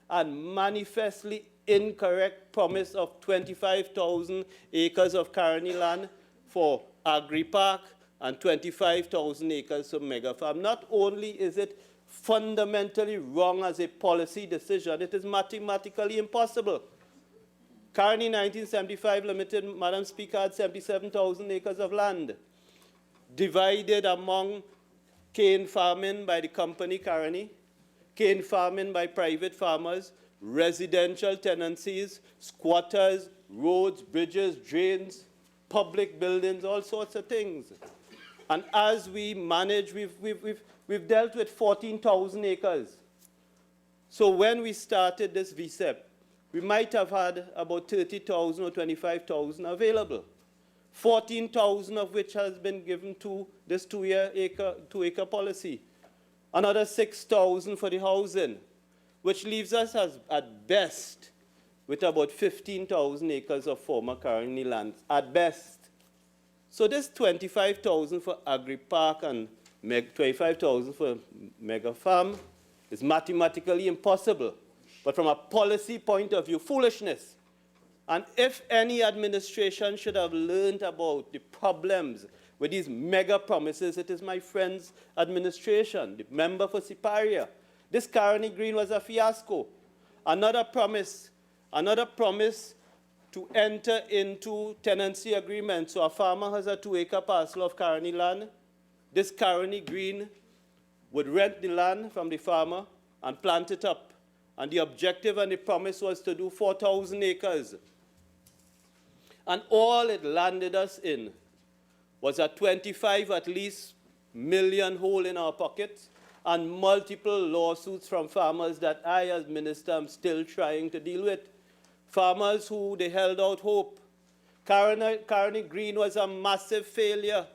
Speaker 7: and manifestly incorrect promise of 25,000 acres of Carney land for agri-park and 25,000 acres for mega farm. Not only is it fundamentally wrong as a policy decision, it is mathematically impossible. Carney 1975 Limited, Madam Speaker, had 77,000 acres of land, divided among cane farming by the company Carney, cane farming by private farmers, residential tenancies, squatters, roads, bridges, drains, public buildings, all sorts of things. And as we manage, we've dealt with 14,000 acres. So when we started this VSEP, we might have had about 30,000 or 25,000 available, 14,000 of which has been given to this two-acre policy, another 6,000 for the housing, which leaves us at best with about 15,000 acres of former Carney land, at best. So this 25,000 for agri-park and 25,000 for mega farm is mathematically impossible. But from a policy point of view, foolishness. And if any administration should have learned about the problems with these mega promises, it is my friend's administration, the member for Siparia. This Carney Green was a fiasco. Another promise to enter into tenancy agreements. So a farmer has a 2-acre parcel of Carney land. This Carney Green would rent the land from the farmer and plant it up. And the objective and the promise was to do 4,000 acres. And all it landed us in was a 25 at least million hole in our pockets and multiple lawsuits from farmers that I, as minister, am still trying to deal with. Farmers who they held out hope. Carney Green was a massive failure.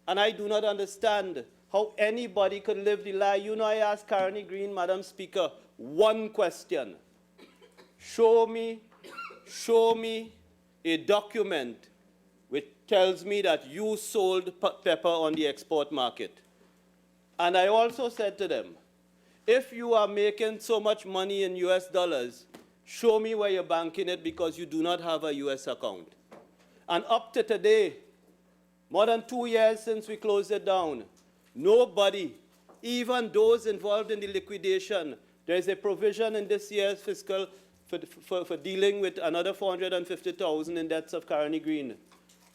Speaker 7: And I do not understand how anybody could live the lie. I asked Carney Green, Madam Speaker, one question. Show me a document which tells me that you sold pepper on the export market. And I also said to them, if you are making so much money in US dollars, show me where you're banking it because you do not have a US account. And up to today, more than 2 years since we closed it down, nobody, even those involved in the liquidation, there is a provision in this year's fiscal for dealing with another 450,000 in debts of Carney Green.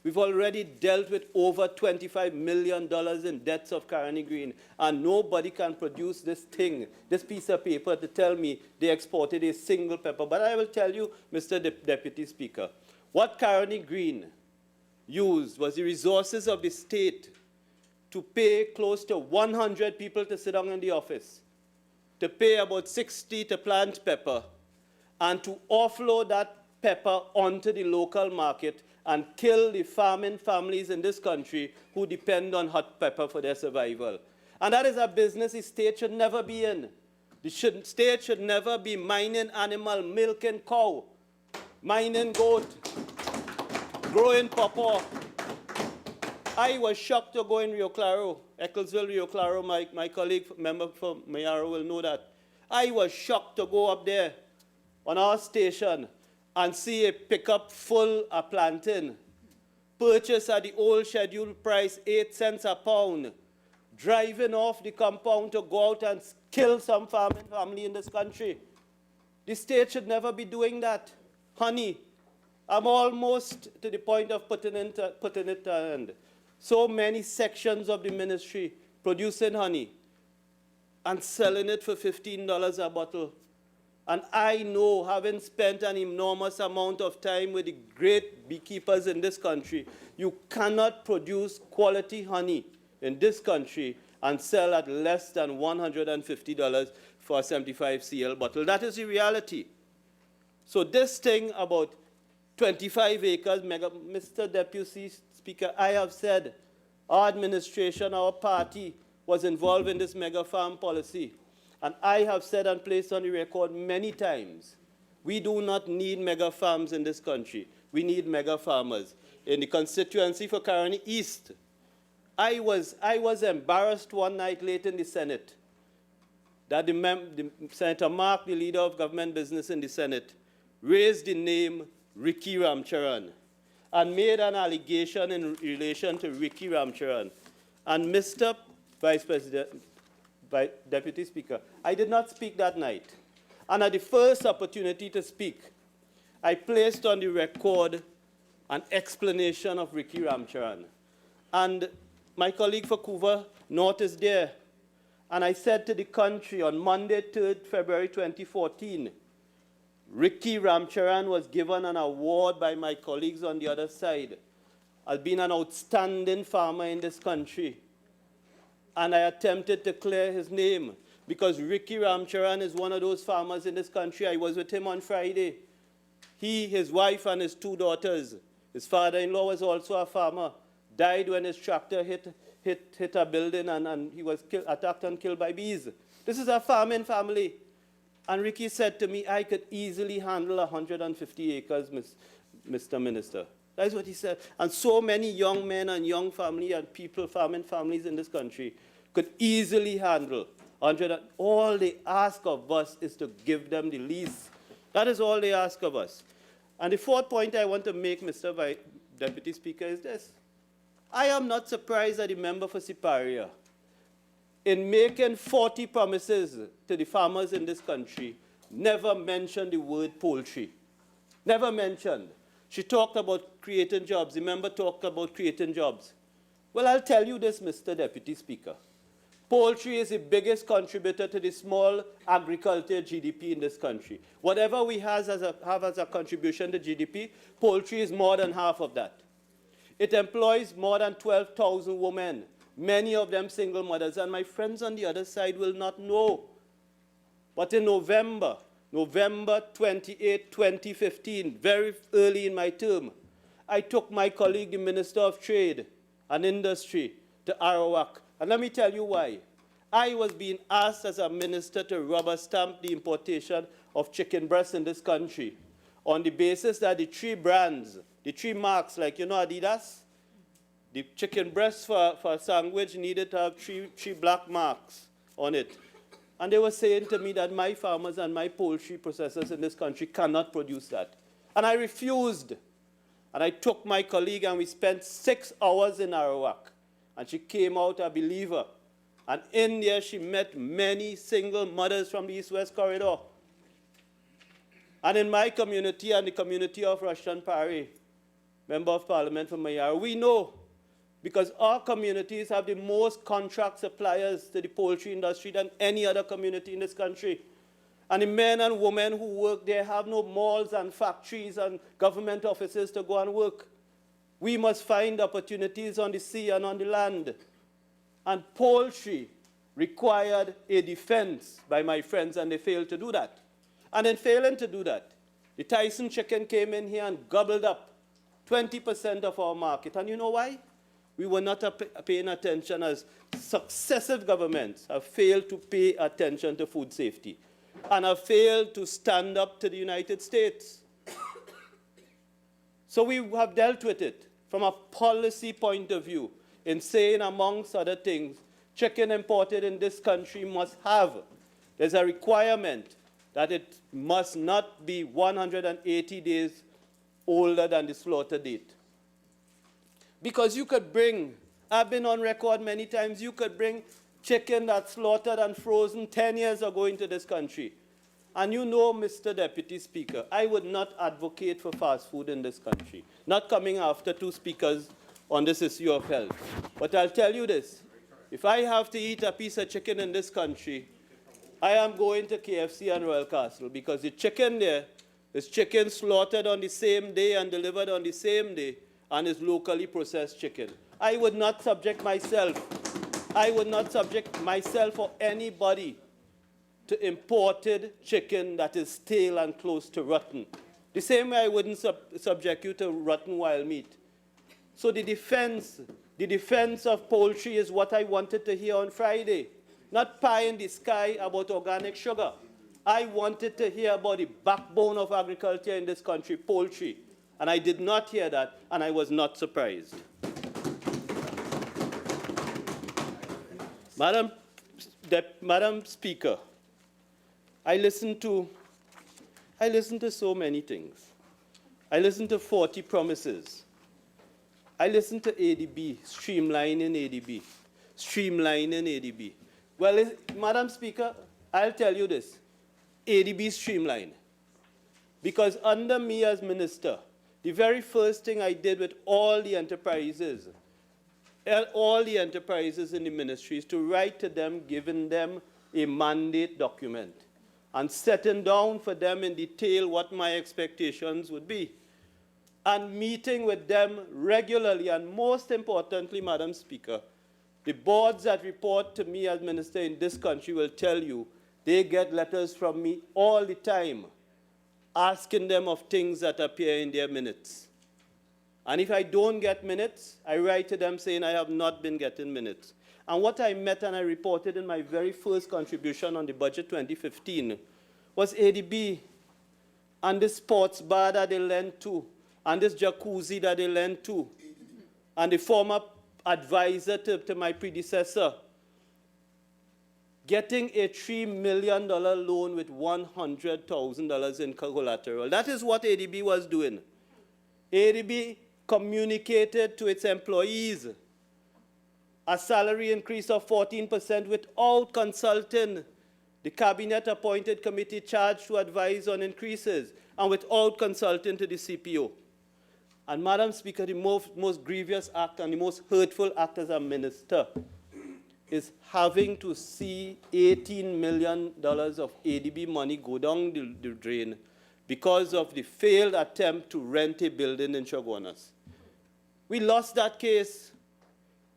Speaker 7: We've already dealt with over $25 million in debts of Carney Green, and nobody can produce this piece of paper to tell me they exported a single pepper. But I will tell you, Mr. Deputy Speaker, What Caroni Green used was the resources of the state to pay close to 100 people to sit down in the office, to pay about 60 to plant pepper, and to offload that pepper onto the local market and kill the farming families in this country who depend on hot pepper for their survival. And that is a business the state should never be in. The state should never be mining animal, milking cow, mining goat, growing pawpaw. I was shocked to go in Rio Claro, Ecclesville, Rio Claro. My colleague, member for Mayaro, will know that. I was shocked to go up there on our station and see a pickup full of plantain, purchased at the old scheduled price, 8 cents a pound, driving off the compound to go out and kill some farming family in this country. The state should never be doing that. Honey, I'm almost to the point of putting it to end. So many sections of the ministry producing honey and selling it for $15 a bottle. And I know, having spent an enormous amount of time with the great beekeepers in this country, you cannot produce quality honey in this country and sell at less than $150 for a 75 cl bottle. That is the reality. So this thing about 25 acres, Mr. Deputy Speaker, I have said our administration, our party was involved in this mega farm policy. And I have said and placed on the record many times, we do not need mega farms in this country. We need mega farmers. In the constituency for Caroni East, I was embarrassed one night late in the Senate that the Senator Mark, the leader of government business in the Senate, raised the name Ricky Ramcharan and made an allegation in relation to Ricky Ramcharan. And Mr. Vice President, Deputy Speaker, I did not speak that night. And at the first opportunity to speak, I placed on the record an explanation of Ricky Ramcharan. And my colleague for Couva North is there. And I said to the country on Monday, 3rd February 2014, Ricky Ramcharan was given an award by my colleagues on the other side as being an outstanding farmer in this country. And I attempted to clear his name because Ricky Ramcharan is one of those farmers in this country. I was with him on Friday. He, his wife, and his 2 daughters, his father-in-law was also a farmer, died when his tractor hit a building and he was attacked and killed by bees. This is a farming family. And Ricky said to me, I could easily handle 150 acres, Mr. Minister. That's what he said. And so many young men and young family and people, farming families in this country, could easily handle 100. All they ask of us is to give them the lease. That is all they ask of us. And the fourth point I want to make, Mr. Deputy Speaker, is this. I am not surprised that the member for Siparia, in making 40 promises to the farmers in this country, never mentioned the word poultry. Never mentioned. She talked about creating jobs. The member talked about creating jobs. Well, I'll tell you this, Mr. Deputy Speaker. Poultry is the biggest contributor to the small agriculture GDP in this country. Whatever we have as a contribution to GDP, poultry is more than half of that. It employs more than 12,000 women, many of them single mothers. And my friends on the other side will not know. But in November 28, 2015, very early in my term, I took my colleague, the Minister of Trade and Industry, to Arawak. And let me tell you why. I was being asked as a minister to rubber stamp the importation of chicken breasts in this country on the basis that the 3 brands, the 3 marks, like, you know, Adidas, the chicken breast for a sandwich needed to have 3 black marks on it. And they were saying to me that my farmers and my poultry processors in this country cannot produce that. And I refused. And I took my colleague and we spent 6 hours in Arawak. And she came out a believer. And in there she met many single mothers from the East-West Corridor. And in my community and the community of Russian Parry, Member of Parliament for Mayaro, we know, because our communities have the most contract suppliers to the poultry industry than any other community in this country. And the men and women who work there have no malls and factories and government offices to go and work. We must find opportunities on the sea and on the land. And poultry required a defense by my friends, and they failed to do that. And in failing to do that, the Tyson chicken came in here and gobbled up 20% of our market. And you know why? We were not paying attention, as successive governments have failed to pay attention to food safety and have failed to stand up to the United States. So we have dealt with it from a policy point of view in saying, amongst other things, chicken imported in this country must have, there's a requirement that it must not be 180 days older than the slaughter date. Because you could bring, I've been on record many times, you could bring chicken that's slaughtered and frozen 10 years ago into this country. And you know, Mr. Deputy Speaker, I would not advocate for fast food in this country, not coming after two speakers on this issue of health. But I'll tell you this, if I have to eat a piece of chicken in this country, I am going to KFC and Royal Castle, because the chicken there is chicken slaughtered on the same day and delivered on the same day, and is locally processed chicken. I would not subject myself or anybody to imported chicken that is stale and close to rotten. The same way I wouldn't subject you to rotten wild meat. So the defense of poultry is what I wanted to hear on Friday. Not pie in the sky about organic sugar. I wanted to hear about the backbone of agriculture in this country, poultry. And I did not hear that, and I was not surprised. Madam Speaker, I listened to so many things. I listened to 40 promises. I listened to ADB, streamlining ADB. Well, Madam Speaker, I'll tell you this, ADB streamline. Because under me as minister, the very first thing I did with all the enterprises in the ministry is to write to them, giving them a mandate document and setting down for them in detail what my expectations would be, and meeting with them regularly. And most importantly, Madam Speaker, the boards that report to me as minister in this country will tell you they get letters from me all the time asking them of things that appear in their minutes. And if I don't get minutes, I write to them saying I have not been getting minutes. And what I met and I reported in my very first contribution on the budget 2015 was ADB and this sports bar that they lent to, and this jacuzzi that they lent to, and the former advisor to my predecessor getting a $3 million loan with $100,000 in collateral. That is what ADB was doing. ADB communicated to its employees a salary increase of 14% without consulting the cabinet-appointed committee charged to advise on increases, and without consulting to the CPO. And Madam Speaker, the most grievous act and the most hurtful act as a minister is having to see $18 million of ADB money go down the drain because of the failed attempt to rent a building in Chaguanas. We lost that case.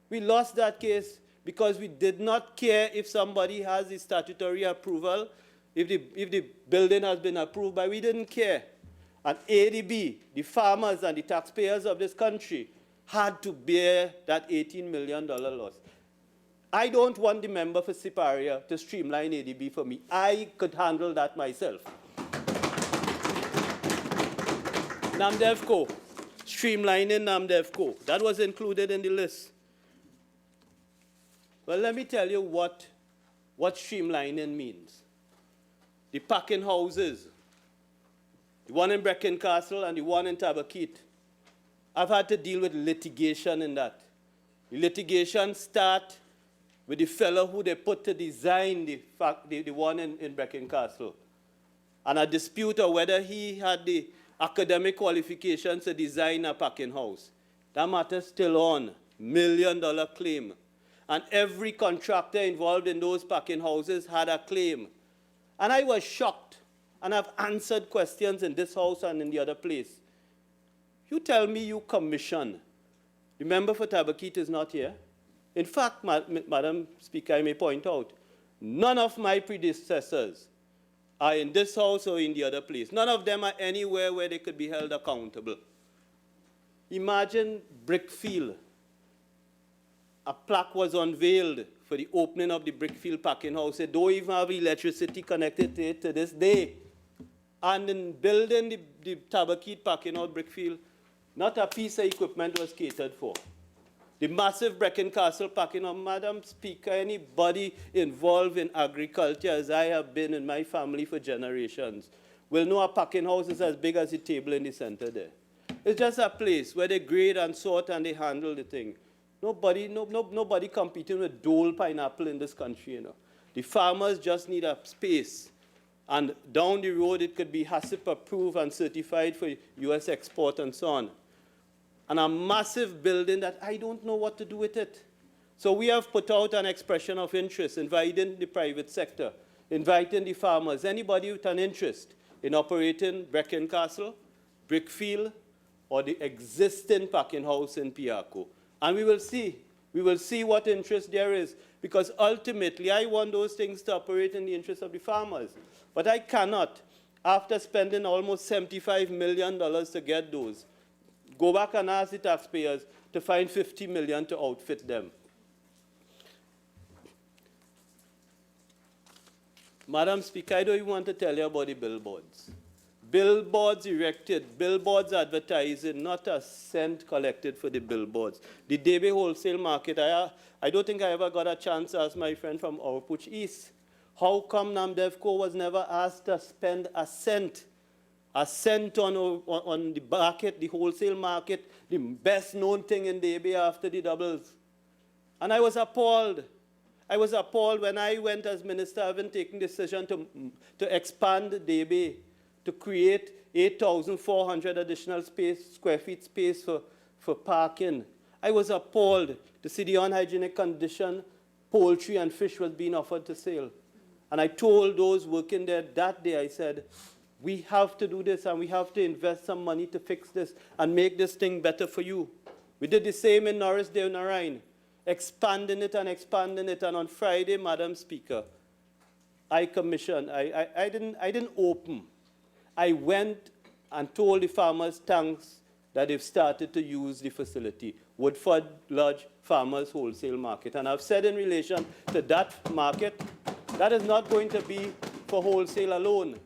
Speaker 7: We lost that case because we did not care if somebody has the statutory approval, if the building has been approved by, we didn't care. And ADB, the farmers and the taxpayers of this country, had to bear that $18 million loss. I don't want the member for Siparia to streamline ADB for me. I could handle that myself. NAMDEVCO, streamlining NAMDEVCO. That was included in the list. Well, let me tell you what streamlining means. The packing houses, the one in Brecon Castle and the one in Tabaquite, I've had to deal with litigation in that. The litigation start with the fellow who they put to design the one in Brecon Castle. And a dispute of whether he had the academic qualifications to design a packing house. That matter still on, $1 million claim. And every contractor involved in those packing houses had a claim. And I was shocked, and I've answered questions in this house and in the other place. You tell me you commission. The member for Tabaquite is not here. In fact, Madam Speaker, I may point out, none of my predecessors are in this house or in the other place. None of them are anywhere where they could be held accountable. Imagine Brickfield. A plaque was unveiled for the opening of the Brickfield packing house. They don't even have electricity connected to it to this day. And in building the Tabaquite packing house, Brickfield, not a piece of equipment was catered for. The massive Brecon Castle packing house, Madam Speaker, anybody involved in agriculture, as I have been in my family for generations, will know a packing house is as big as the table in the center there. It's just a place where they grade and sort and they handle the thing. Nobody competing with Dole pineapple in this country, you know. The farmers just need a space. And down the road, it could be HACCP approved and certified for US export and so on. And a massive building that I don't know what to do with it. So we have put out an expression of interest, inviting the private sector, inviting the farmers, anybody with an interest in operating Brecon Castle, Brickfield, or the existing packing house in Piarco. And we will see what interest there is, because ultimately I want those things to operate in the interest of the farmers. But I cannot, after spending almost $75 million to get those, go back and ask the taxpayers to find $50 million to outfit them. Madam Speaker, I don't even want to tell you about the billboards. Billboards erected, billboards advertising, not a cent collected for the billboards. The Debe wholesale market, I don't think I ever got a chance to ask my friend from Outpush East, how come Namdevco was never asked to spend a cent on the market, the wholesale market, the best known thing in Debe after the doubles. And I was appalled. I was appalled when I went as minister, having taken decision to expand Debe, to create 8,400 additional square feet space for parking. I was appalled to see the unhygienic condition poultry and fish was being offered to sale. And I told those working there that day, I said, we have to do this and we have to invest some money to fix this and make this thing better for you. We did the same in Norrisdale, Narine, expanding it. And on Friday, Madam Speaker, I commissioned, I didn't open. I went and told the farmers thanks that they've started to use the facility, Woodford Lodge Farmers Wholesale Market. And I've said in relation to that market, that is not going to be for wholesale alone.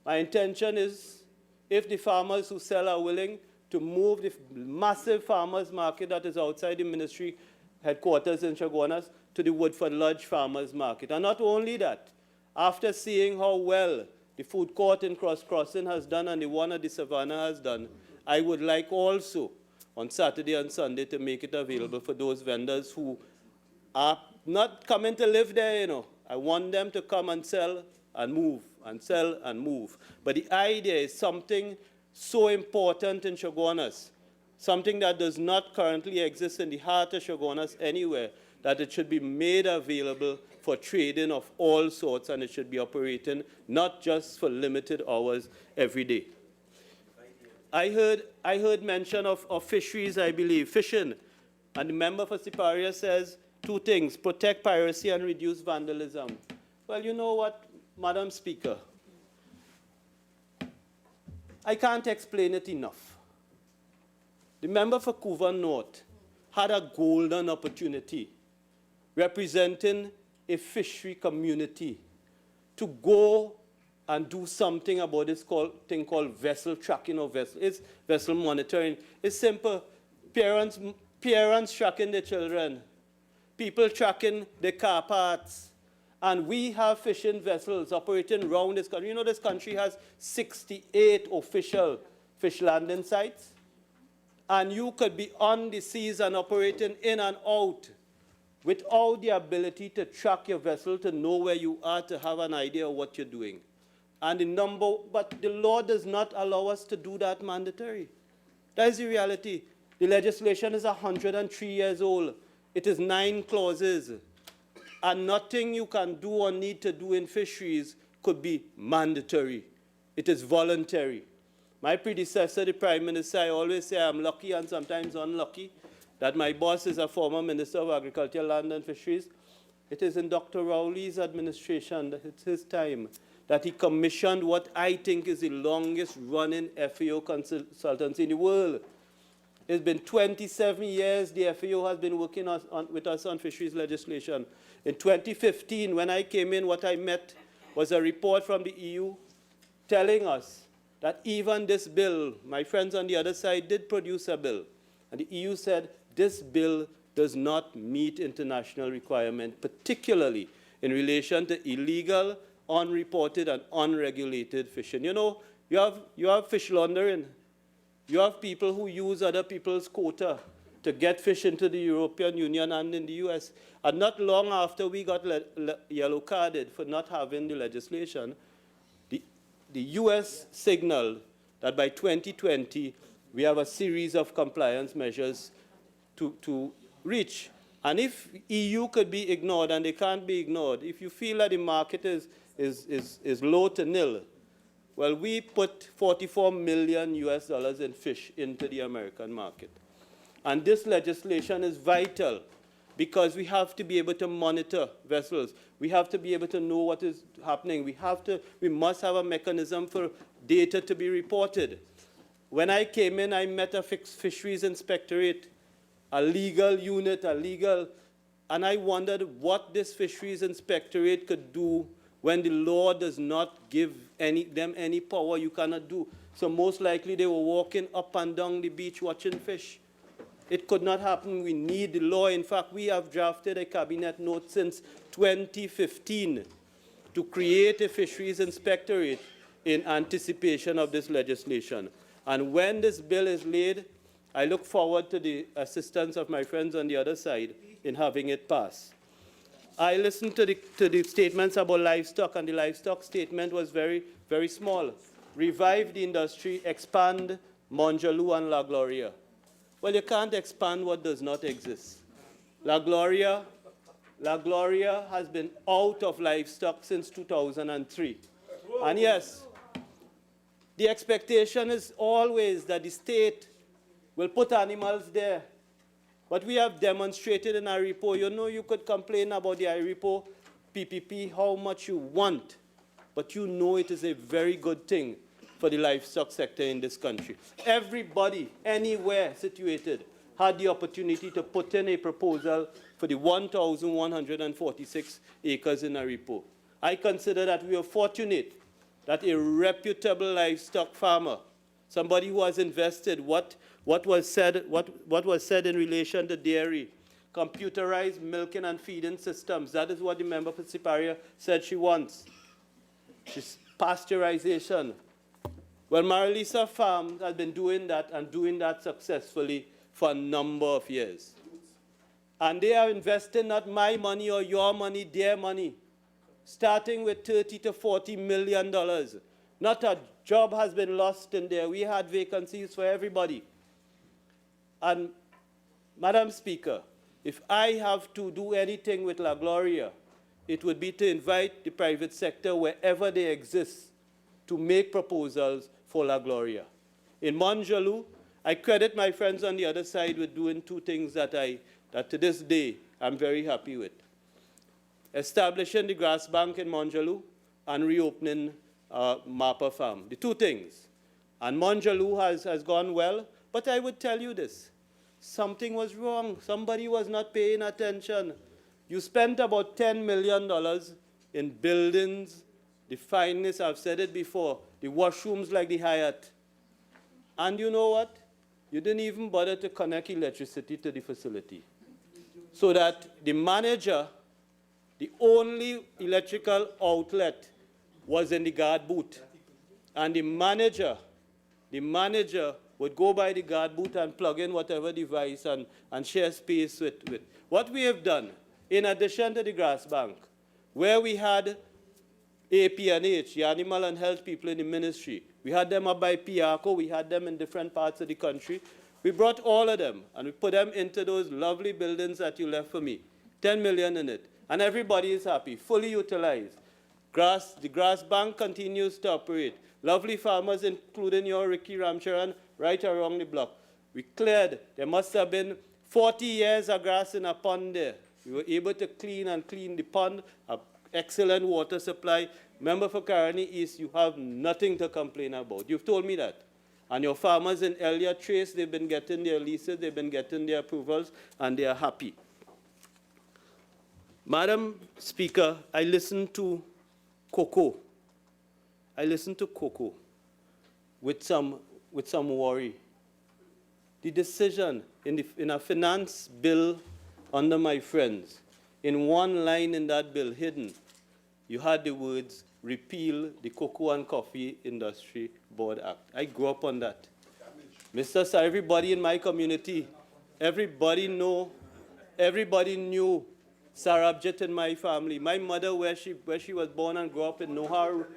Speaker 7: My intention is, if the farmers who sell are willing to move the massive farmers market that is outside the ministry headquarters in Chaguanas to the Woodford Lodge Farmers Market. And not only that, after seeing how well the food court in Cross Crossing has done and the one at the Savannah has done, I would like also on Saturday and Sunday to make it available for those vendors who are not coming to live there, you know. I want them to come and sell and move, and sell and move. But the idea is something so important in Chaguanas, something that does not currently exist in the heart of Chaguanas anywhere, that it should be made available for trading of all sorts, and it should be operating not just for limited hours every day. I heard mention of fisheries, I believe, fishing. And the member for Siparia says two things: protect piracy and reduce vandalism. Well, you know what, Madam Speaker? I can't explain it enough. The member for Couva North had a golden opportunity representing a fishery community to go and do something about this thing called vessel tracking or vessel monitoring. It's simple. Parents tracking their children, people tracking their car parts, and we have fishing vessels operating around this country. You know, this country has 68 official fish landing sites, and you could be on the seas and operating in and out without the ability to track your vessel, to know where you are, to have an idea of what you're doing. And but the law does not allow us to do that mandatory. That is the reality. The legislation is 103 years old. It is 9 clauses. And nothing you can do or need to do in fisheries could be mandatory. It is voluntary. My predecessor, the Prime Minister, I always say I'm lucky and sometimes unlucky that my boss is a former Minister of Agriculture, Land and Fisheries. It is in Dr. Rowley's administration, that it's his time, that he commissioned what I think is the longest running FAO consultancy in the world. It's been 27 years the FAO has been working with us on fisheries legislation. In 2015, when I came in, what I met was a report from the EU telling us that even this bill, my friends on the other side did produce a bill, and the EU said this bill does not meet international requirements, particularly in relation to illegal, unreported, and unregulated fishing. You know, you have fish laundering. You have people who use other people's quota to get fish into the European Union and in the US. And not long after we got yellow carded for not having the legislation, the US signaled that by 2020, we have a series of compliance measures to reach. And if EU could be ignored, and they can't be ignored, if you feel that the market is low to nil, well, we put $44 million in fish into the American market. And this legislation is vital because we have to be able to monitor vessels. We have to be able to know what is happening. We must have a mechanism for data to be reported. When I came in, I met a fisheries inspectorate, a legal unit, and I wondered what this fisheries inspectorate could do when the law does not give them any power you cannot do. So most likely they were walking up and down the beach watching fish. It could not happen. We need the law. In fact, we have drafted a cabinet note since 2015 to create a fisheries inspectorate in anticipation of this legislation. And when this bill is laid, I look forward to the assistance of my friends on the other side in having it pass. I listened to the statements about livestock, and the livestock statement was very, very small. Revive the industry, expand Monjaloo and La Gloria. Well, you can't expand what does not exist. La Gloria has been out of livestock since 2003. And yes, the expectation is always that the state will put animals there. But we have demonstrated in our report, you know, you could complain about the IREPO, PPP, how much you want, but you know it is a very good thing for the livestock sector in this country. Everybody, anywhere situated, had the opportunity to put in a proposal for the 1,146 acres in IREPO. I consider that we are fortunate that a reputable livestock farmer, somebody who has invested what was said in relation to dairy, computerized milking and feeding systems. That is what the member for Siparia said she wants. She's pasteurization. Well, Marilisa Farm has been doing that and doing that successfully for a number of years. And they are investing not my money or your money, their money, starting with $30 to $40 million. Not a job has been lost in there. We had vacancies for everybody. And, Madam Speaker, if I have to do anything with La Gloria, it would be to invite the private sector wherever they exist to make proposals for La Gloria. In Monjaloo, I credit my friends on the other side with doing two things that to this day I'm very happy with. Establishing the grass bank in Monjaloo and reopening Mapa Farm. The two things. And Monjaloo has gone well, but I would tell you this. Something was wrong. Somebody was not paying attention. You spent about $10 million in buildings, the fineness, I've said it before, the washrooms like the Hyatt. And you know what? You didn't even bother to connect electricity to the facility. So that the manager, the only electrical outlet was in the guard booth. And the manager would go by the guard booth and plug in whatever device and share space with. What we have done, in addition to the grass bank, where we had APNH, the Animal and Health people in the ministry, we had them up by Piarco, we had them in different parts of the country. We brought all of them and we put them into those lovely buildings that you left for me, 10 million in it. And everybody is happy, fully utilized. The grass bank continues to operate. Lovely farmers, including your Ricky Ramcharan, right around the block. We cleared. There must have been 40 years of grass in a pond there. We were able to clean the pond, excellent water supply. Member for Caroni East, you have nothing to complain about. You've told me that. And your farmers in Elliott Trace, they've been getting their leases, they've been getting their approvals, and they are happy. Madam Speaker, I listened to cocoa. I listened to cocoa with some worry. The decision in a finance bill under my friends, in one line in that bill hidden, you had the words, repeal the Cocoa and Coffee Industry Board Act. I grew up on that. Mr. Sir, everybody in my community, everybody knew Sarabjit in my family. My mother, where she was born and grew up in Nohar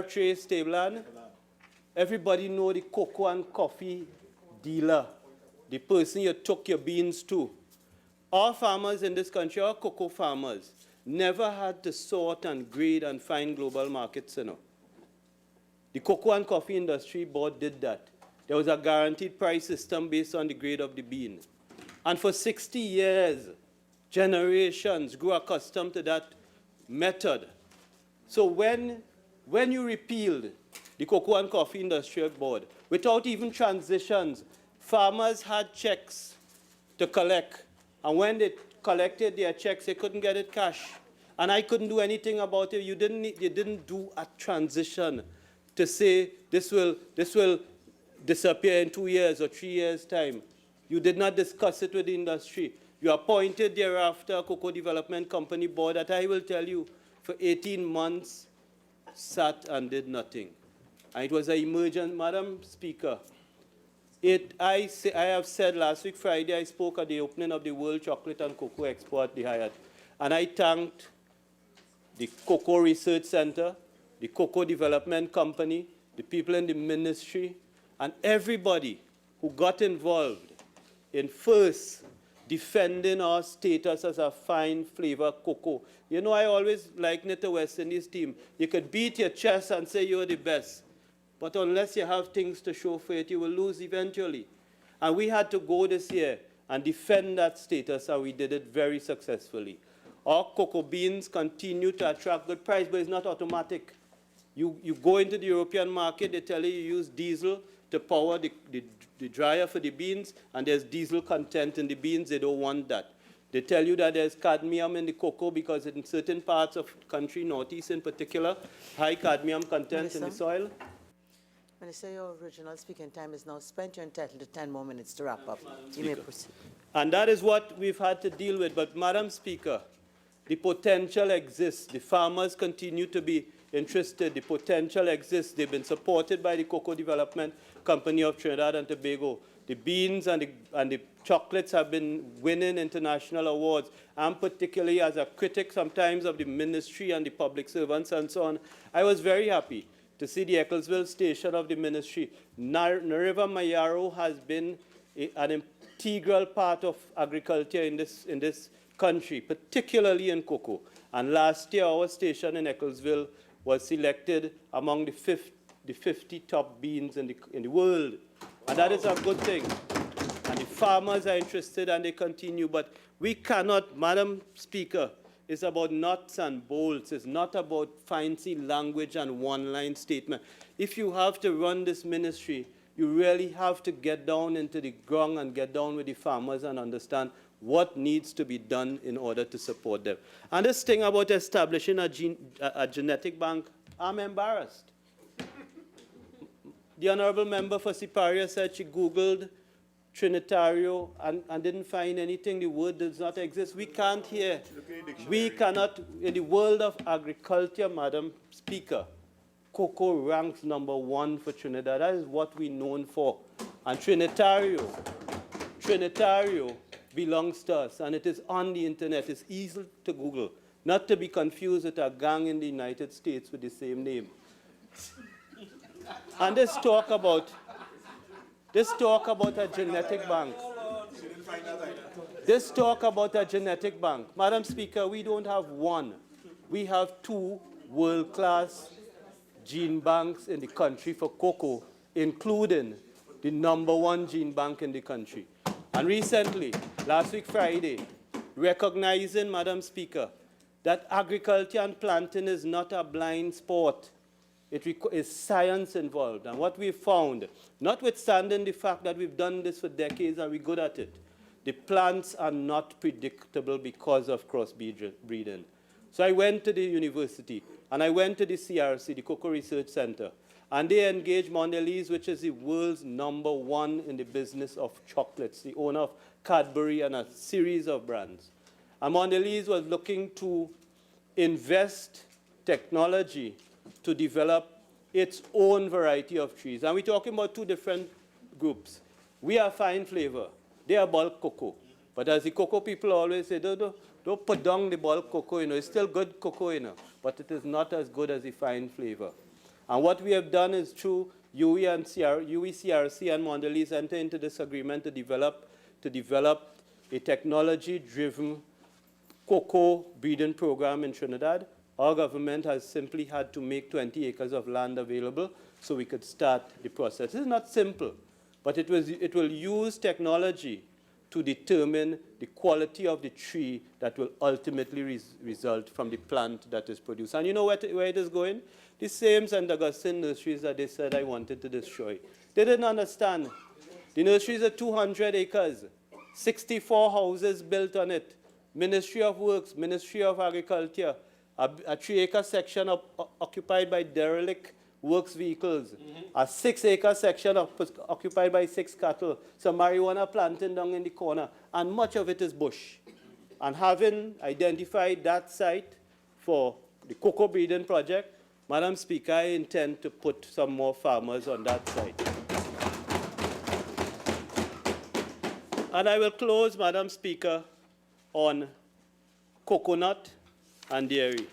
Speaker 7: Trace, Tablan, everybody know the cocoa and coffee dealer, the person you took your beans to. Our farmers in this country, our cocoa farmers, never had to sort and grade and find global markets, you know. The Cocoa and Coffee Industry Board did that. There was a guaranteed price system based on the grade of the bean. And for 60 years, generations grew accustomed to that method. So when you repealed the Cocoa and Coffee Industry Board, without even transitions, farmers had checks to collect. And when they collected their checks, they couldn't get it cash. And I couldn't do anything about it. You didn't do a transition to say this will disappear in 2 years or 3 years' time. You did not discuss it with the industry. You appointed thereafter a Cocoa Development Company Board that I will tell you for 18 months sat and did nothing. And it was an emergent, Madam Speaker. I have said last week, Friday, I spoke at the opening of the World Chocolate and Cocoa Expo at the Hyatt. And I thanked the Cocoa Research Center, the Cocoa Development Company, the people in the ministry, and everybody who got involved in first defending our status as a fine flavor cocoa. You know, I always liken it to West Indies team. You could beat your chest and say you're the best. But unless you have things to show for it, you will lose eventually. And we had to go this year and defend that status, and we did it very successfully. Our cocoa beans continue to attract good price, but it's not automatic. You go into the European market, they tell you use diesel to power the dryer for the beans, and there's diesel content in the beans. They don't want that. They tell you that there's cadmium in the cocoa because in certain parts of the country, Northeast in particular, high cadmium content in the soil.
Speaker 2: Minister, your original speaking time is now spent. You're entitled to 10 more minutes to wrap up. You may proceed.
Speaker 7: And that is what we've had to deal with. But, Madam Speaker, the potential exists. The farmers continue to be interested. The potential exists. They've been supported by the Cocoa Development Company of Trinidad and Tobago. The beans and the chocolates have been winning international awards. I'm particularly, as a critic sometimes of the ministry and the public servants and so on, I was very happy to see the Ecclesville station of the ministry. Nariva Mayaro has been an integral part of agriculture in this country, particularly in cocoa. And last year, our station in Ecclesville was selected among the 50 top beans in the world. And that is a good thing. And the farmers are interested and they continue. But we cannot, Madam Speaker, it's about nuts and bolts. It's not about fancy language and one-line statement. If you have to run this ministry, you really have to get down into the ground and get down with the farmers and understand what needs to be done in order to support them. And this thing about establishing a genetic bank, I'm embarrassed. The honorable member for Siparia said she Googled Trinitario and didn't find anything. The word does not exist. We can't hear. We cannot, in the world of agriculture, Madam Speaker, cocoa ranks #1 for Trinidad. That is what we're known for. And Trinitario belongs to us, and it is on the internet. It's easy to Google, not to be confused with a gang in the United States with the same name. And this talk about a genetic bank. This talk about a genetic bank. Madam Speaker, we don't have one. we have 2 world-class gene banks in the country for cocoa, including the #1 gene bank in the country. And recently, last week Friday, recognizing, Madam Speaker, that agriculture and planting is not a blind sport. It is science involved. And what we found, notwithstanding the fact that we've done this for decades and we're good at it, the plants are not predictable because of crossbreeding. So I went to the university, and I went to the CRC, the Cocoa Research Center, and they engaged Mondelez, which is the world's #1 in the business of chocolates, the owner of Cadbury and a series of brands. And Mondelez was looking to invest technology to develop its own variety of trees. And we're talking about 2 different groups. We are fine flavor. They are bulk cocoa. But as the cocoa people always say, don't put down the bulk cocoa, it's still good cocoa, but it is not as good as the fine flavor. And what we have done is through UE, CRC, and Mondelez enter into this agreement to develop a technology-driven cocoa breeding program in Trinidad. Our government has simply had to make 20 acres of land available so we could start the process. This is not simple, but it will use technology to determine the quality of the tree that will ultimately result from the plant that is produced. And you know where it is going? The same St. Augustine nurseries that they said I wanted to destroy. They didn't understand. The nurseries are 200 acres, 64 houses built on it, Ministry of Works, Ministry of Agriculture, a 3-acre section occupied by derelict works vehicles, a 6-acre section occupied by 6 cattle, some marijuana planting down in the corner, and much of it is bush. And having identified that site for the cocoa breeding project, Madam Speaker, I intend to put some more farmers on that site. And I will close, Madam Speaker, on coconut and dairy.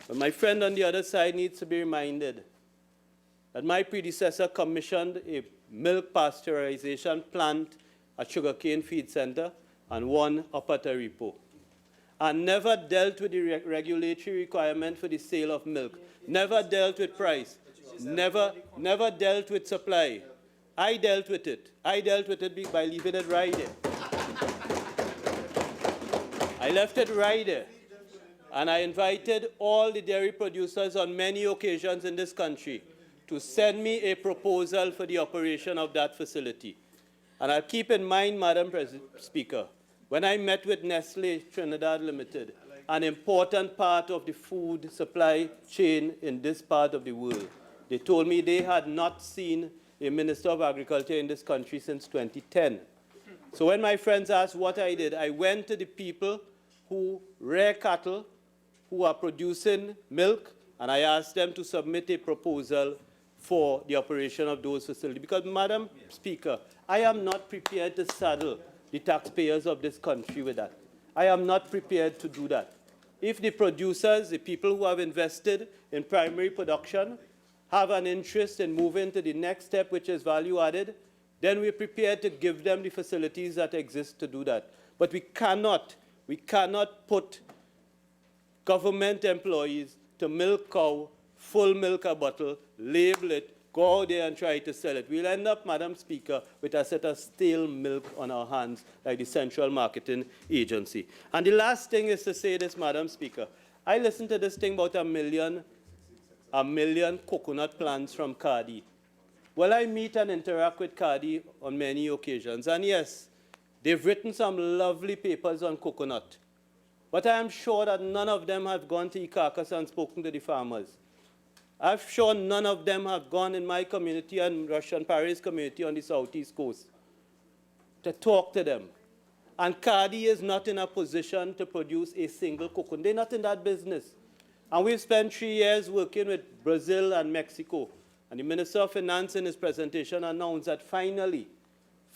Speaker 7: But my friend on the other side needs to be reminded that my predecessor commissioned a milk pasteurization plant at Sugarcane Feed Center and one up at Aripo, and never dealt with the regulatory requirement for the sale of milk, never dealt with price, never dealt with supply. I dealt with it. I dealt with it by leaving it right there. I left it right there. And I invited all the dairy producers on many occasions in this country to send me a proposal for the operation of that facility. And I'll keep in mind, Madam Speaker, when I met with Nestle Trinidad Limited, an important part of the food supply chain in this part of the world, they told me they had not seen a Minister of Agriculture in this country since 2010. So when my friends asked what I did, I went to the people who rear cattle, who are producing milk, and I asked them to submit a proposal for the operation of those facilities. Because, Madam Speaker, I am not prepared to saddle the taxpayers of this country with that. I am not prepared to do that. If the producers, the people who have invested in primary production, have an interest in moving to the next step, which is value added, then we're prepared to give them the facilities that exist to do that. But we cannot put government employees to milk cow, full milk a bottle, label it, go out there and try to sell it. We'll end up, Madam Speaker, with a set of stale milk on our hands, like the Central Marketing Agency. And the last thing is to say this, Madam Speaker. I listened to this thing about a million coconut plants from Cardi. Well, I meet and interact with Cardi on many occasions. And yes, they've written some lovely papers on coconut. But I am sure that none of them have gone to Icacos and spoken to the farmers. I'm sure none of them have gone in my community and Russian Paris community on the southeast coast to talk to them. And Cardi is not in a position to produce a single coconut. They're not in that business. And we've spent 3 years working with Brazil and Mexico. And the Minister of Finance in his presentation announced that finally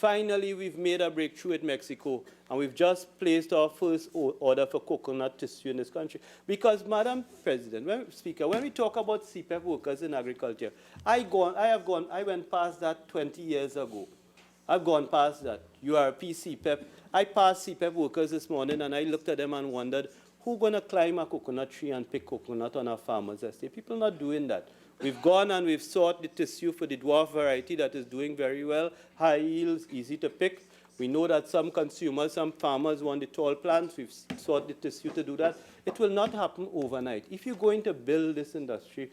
Speaker 7: we've made a breakthrough with Mexico, and we've just placed our first order for coconut tissue in this country. Because, Madam Speaker, when we talk about CPEP workers in agriculture, I went past that 20 years ago. I've gone past that. URP, CPEP. I passed CPEP workers this morning, and I looked at them and wondered, Who's going to climb a coconut tree and pick coconut on a farmer's estate? People are not doing that. We've gone and we've sought the tissue for the dwarf variety that is doing very well, high yields, easy to pick. We know that some consumers, some farmers want the tall plants. We've sought the tissue to do that. It will not happen overnight. If you're going to build this industry,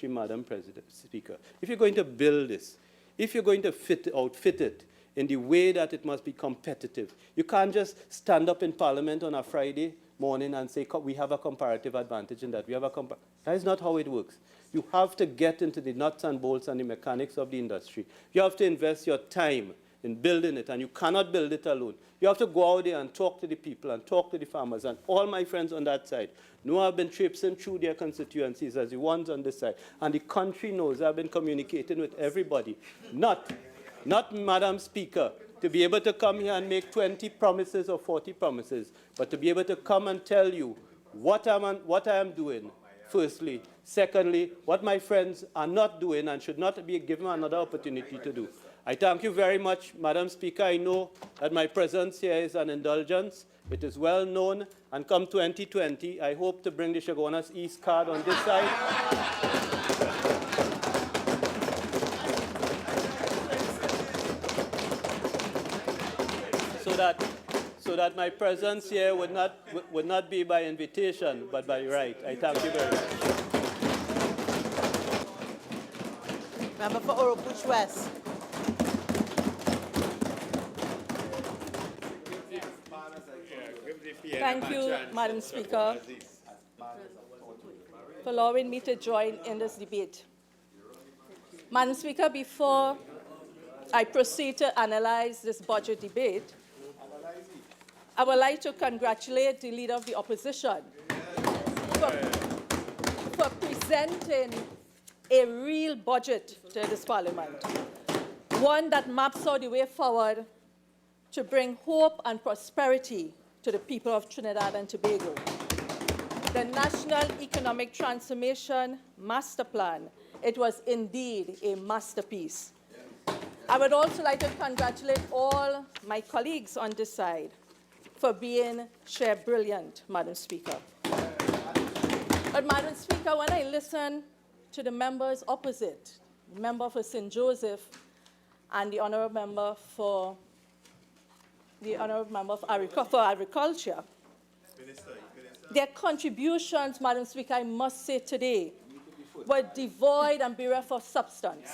Speaker 7: Madam Speaker, if you're going to build this, if you're going to outfit it in the way that it must be competitive, you can't just stand up in Parliament on a Friday morning and say, we have a comparative advantage in that. That is not how it works. You have to get into the nuts and bolts and the mechanics of the industry. You have to invest your time in building it, and you cannot build it alone. You have to go out there and talk to the people and talk to the farmers, and all my friends on that side know I've been traipsing through their constituencies as the ones on this side, and the country knows I've been communicating with everybody. Not, Madam Speaker, to be able to come here and make 20 promises or 40 promises, but to be able to come and tell you what I am doing, firstly. Secondly, what my friends are not doing and should not be given another opportunity to do. I thank you very much, Madam Speaker. I know that my presence here is an indulgence. It is well known. And come 2020, I hope to bring the Chaguanas East card on this side. So that my presence here would not be by invitation, but by right. I thank you very much.
Speaker 2: Member for Oropuch West.
Speaker 8: Thank you, Madam Speaker, for allowing me to join in this debate. Madam Speaker, before I proceed to analyze this budget debate, I would like to congratulate the Leader of the Opposition for presenting a real budget to this Parliament, one that maps out the way forward to bring hope and prosperity to the people of Trinidad and Tobago. The National Economic Transformation Master Plan, it was indeed a masterpiece. I would also like to congratulate all my colleagues on this side for being sheer brilliant, Madam Speaker. But Madam Speaker, when I listen to the members opposite, the member for St. Joseph and the honourable member for agriculture, their contributions, Madam Speaker, I must say today, were devoid and bereft of substance.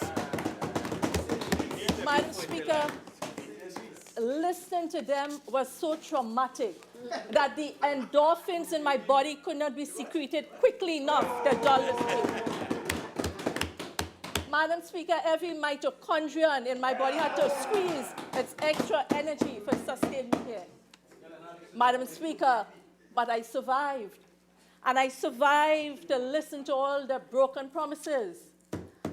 Speaker 8: Madam Speaker, listening to them was so traumatic that the endorphins in my body could not be secreted quickly enough to dull the pain. Madam Speaker, every mitochondrion in my body had to squeeze its extra energy for sustaining me here. Madam Speaker, but I survived. And I survived to listen to all the broken promises.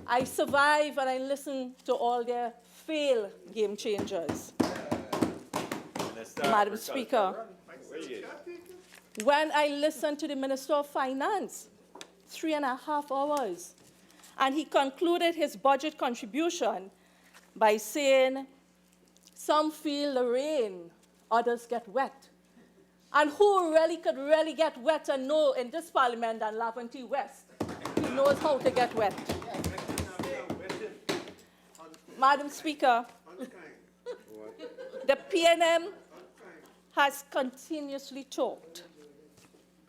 Speaker 8: I survived and I listened to all their failed game changers. Madam Speaker, when I listened to the Minister of Finance, 3.5 hours, and he concluded his budget contribution by saying, some feel the rain, others get wet. And who really could really get wet and know in this Parliament than Laventille West? He knows how to get wet. Madam Speaker, the PNM has continuously talked,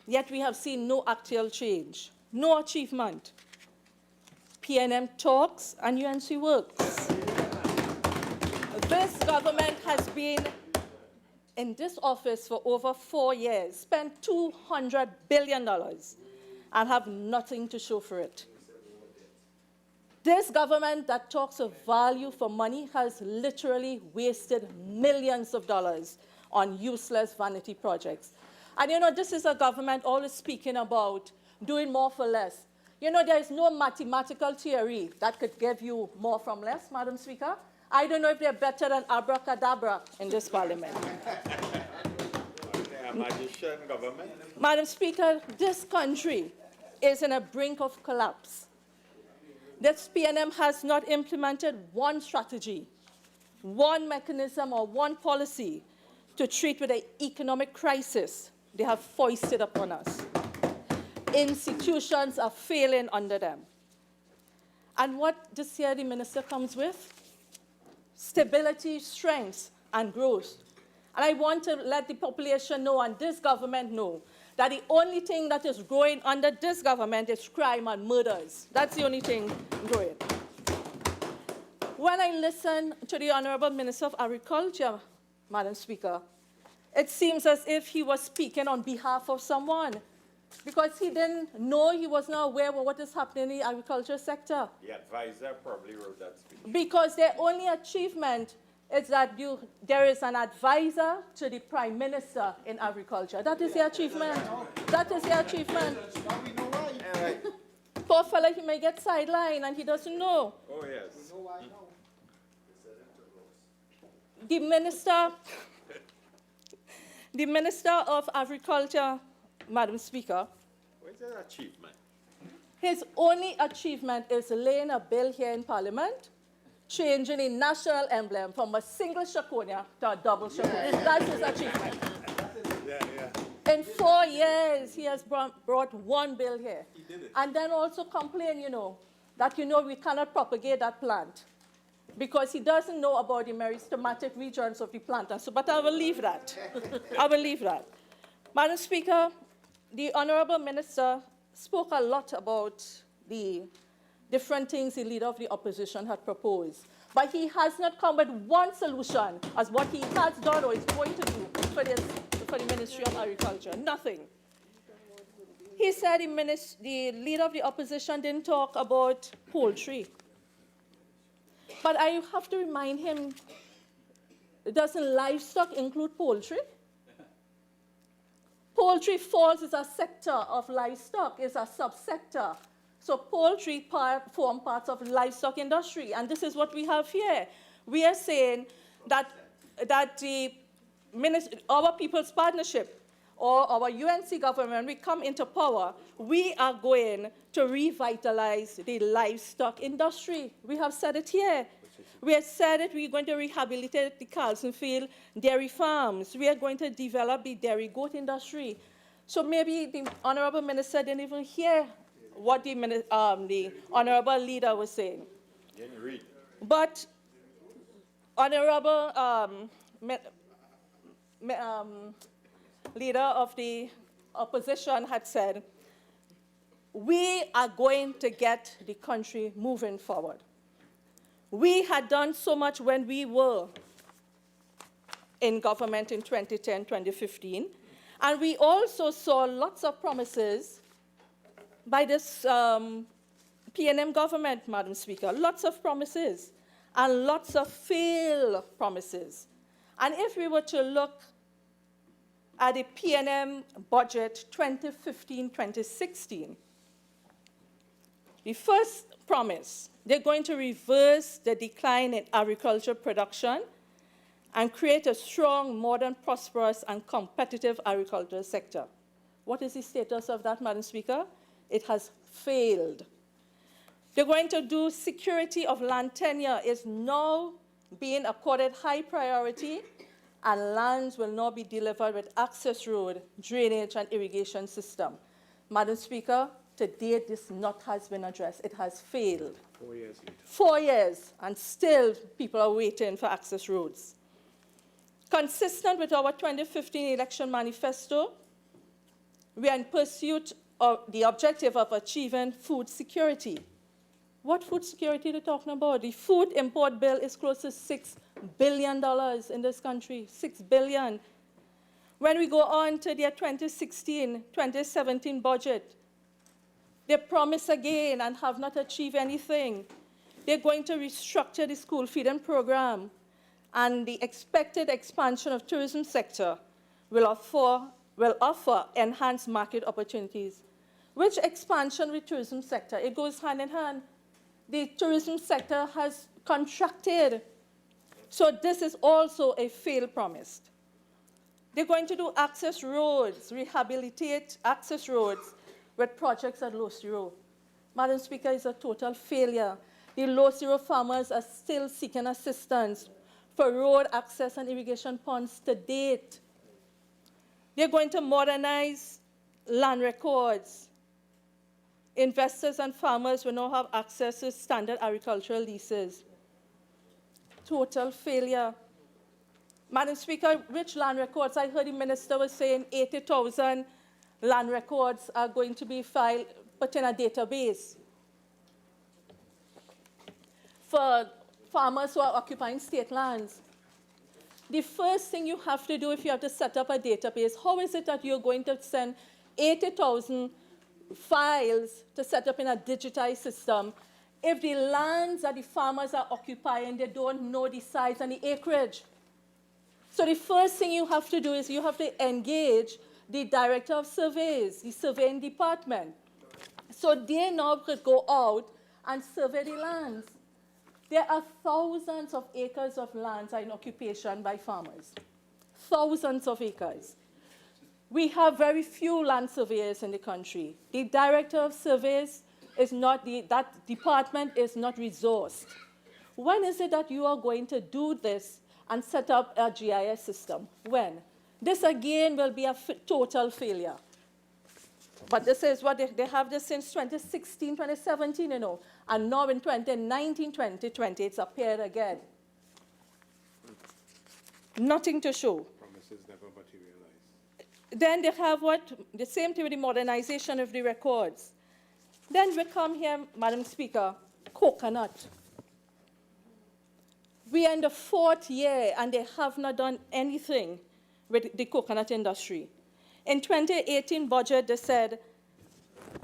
Speaker 8: yet we have seen no actual change, no achievement. PNM talks and UNC works. This government has been in this office for over 4 years, spent $200 billion, and have nothing to show for it. This government that talks of value for money has literally wasted millions of dollars on useless vanity projects. And you know, this is a government always speaking about doing more for less. You know, there is no mathematical theory that could give you more from less, Madam Speaker. I don't know if they're better than abracadabra in this Parliament.
Speaker 6: A magician government.
Speaker 8: Madam Speaker, this country is in a brink of collapse. This PNM has not implemented one strategy, one mechanism, or one policy to treat with the economic crisis they have foisted upon us. Institutions are failing under them. And what this year the minister comes with? Stability, strength, and growth. And I want to let the population know and this government know that the only thing that is growing under this government is crime and murders. That's the only thing growing. When I listen to the Honorable Minister of Agriculture, Madam Speaker, it seems as if he was speaking on behalf of someone because he didn't know, he was not aware of what is happening in the agriculture sector.
Speaker 6: The advisor probably wrote that speech.
Speaker 8: Because their only achievement is that there is an advisor to the Prime Minister in agriculture. That is the achievement. That is the achievement. Poor fella, he may get sidelined and he doesn't know.
Speaker 6: Oh, yes.
Speaker 8: The Minister of Agriculture, Madam Speaker,
Speaker 6: What is an achievement?
Speaker 8: his only achievement is laying a bill here in Parliament, changing the national emblem from a single Shakonia to a double Shakonia. That's his achievement. In 4 years, he has brought one bill here. And then also complain, that, we cannot propagate that plant because he doesn't know about the meristematic regions of the plant. And so, but I will leave that. I will leave that. Madam Speaker, the Honorable Minister spoke a lot about the different things the Leader of the Opposition had proposed. But he has not come with one solution as what he has done or is going to do for the Ministry of Agriculture. Nothing. He said the Leader of the Opposition didn't talk about poultry. But I have to remind him, doesn't livestock include poultry? Poultry falls as a sector of livestock, is a subsector. So poultry form parts of livestock industry, and this is what we have here. We are saying that our People's Partnership or our UNC government, when we come into power, we are going to revitalize the livestock industry. We have said it here. We have said it, we're going to rehabilitate the Carlsonfield dairy farms. We are going to develop the dairy goat industry. So maybe the Honorable Minister didn't even hear what the Honorable Leader was saying.
Speaker 6: Didn't read.
Speaker 8: But Honorable Leader of the Opposition had said, we are going to get the country moving forward. We had done so much when we were in government in 2010, 2015, and we also saw lots of promises by this PNM government, Madam Speaker, lots of promises and lots of failed promises. And if we were to look at the PNM budget 2015-2016, the first promise, they're going to reverse the decline in agriculture production and create a strong, modern, prosperous, and competitive agricultural sector. What is the status of that, Madam Speaker? It has failed. They're going to do security of land tenure is now being accorded high priority, and lands will now be delivered with access road, drainage, and irrigation system. Madam Speaker, to date, this has been addressed. It has failed.
Speaker 1: 4 years later.
Speaker 8: 4 years, and still people are waiting for access roads. Consistent with our 2015 election manifesto, we are in pursuit of the objective of achieving food security. What food security are they talking about? The food import bill is close to $6 billion in this country, $6 billion. When we go on to their 2016-2017 budget, they promise again and have not achieved anything. They're going to restructure the school feeding program, and the expected expansion of tourism sector will offer enhanced market opportunities. Which expansion with tourism sector? It goes hand in hand. The tourism sector has contracted. So this is also a failed promise. They're going to do access roads, rehabilitate access roads with projects at Low Zero. Madam Speaker, it's a total failure. The Low Zero farmers are still seeking assistance for road access and irrigation ponds to date. They're going to modernize land records. Investors and farmers will now have access to standard agricultural leases. Total failure. Madam Speaker, which land records? I heard the minister was saying 80,000 land records are going to be filed, put in a database for farmers who are occupying state lands. The first thing you have to do if you have to set up a database, how is it that you're going to send 80,000 files to set up in a digitized system if the lands that the farmers are occupying, they don't know the size and the acreage? So the first thing you have to do is you have to engage the director of surveys, the surveying department. So they now could go out and survey the lands. There are thousands of acres of lands in occupation by farmers. Thousands of acres. We have very few land surveyors in the country. The director of surveys is not, that department is not resourced. When is it that you are going to do this and set up a GIS system? When? This again will be a total failure. But this is what they have this since 2016, 2017, you know. And now in 2019, 2020, it's appeared again. Nothing to show.
Speaker 5: Promises never materialize.
Speaker 8: Then they have what? The same thing with the modernization of the records. Then we come here, Madam Speaker, coconut. We are in the 4th year, and they have not done anything with the coconut industry. In 2018 budget, they said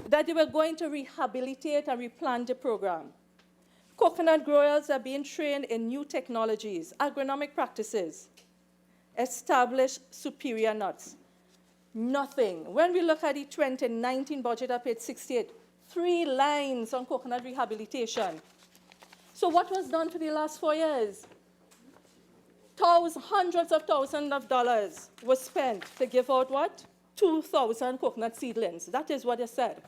Speaker 8: that they were going to rehabilitate and replant the program. Coconut growers are being trained in new technologies, agronomic practices, establish superior nuts. Nothing. When we look at the 2019 budget at page 68, 3 lines on coconut rehabilitation. So what was done for the last 4 years? Hundreds of thousands of dollars was spent to give out what? 2,000 coconut seedlings. That is what they said.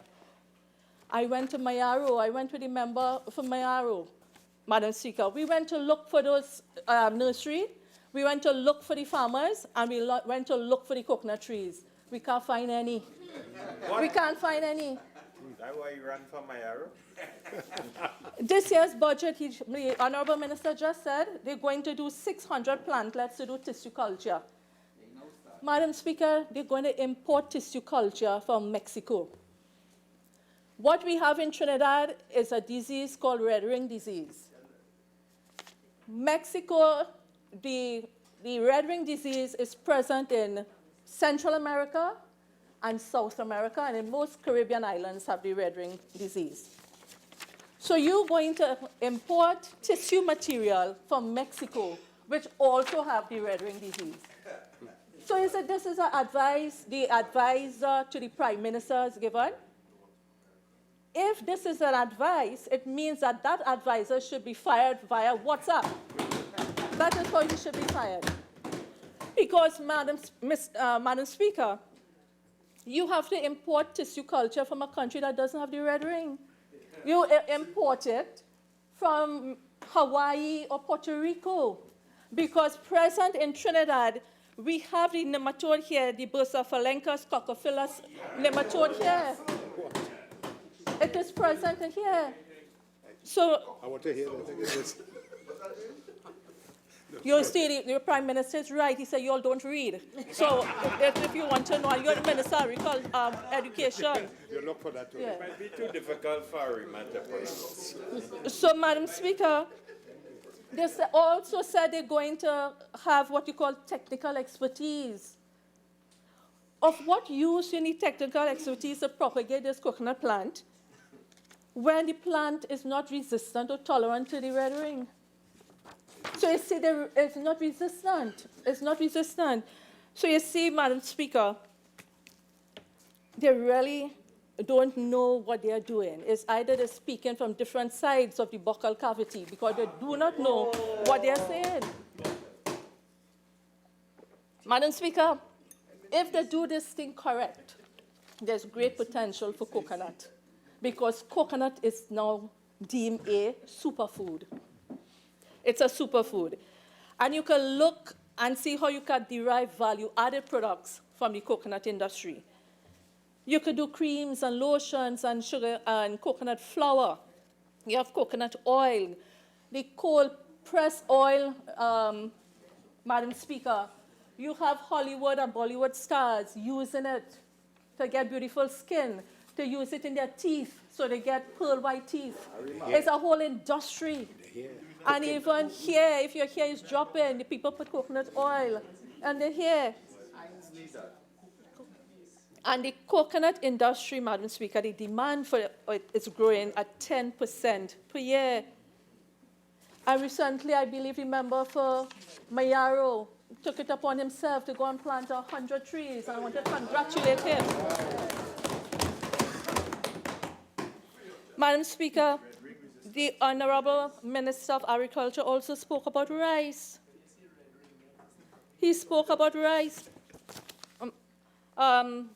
Speaker 8: I went to Mayaro. I went with the member from Mayaro, Madam Speaker. We went to look for those nurseries. We went to look for the farmers, and we went to look for the coconut trees. We can't find any. We can't find any.
Speaker 6: That's why you ran for my arrow?
Speaker 8: This year's budget, the Honorable Minister just said, they're going to do 600 plantlets to do tissue culture. Madam Speaker, they're going to import tissue culture from Mexico. What we have in Trinidad is a disease called red ring disease. Mexico, the red ring disease is present in Central America and South America, and in most Caribbean islands have the red ring disease. So you're going to import tissue material from Mexico, which also have the red ring disease. So he said this is an advice the advisor to the Prime Minister has given. If this is an advice, it means that that advisor should be fired via WhatsApp. That is how he should be fired. Because, Madam Speaker, you have to import tissue culture from a country that doesn't have the red ring. You import it from Hawaii or Puerto Rico. Because present in Trinidad, we have the nematode here, the Bursophalenchus coccophilus nematode here. It is present in here. So,
Speaker 5: I want to hear that.
Speaker 8: you see, the Prime Minister is right. He said, you all don't read. So, if you want to know, you're the Minister of Education.
Speaker 5: You look for that too.
Speaker 8: Yeah.
Speaker 6: It might be too difficult for him to pronounce.
Speaker 8: So, Madam Speaker, they also said they're going to have what you call technical expertise. Of what use you need technical expertise to propagate this coconut plant when the plant is not resistant or tolerant to the red ring? So you see, it's not resistant. It's not resistant. So you see, Madam Speaker, they really don't know what they are doing. It's either they're speaking from different sides of the buccal cavity because they do not know what they're saying. Madam Speaker, if they do this thing correct, there's great potential for coconut because coconut is now deemed a superfood. It's a superfood. And you can look and see how you can derive value-added products from the coconut industry. You could do creams and lotions and sugar and coconut flour. You have coconut oil, the cold press oil, Madam Speaker. You have Hollywood and Bollywood stars using it to get beautiful skin, to use it in their teeth so they get pearl white teeth. It's a whole industry. And even here, if your hair is dropping, the people put coconut oil on their hair. And the coconut industry, Madam Speaker, the demand for it is growing at 10% per year. And recently, I believe the member for Mayaro took it upon himself to go and plant 100 trees, and I want to congratulate him. Madam Speaker, the Honorable Minister of Agriculture also spoke about rice. He spoke about rice.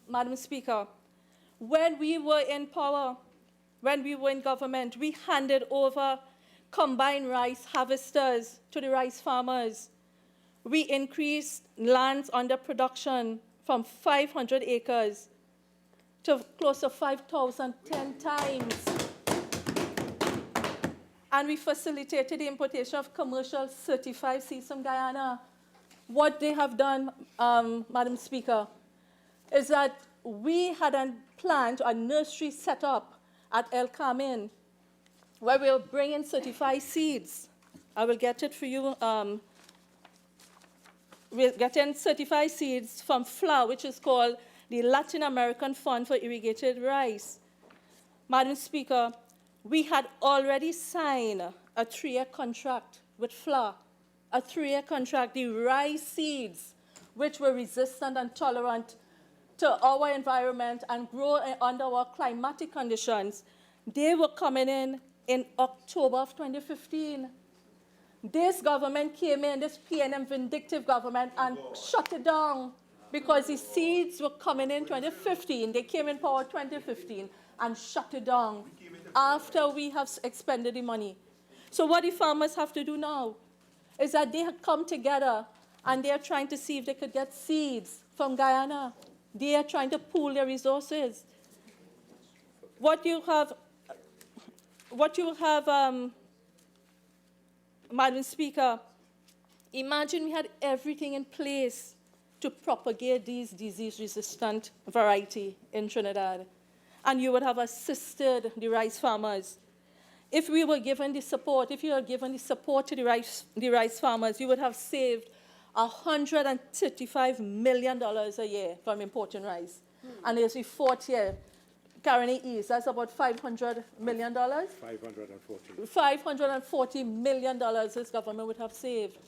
Speaker 8: Madam Speaker, when we were in power, when we were in government, we handed over combined rice harvesters to the rice farmers. We increased lands under production from 500 acres to close to 5,000, 10 times. And we facilitated the importation of commercial certified seeds from Guyana. What they have done, Madam Speaker, is that we had a plant, a nursery set up at El Carmen, where we'll bring in certified seeds. I will get it for you. We'll get in certified seeds from FLA, which is called the Latin American Fund for Irrigated Rice. Madam Speaker, we had already signed a 3-year contract with FLA, a 3-year contract. The rice seeds, which were resistant and tolerant to our environment and grow under our climatic conditions, they were coming in October of 2015. This government came in, this PNM vindictive government, and shut it down because the seeds were coming in 2015. They came in power 2015 and shut it down after we have expended the money. So what the farmers have to do now is that they have come together and they are trying to see if they could get seeds from Guyana. They are trying to pool their resources. What you have, Madam Speaker, imagine we had everything in place to propagate these disease-resistant variety in Trinidad, and you would have assisted the rice farmers. If we were given the support, if you were given the support to the rice farmers, you would have saved $135 million a year from importing rice. And there's the 4th year, currently is, that's about $500 million.
Speaker 5: 540.
Speaker 8: $540 million this government would have saved.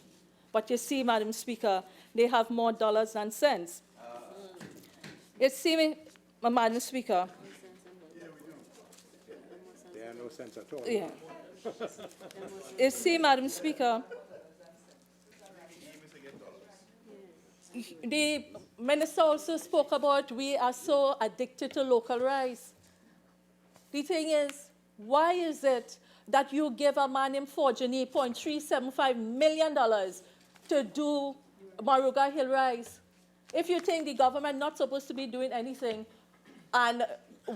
Speaker 8: But you see, Madam Speaker, they have more dollars than cents. You see, Madam Speaker.
Speaker 5: There are no cents at all.
Speaker 8: Yeah. You see, Madam Speaker, the minister also spoke about we are so addicted to local rice. The thing is, why is it that you give a man in Forgeny $0.375 million to do Maruga Hill rice? If you think the government not supposed to be doing anything, and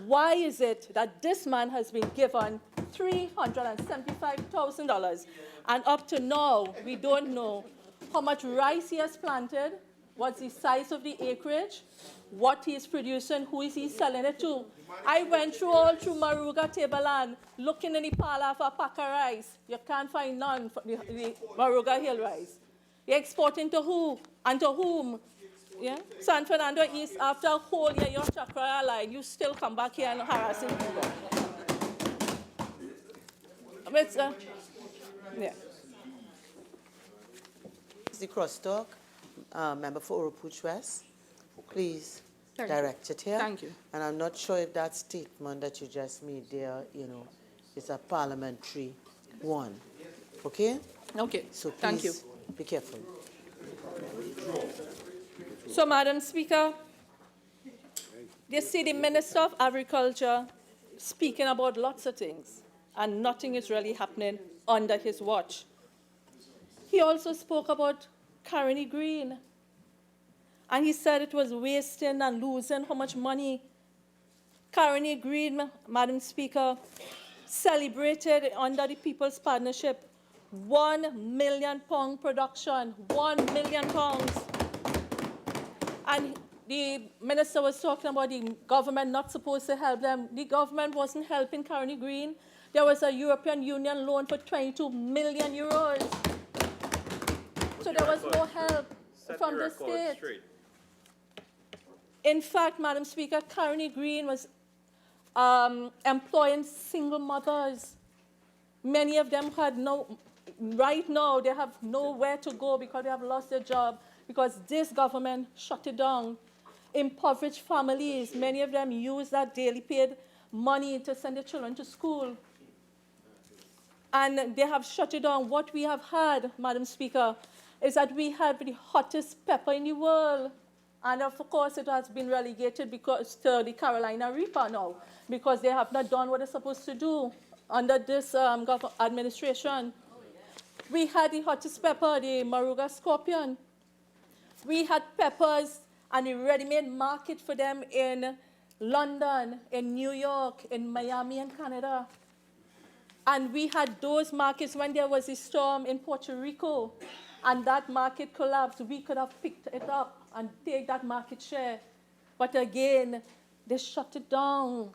Speaker 8: why is it that this man has been given $375,000, and up to now, we don't know how much rice he has planted, what's the size of the acreage, what he is producing, who is he selling it to. I went all through Maruga Tableland looking in the parlor for a pack of rice. You can't find none for the Maruga Hill rice. You're exporting to who and to whom? Yeah? San Fernando East, after a whole year, you're Chakra line, you still come back here and harassing people. Yeah.
Speaker 2: The crosstalk, member for Oropuch West, please direct it here.
Speaker 8: Thank you.
Speaker 2: And I'm not sure if that statement that you just made there, is a parliamentary one. Okay?
Speaker 8: Okay.
Speaker 2: So please
Speaker 8: Thank you.
Speaker 2: be careful.
Speaker 8: So, Madam Speaker, you see the Minister of Agriculture speaking about lots of things, and nothing is really happening under his watch. He also spoke about Caroni Green. And he said it was wasting and losing how much money. Karen agreed, Madam Speaker, celebrated under the People's Partnership, £1 million production, £1 million. And the minister was talking about the government not supposed to help them. The government wasn't helping Carney Green. There was a European Union loan for 22 million euros. So there was no help from the state.
Speaker 6: Straight.
Speaker 8: In fact, Madam Speaker, Carney Green was employing single mothers. Many of them had right now, they have nowhere to go because they have lost their job because this government shut it down. Impoverished families, many of them use that daily paid money to send their children to school. And they have shut it down. What we have had, Madam Speaker, is that we have the hottest pepper in the world. And of course, it has been relegated because to the Carolina Reaper now, because they have not done what they're supposed to do under this administration. We had the hottest pepper, the Maruga scorpion. We had peppers and a ready-made market for them in London, in New York, in Miami, and Canada. And we had those markets when there was a storm in Puerto Rico, and that market collapsed. We could have picked it up and take that market share. But again, they shut it down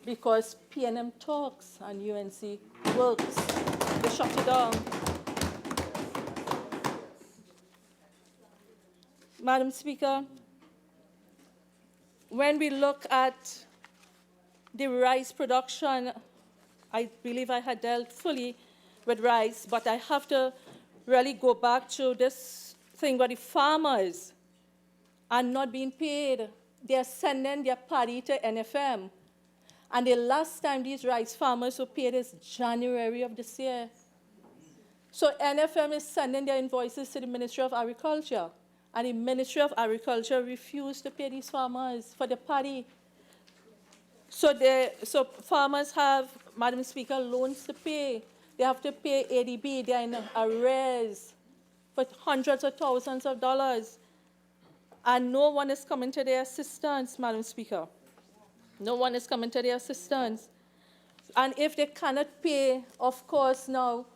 Speaker 8: because PNM talks and UNC works. They shut it down. Madam Speaker, when we look at the rice production, I believe I had dealt fully with rice, but I have to really go back to this thing where the farmers are not being paid. They're sending their paddy to NFM. And the last time these rice farmers were paid is January of this year. So NFM is sending their invoices to the Ministry of Agriculture. And the Ministry of Agriculture refused to pay these farmers for the paddy. So farmers have, Madam Speaker, loans to pay. They have to pay ADB. They're in arrears for hundreds of thousands of dollars. And no one is coming to their assistance, Madam Speaker. No one is coming to their assistance. And if they cannot pay, of course, now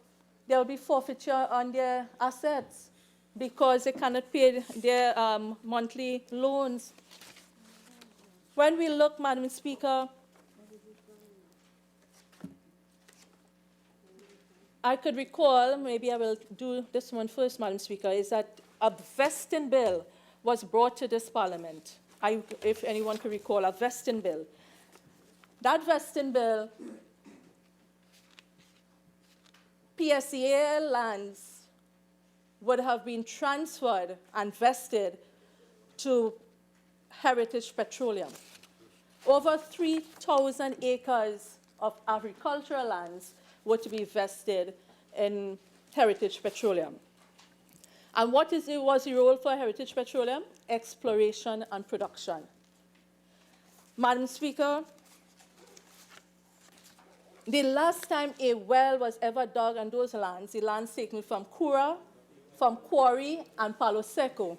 Speaker 8: there will be forfeiture on their assets because they cannot pay their monthly loans. When we look, Madam Speaker, I could recall, maybe I will do this one first, Madam Speaker, is that a vesting bill was brought to this Parliament. If anyone could recall, a vesting bill. That vesting bill, PSEAL lands would have been transferred and vested to Heritage Petroleum. Over 3,000 acres of agricultural lands were to be vested in Heritage Petroleum. And what was the role for Heritage Petroleum? Exploration and production. Madam Speaker, the last time a well was ever dug on those lands, the lands taken from Kura, from Quarry, and Palo Seco,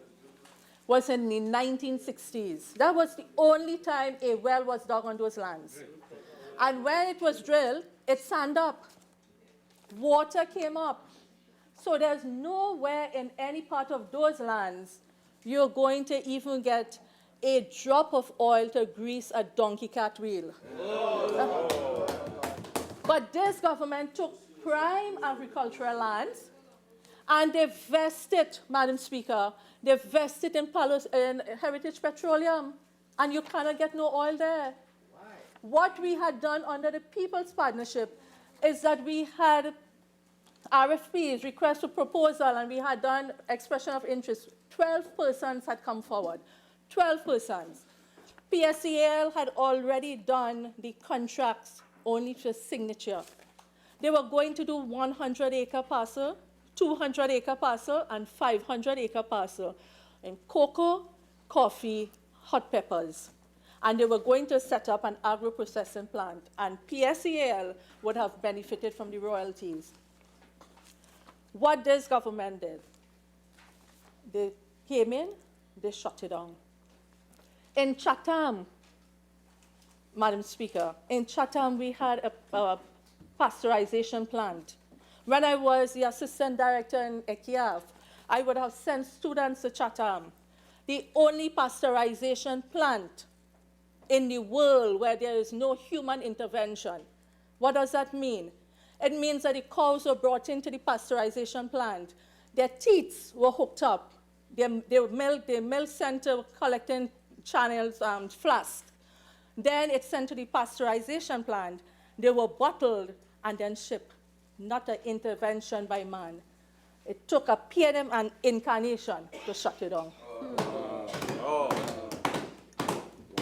Speaker 8: was in the 1960s. That was the only time a well was dug on those lands. And when it was drilled, it sand up. Water came up. So there's nowhere in any part of those lands you're going to even get a drop of oil to grease a donkey cart wheel. But this government took prime agricultural lands and they vested, Madam Speaker, they vested in Heritage Petroleum, and you cannot get no oil there. Why? What we had done under the People's Partnership is that we had RFPs, requests for proposal, and we had done expression of interest. 12 persons had come forward, 12 persons. PSEAL had already done the contracts only for signature. They were going to do 100-acre parcel, 200-acre parcel, and 500-acre parcel in cocoa, coffee, hot peppers. And they were going to set up an agro-processing plant, and PSEAL would have benefited from the royalties. What this government did, they came in, they shut it down. In Chatham, Madam Speaker, in Chatham we had a pasteurization plant. When I was the assistant director in EKIAF, I would have sent students to Chatham. The only pasteurization plant in the world where there is no human intervention. What does that mean? It means that the cows were brought into the pasteurization plant. Their teats were hooked up. Their milk center collecting channels, flasks. Then it's sent to the pasteurization plant. They were bottled and then shipped. Not an intervention by man. It took a PNM and incarnation to shut it down.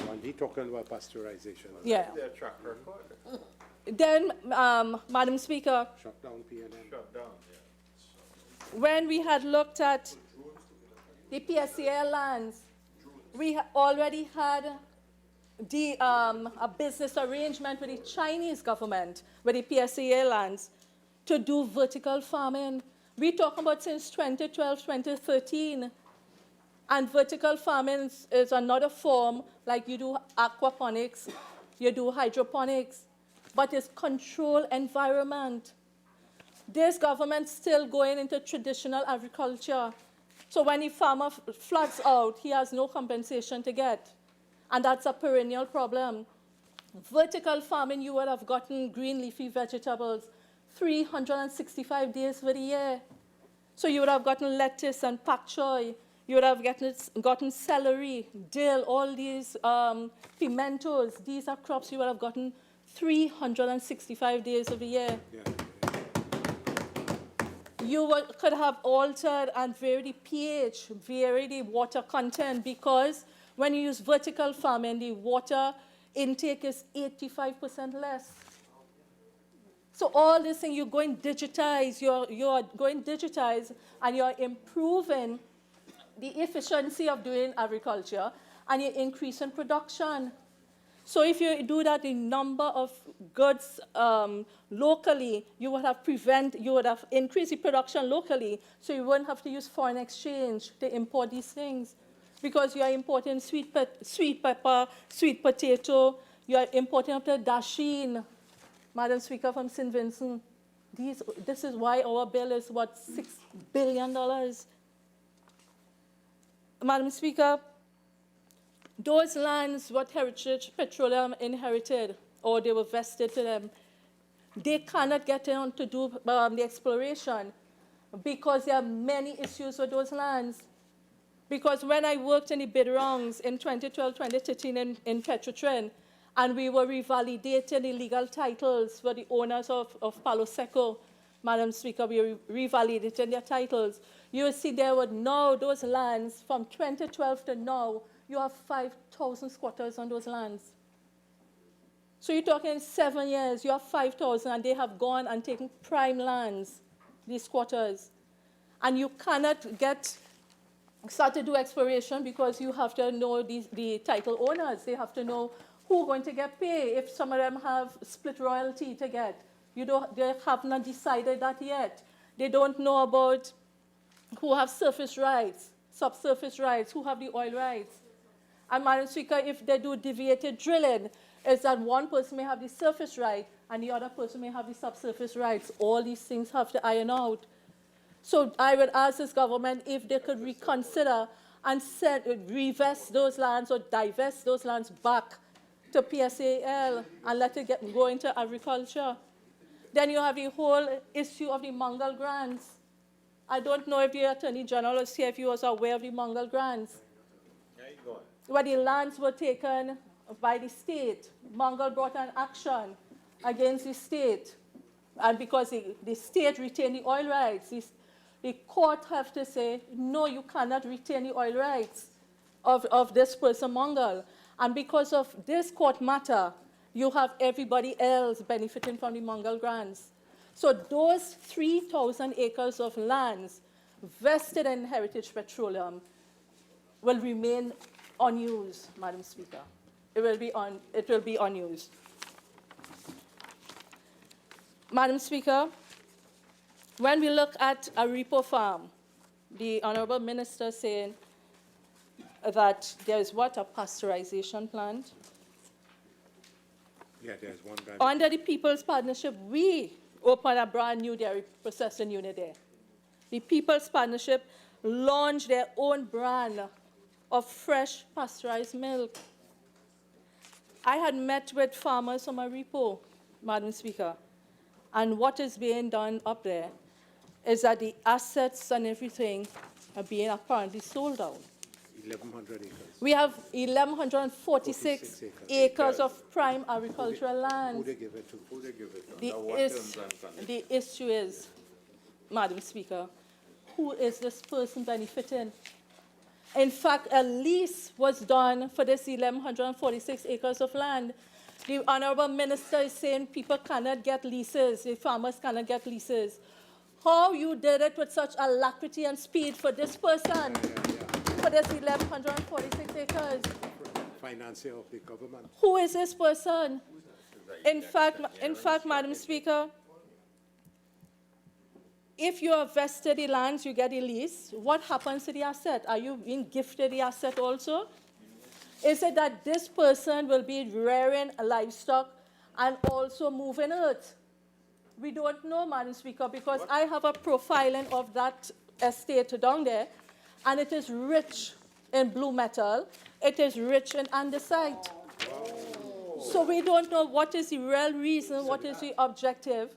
Speaker 5: When he talking about pasteurization.
Speaker 8: Yeah.
Speaker 6: Their track record.
Speaker 8: Then, Madam Speaker,
Speaker 5: Shut down PNM.
Speaker 6: Shut down, yeah.
Speaker 8: when we had looked at the PSCA lands, we already had a business arrangement with the Chinese government, with the PSCA lands, to do vertical farming. We're talking about since 2012, 2013. And vertical farming is another form, like you do aquaponics, you do hydroponics, but it's controlled environment. This government still going into traditional agriculture. So when the farmer floods out, he has no compensation to get. And that's a perennial problem. Vertical farming, you would have gotten green leafy vegetables 365 days for the year. So you would have gotten lettuce and pak choy. You would have gotten celery, dill, all these pimentos. These are crops you would have gotten 365 days of the year.
Speaker 5: Yeah.
Speaker 8: You could have altered and varied the pH, varied the water content, because when you use vertical farming, the water intake is 85% less. So all this thing, you're going digitize, you're going digitize, and you're improving the efficiency of doing agriculture, and you're increasing production. So if you do that, the number of goods locally, you would have increased the production locally, so you wouldn't have to use foreign exchange to import these things. Because you are importing sweet pepper, sweet potato, you are importing up to dasheen, Madam Speaker, from St. Vincent. This is why our bill is, what, $6 billion. Madam Speaker, those lands what Heritage Petroleum inherited, or they were vested to them, they cannot get on to do the exploration because there are many issues with those lands. Because when I worked in the bid rounds in 2012, 2013 in Petrotrin, and we were revalidating the legal titles for the owners of Palo Seco, Madam Speaker, we were revalidating their titles. You will see there were now those lands from 2012 to now, you have 5,000 squatters on those lands. So you're talking 7 years, you have 5,000, and they have gone and taken prime lands, these squatters. And you cannot start to do exploration because you have to know the title owners. They have to know who's going to get paid, if some of them have split royalty to get. They have not decided that yet. They don't know about who have surface rights, subsurface rights, who have the oil rights. And Madam Speaker, if they do deviated drilling, is that one person may have the surface right and the other person may have the subsurface rights. All these things have to iron out. So I would ask this government if they could reconsider and revest those lands or divest those lands back to PSAL and let it go into agriculture. Then you have the whole issue of the Mongol grants. I don't know if the Attorney General is here, if he was aware of the Mongol grants.
Speaker 6: There you go.
Speaker 8: Where the lands were taken by the state. Mongol brought an action against the state. And because the state retained the oil rights, the court have to say, no, you cannot retain the oil rights of this person, Mongol. And because of this court matter, you have everybody else benefiting from the Mongol grants. So those 3,000 acres of lands vested in Heritage Petroleum will remain unused, Madam Speaker. It will be unused. Madam Speaker, when we look at a repo farm, the Honorable Minister saying that there is what, a pasteurization plant?
Speaker 5: Yeah, there's one guy.
Speaker 8: Under the People's Partnership, we opened a brand new dairy processing unit there. The People's Partnership launched their own brand of fresh pasteurized milk. I had met with farmers from Maripo, Madam Speaker, and what is being done up there is that the assets and everything are being apparently sold out.
Speaker 5: 1,100 acres.
Speaker 8: We have 1,146 acres of prime agricultural
Speaker 5: Who
Speaker 8: land.
Speaker 5: they give it to?
Speaker 6: Who they give it to?
Speaker 8: The,
Speaker 6: Now, what
Speaker 8: is,
Speaker 6: terms and conditions?
Speaker 8: the issue is, Madam Speaker, who is this person benefiting? In fact, a lease was done for this 1,146 acres of land. The Honorable Minister is saying people cannot get leases, the farmers cannot get leases. How you did it with such alacrity and speed for this person, for this 1,146 acres?
Speaker 5: Financier of the government.
Speaker 8: Who is this person? In fact, Madam Speaker, if you have vested the lands, you get a lease. What happens to the asset? Are you being gifted the asset also? Is it that this person will be rearing livestock and also moving earth? We don't know, Madam Speaker, because I have a profiling of that estate down there, and it is rich in blue metal. It is rich in andesite. So we don't know what is the real reason, what is the objective,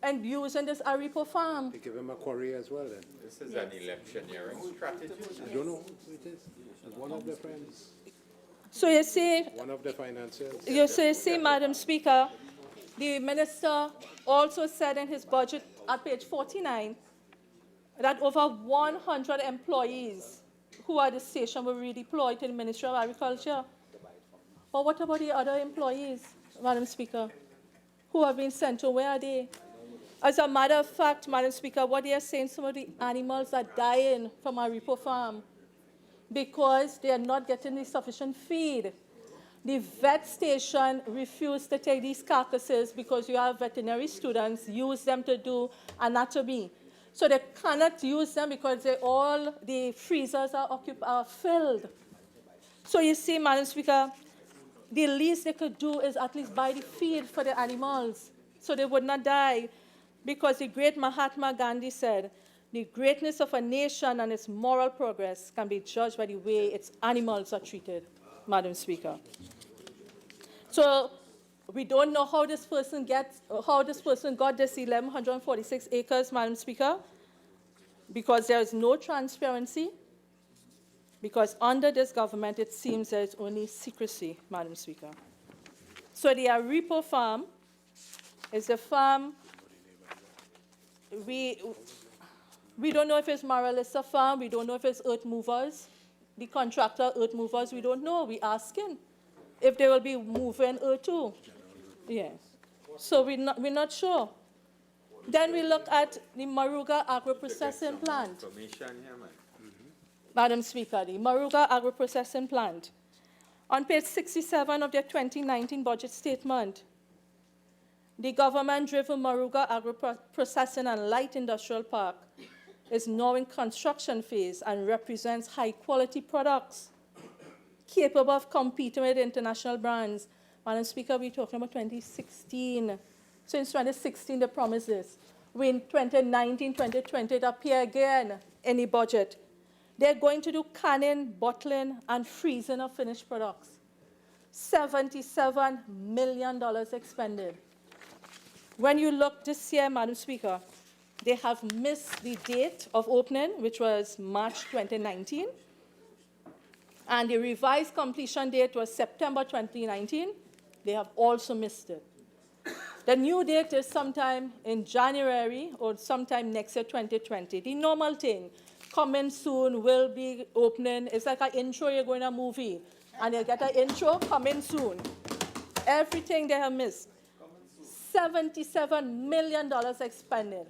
Speaker 8: and using this Aripo farm.
Speaker 5: They give him a quarry as well then.
Speaker 6: This is an electioneering strategy.
Speaker 5: I don't know who it is. It's one of their friends.
Speaker 8: So you see,
Speaker 5: One of the financiers.
Speaker 8: see, Madam Speaker, the minister also said in his budget at page 49 that over 100 employees who are at the station were redeployed to the Ministry of Agriculture. But what about the other employees, Madam Speaker, who have been sent to? Where are they? As a matter of fact, Madam Speaker, what they are saying, some of the animals are dying from our Aripo farm because they are not getting the sufficient feed. The vet station refused to take these carcasses because you have veterinary students use them to do anatomy. So they cannot use them because all the freezers are filled. So you see, Madam Speaker, the least they could do is at least buy the feed for the animals so they would not die. Because the great Mahatma Gandhi said, the greatness of a nation and its moral progress can be judged by the way its animals are treated, Madam Speaker. So we don't know how this person got this 1,146 acres, Madam Speaker, because there is no transparency, because under this government it seems there is only secrecy, Madam Speaker. So the Aripo farm is a farm, we don't know if it's Maralissa farm, we don't know if it's Earth Movers, the contractor Earth Movers, we don't know, we asking if they will be moving earth too. Yes. So we're not sure. Then we look at the Maruga agro-processing plant. Madam Speaker, the Maruga agro-processing plant. On page 67 of their 2019 budget statement, the government-driven Maruga agro-processing and light industrial park is now in construction phase and represents high-quality products capable of competing with international brands. Madam Speaker, we're talking about 2016. Since 2016, they promised this. We in 2019, 2020, it appear again in the budget. They're going to do canning, bottling, and freezing of finished products. $77 million expended. When you look this year, Madam Speaker, they have missed the date of opening, which was March 2019. And the revised completion date was September 2019. They have also missed it. The new date is sometime in January or sometime next year, 2020. The normal thing, coming soon, will be opening. It's like an intro, you're going to a movie. And you get an intro, coming soon. Everything they have missed. $77 million expended.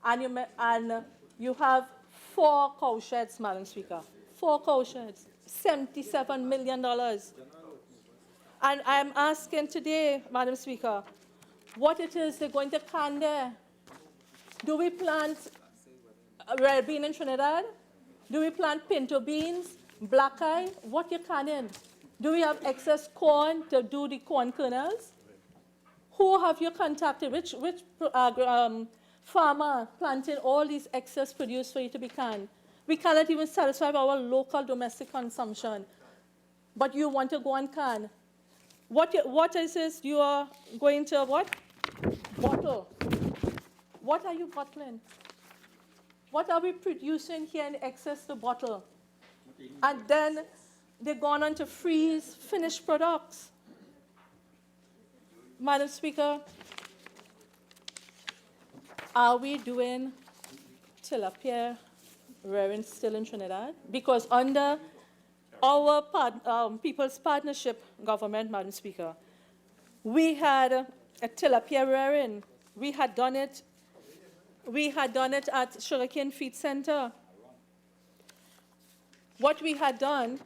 Speaker 8: And you have 4 cow sheds, Madam Speaker. 4 cow sheds. $77 million. And I'm asking today, Madam Speaker, what it is they're going to can there. Do we plant red bean in Trinidad? Do we plant pinto beans? Black eye, what you canning? Do we have excess corn to do the corn kernels? Who have you contacted? Which farmer planting all these excess produce for you to be canned? We cannot even satisfy our local domestic consumption. But you want to go and can. What is this you are going to what? Bottle. What are you bottling? What are we producing here in excess to bottle? And then they've gone on to freeze finished products. Madam Speaker, are we doing tilapia rearing still in Trinidad? Because under our People's Partnership government, Madam Speaker, we had a tilapia rearing. We had done it at Sugarcane Feed Center. What we had done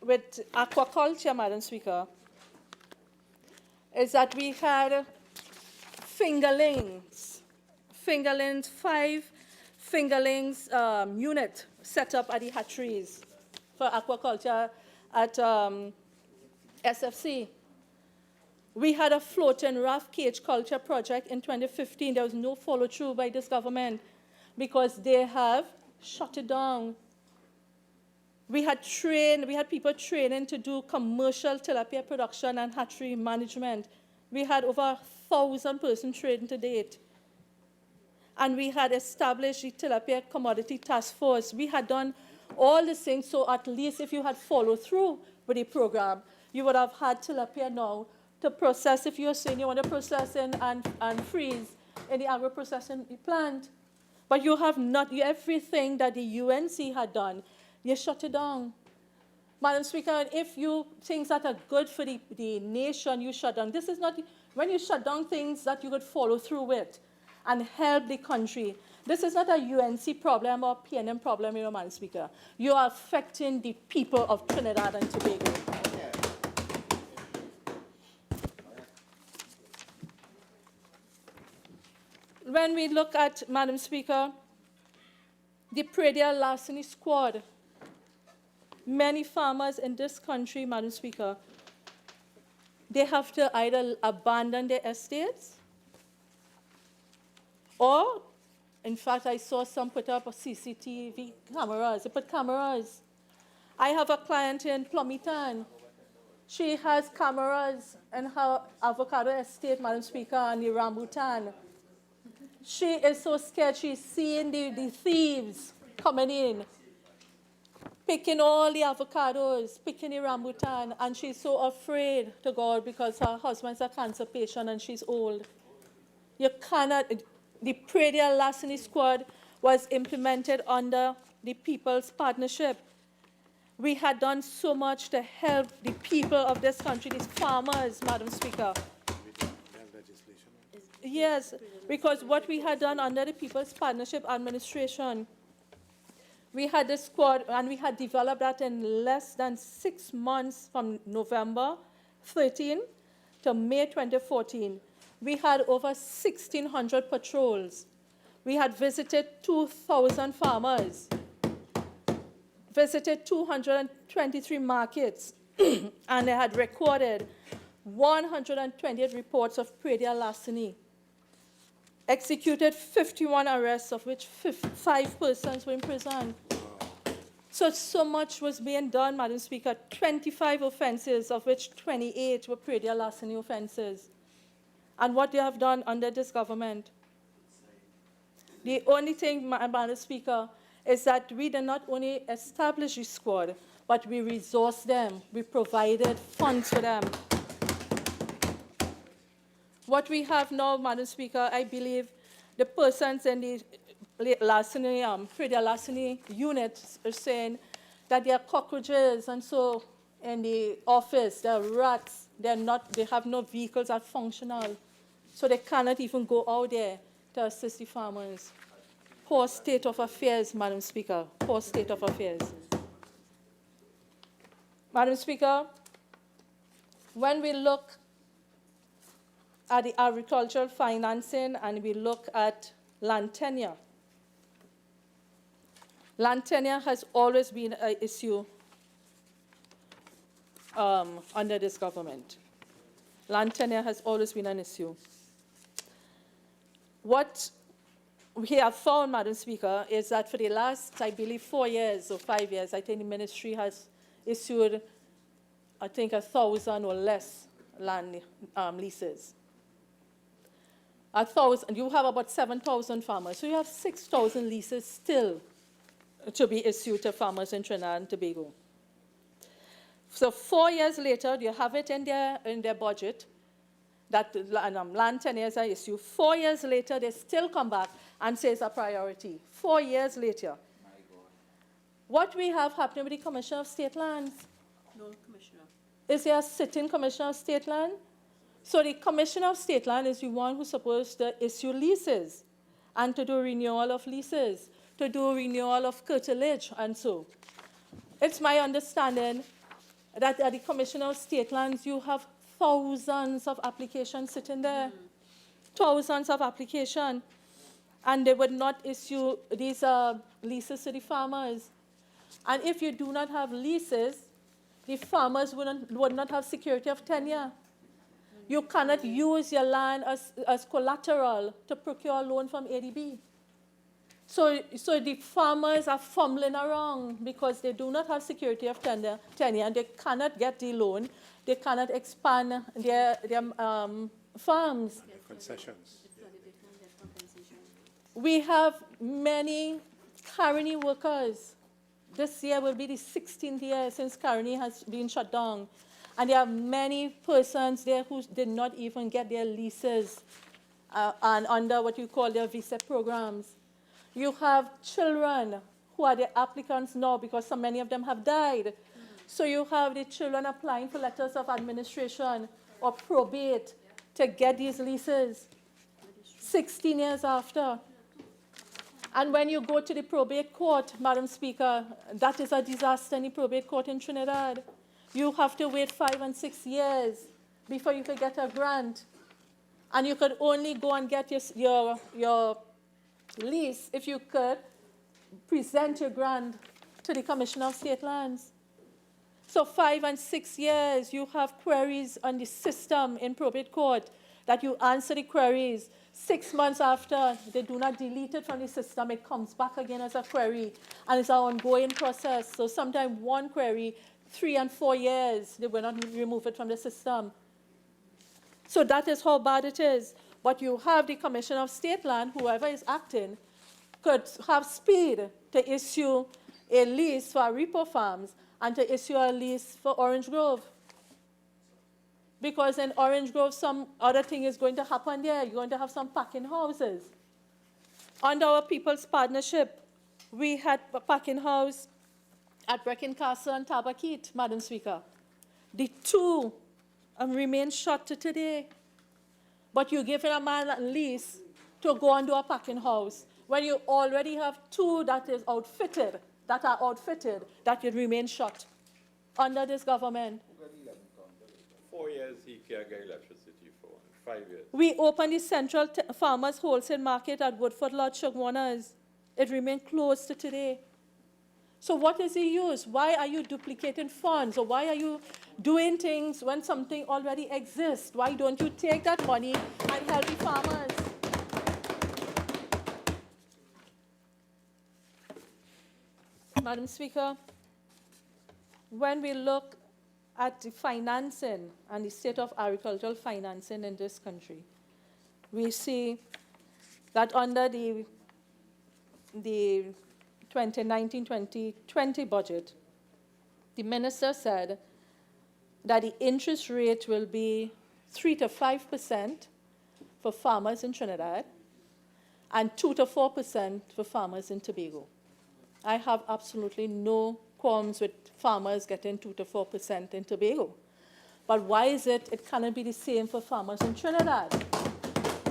Speaker 8: with aquaculture, Madam Speaker, is that we had fingerlings, 5 fingerlings unit set up at the hatcheries for aquaculture at SFC. We had a floating raft cage culture project in 2015. There was no follow-through by this government because they have shut it down. We had people training to do commercial tilapia production and hatchery management. We had over 1,000 persons trained to date. And we had established the tilapia commodity task force. We had done all these things, so at least if you had followed through with the program, you would have had tilapia now to process if you're saying you want to process and freeze in the agro-processing plant. But you have not, everything that the UNC had done, you shut it down. Madam Speaker, if you things that are good for the nation, you shut down. This is not, when you shut down things that you could follow through with and help the country, this is not a UNC problem or PNM problem, Madam Speaker. You are affecting the people of Trinidad and Tobago. When we look at, Madam Speaker, the Predia Larceny Squad, many farmers in this country, Madam Speaker, they have to either abandon their estates or, in fact, I saw some put up a CCTV cameras. They put cameras. I have a client in Plumitan. She has cameras in her avocado estate, Madam Speaker, and the rambutan. She is so scared. She's seeing the thieves coming in, picking all the avocados, picking the rambutan, and she's so afraid to God because her husband's a cancer patient and she's old. You cannot, the Predia Larceny Squad was implemented under the People's Partnership. We had done so much to help the people of this country, these farmers, Madam Speaker. Yes, because what we had done under the People's Partnership Administration, we had this squad, and we had developed that in less than 6 months from November 13 to May 2014. We had over 1,600 patrols. We had visited 2,000 farmers, visited 223 markets, and they had recorded 128 reports of Predia larceny. Executed 51 arrests, of which 5 persons were in prison. So much was being done, Madam Speaker. 25 offenses, of which 28 were Predia larceny offenses. And what they have done under this government. The only thing, Madam Speaker, is that we did not only establish the squad, but we resourced them. We provided funds for them. What we have now, Madam Speaker, I believe the persons in the larceny, Predia larceny unit are saying that there are cockroaches, and so in the office there are rats. They have no vehicles that are functional, so they cannot even go out there to assist the farmers. Poor state of affairs, Madam Speaker, poor state of affairs. Madam Speaker, when we look at the agricultural financing and we look at land tenure Land tenure has always been an issue under this government. Land tenure has always been an issue. What we have found, Madam Speaker, is that for the last, I believe, 4 years or 5 years, I think the ministry has issued, I think, 1,000 or less land leases. 1,000, you have about 7,000 farmers, so you have 6,000 leases still to be issued to farmers in Trinidad and Tobago. So 4 years later, you have it in their budget that land tenures are issued. 4 years later, they still come back and say it's a priority. 4 years later. What we have happening with the Commissioner of State Lands?
Speaker 2: No, Commissioner.
Speaker 8: Is there a sitting Commissioner of State Land? So the Commissioner of State Land is the one who's supposed to issue leases and to do renewal of leases, to do renewal of curtilage and so. It's my understanding that at the Commissioner of State Lands, you have thousands of applications sitting there, thousands of applications, and they would not issue these leases to the farmers. And if you do not have leases, the farmers would not have security of tenure. You cannot use your land as collateral to procure a loan from ADB. So the farmers are fumbling around because they do not have security of tenure and they cannot get the loan. They cannot expand their farms.
Speaker 5: Concessions.
Speaker 8: We have many Caroni workers. This year will be the 16th year since Caroni has been shut down. And there are many persons there who did not even get their leases and under what you call their visa programs. You have children who are the applicants now because so many of them have died. So you have the children applying for letters of administration or probate to get these leases 16 years after. And when you go to the probate court, Madam Speaker, that is a disaster in the probate court in Trinidad. You have to wait 5 and 6 years before you could get a grant. And you could only go and get your lease if you could present your grant to the Commissioner of State Lands. So 5 and 6 years, you have queries on the system in probate court that you answer the queries. 6 months after, they do not delete it from the system. It comes back again as a query, and it's an ongoing process. So sometimes one query, 3 and 4 years, they will not remove it from the system. So that is how bad it is. But you have the Commissioner of State Land, whoever is acting, could have speed to issue a lease for repo farms and to issue a lease for Orange Grove. Because in Orange Grove, some other thing is going to happen there. You're going to have some packing houses. Under our People's Partnership, we had a packing house at Brecon Castle and Tabaquite, Madam Speaker. The two remain shut to today. But you're giving a man a lease to go and do a packing house when you already have two that are outfitted, that would remain shut under this government.
Speaker 6: 4 years he can't get electricity for, 5 years.
Speaker 8: We opened the Central Farmers Wholesale Market at Woodford Lodge, Shagwanas. It remained closed to today. So what is the use? Why are you duplicating funds? Or why are you doing things when something already exists? Why don't you take that money and help the farmers? Madam Speaker, when we look at the financing and the state of agricultural financing in this country, we see that under the 2019-2020 budget, the minister said that the interest rate will be 3 to 5% for farmers in Trinidad and 2 to 4% for farmers in Tobago. I have absolutely no qualms with farmers getting 2 to 4% in Tobago. But why is it cannot be the same for farmers in Trinidad?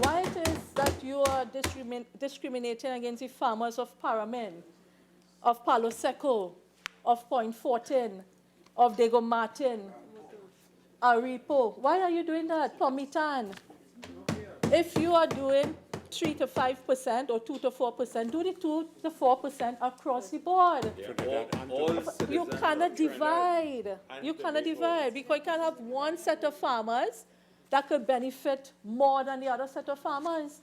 Speaker 8: Why it is that you are discriminating against the farmers of Paramin, of Palo Seco, of Point Fortin, of Diego Martin, Aripo? Why are you doing that? Pomitan. If you are doing 3 to 5% or 2 to 4%, do the 2 to 4% across the board. You cannot divide. You cannot divide because you can have one set of farmers that could benefit more than the other set of farmers.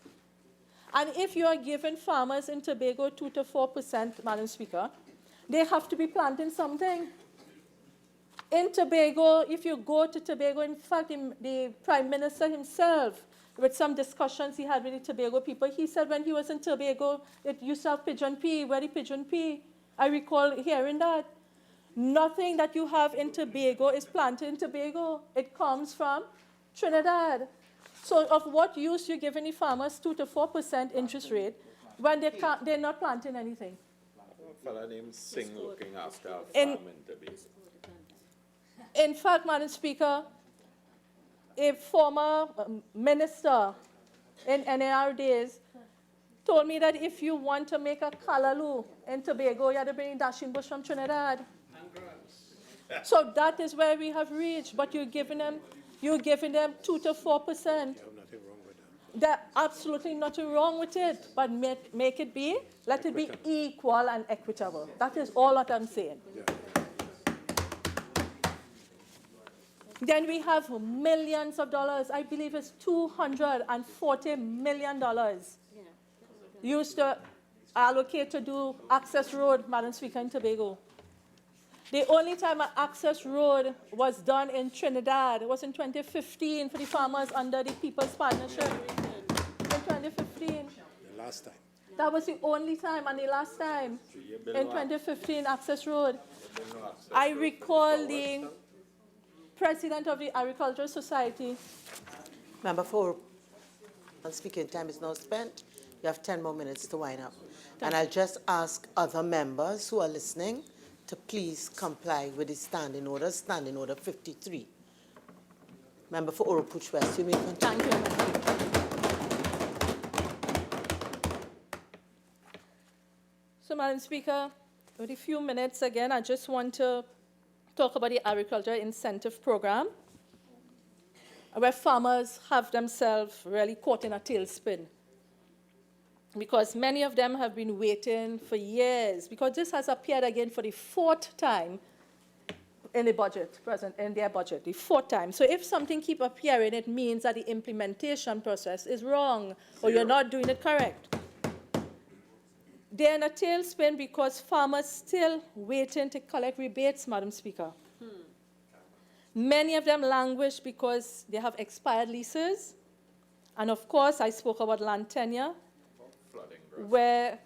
Speaker 8: And if you are giving farmers in Tobago 2 to 4%, Madam Speaker, they have to be planting something. In Tobago, if you go to Tobago, in fact, the Prime Minister himself, with some discussions he had with the Tobago people, he said when he was in Tobago, it used to have pigeon pea, very pigeon pea. I recall hearing that. Nothing that you have in Tobago is planted in Tobago. It comes from Trinidad. So of what use you're giving the farmers 2 to 4% interest rate when they're not planting anything?
Speaker 6: A fellow named Singh looking after our farm in Tobago.
Speaker 8: In fact, Madam Speaker, a former minister in NAR days told me that if you want to make a kalaloo in Tobago, you have to bring dashing bush from Trinidad. So that is where we have reached, but you're giving them 2 to 4%. There's absolutely nothing wrong with it, but make it be, let it be equal and equitable. That is all that I'm saying. Then we have millions of dollars. I believe it's $240 million used to allocate to do access road, Madam Speaker, in Tobago. The only time an access road was done in Trinidad was in 2015 for the farmers under the People's Partnership. In 2015.
Speaker 9: The last time.
Speaker 8: That was the only time and the last time in 2015 access road. I recall the president of the Agricultural Society.
Speaker 2: Member for speaking time is now spent. You have 10 more minutes to wind up. And I'll just ask other members who are listening to please comply with the standing order 53. Member for Oropuch West, you may continue.
Speaker 8: Thank you. So, Madam Speaker, with a few minutes again, I just want to talk about the Agriculture Incentive Program, where farmers have themselves really caught in a tailspin, because many of them have been waiting for years, because this has appeared again for the 4th time in the budget, in their budget, the 4th time. So if something keeps appearing, it means that the implementation process is wrong, or you're not doing it correct. They're in a tailspin because farmers still waiting to collect rebates, Madam Speaker. Many of them languish because they have expired leases. And of course, I spoke about land tenure, where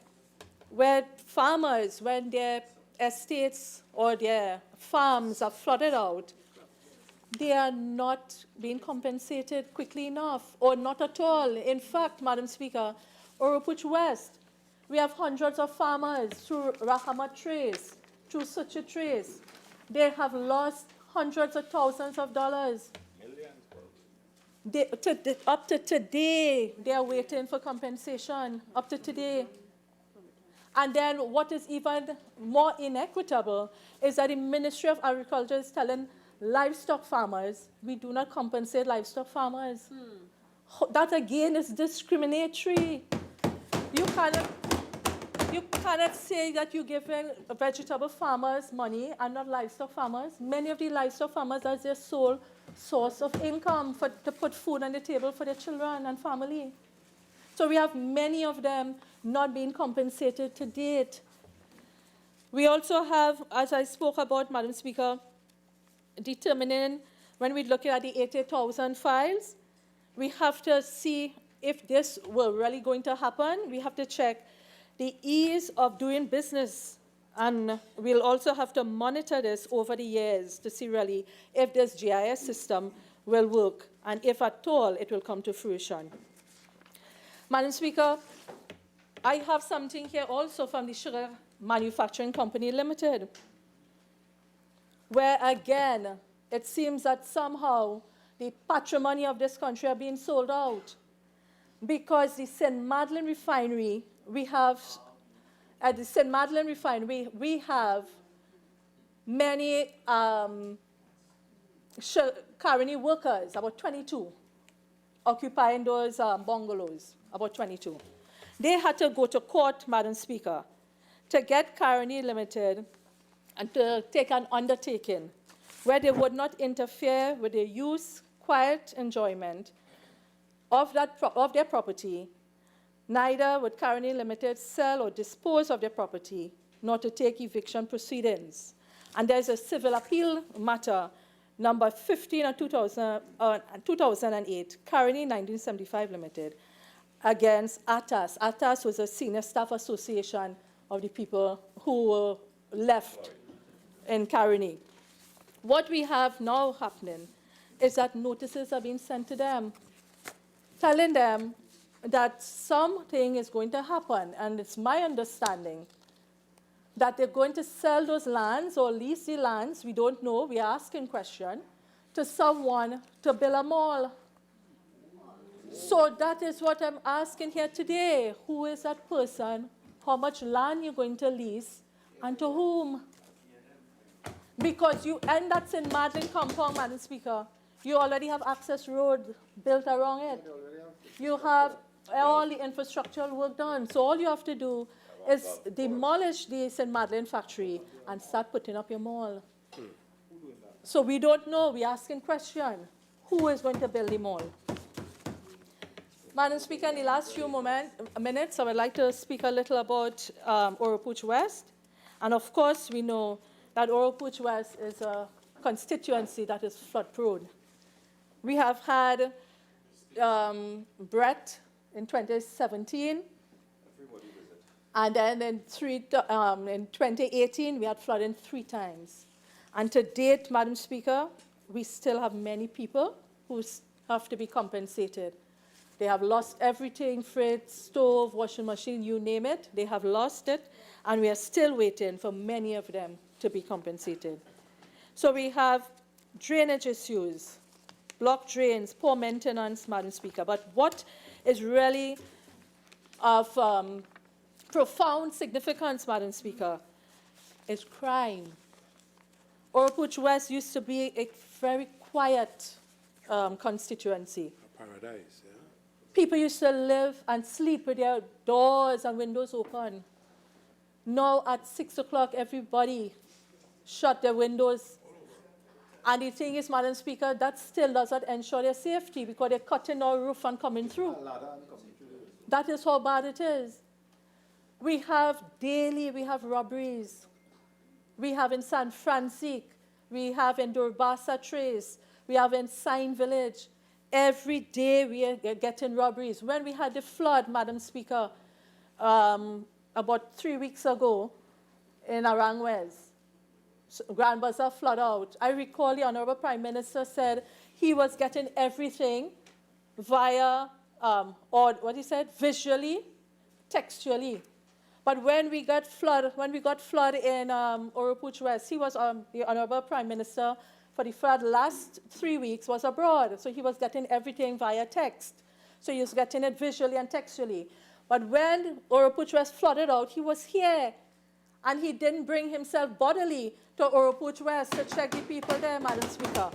Speaker 8: farmers, when their estates or their farms are flooded out, they are not being compensated quickly enough, or not at all. In fact, Madam Speaker, Oropuch West, we have hundreds of farmers through Rahama Trace, through Sucha Trace. They have lost hundreds of thousands of dollars. Up to today, they are waiting for compensation, up to today. And then what is even more inequitable is that the Ministry of Agriculture is telling livestock farmers, we do not compensate livestock farmers. That again is discriminatory. You cannot say that you're giving vegetable farmers money and not livestock farmers. Many of the livestock farmers, that's their sole source of income to put food on the table for their children and family. So we have many of them not being compensated to date. We also have, as I spoke about, Madam Speaker, determining, when we look at the 80,000 files, we have to see if this were really going to happen. We have to check the ease of doing business, and we'll also have to monitor this over the years to see really if this GIS system will work, and if at all it will come to fruition. Madam Speaker, I have something here also from the Sugar Manufacturing Company Limited, where again, it seems that somehow the patrimony of this country are being sold out, because the St. Madeleine refinery, at the St. Madeleine refinery, we have many Caroni workers, about 22, occupying those bungalows. about 22. They had to go to court, Madam Speaker, to get Caroni Limited and to take an undertaking where they would not interfere with the use, quiet enjoyment of their property, neither would Caroni Limited sell or dispose of their property, nor to take eviction proceedings. And there's a civil appeal matter, number 15 of 2008, Caroni 1975 Limited, against ATAS. ATAS was a senior staff association of the people who were left in Caroni. What we have now happening is that notices are being sent to them, telling them that something is going to happen, and it's my understanding that they're going to sell those lands or lease the lands, we don't know, we are asking question, to someone to build a mall. So that is what I'm asking here today. Who is that person? How much land you're going to lease, and to whom? Because and that's in Madeleine Compound, Madam Speaker. You already have access road built around it. You have all the infrastructural work done. So all you have to do is demolish the St. Madeleine factory and start putting up your mall. So we don't know. We're asking question. Who is going to build the mall? Madam Speaker, in the last few minutes, I would like to speak a little about Oropouche West. And of course, we know that Oropouche West is a constituency that is flood-prone. We have had Brett in 2017. And then in 2018, we had flooding 3 times. And to date, Madam Speaker, we still have many people who have to be compensated. They have lost everything, fridge, stove, washing machine, you name it. They have lost it, and we are still waiting for many of them to be compensated. So we have drainage issues, blocked drains, poor maintenance, Madam Speaker. But what is really of profound significance, Madam Speaker, is crime. Oropouche West used to be a very quiet constituency.
Speaker 1: A paradise, yeah.
Speaker 8: People used to live and sleep with their doors and windows open. Now at 6 o'clock, everybody shut their windows. And the thing is, Madam Speaker, that still does not ensure their safety because they're cutting our roof and coming through. That is how bad it is. We have robberies. We have in San Francisco, we have in Durbassa Trace, we have in Sign Village. Every day we are getting robberies. When we had the flood, Madam Speaker, about 3 weeks ago in Arangwes, Grand Bazaar flood out. I recall the Honorable Prime Minister said he was getting everything via, or what he said, visually, textually. But when we got flood in Oropouche West, he was the Honorable Prime Minister for the flood last 3 weeks was abroad. So he was getting everything via text. So he was getting it visually and textually. But when Oropouche West flooded out, he was here. And he didn't bring himself bodily to Oropouche West to check the people there, Madam Speaker.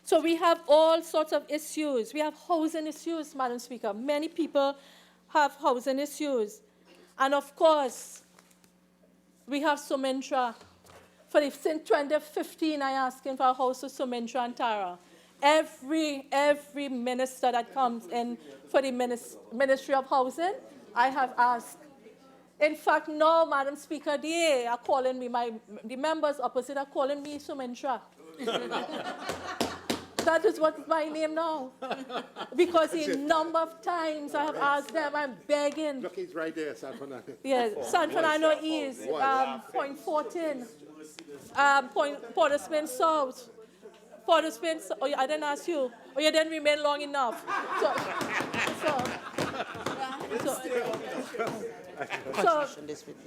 Speaker 8: So we have all sorts of issues. We have housing issues, Madam Speaker. Many people have housing issues. And of course, we have Sumintra. Since 2015, I asked him for a house for Sumintra and Tara. Every minister that comes in for the Ministry of Housing, I have asked. In fact, now, Madam Speaker, they are calling me, the members opposite are calling me Sumintra. That is what's my name now. Because a number of times I have asked them, I'm begging.
Speaker 5: Look, he's right there, San Fernando.
Speaker 8: Yes, San Fernando East, Point 14, Port of Spain South. Port of Spain, oh, I didn't ask you. Oh, you didn't remain long enough.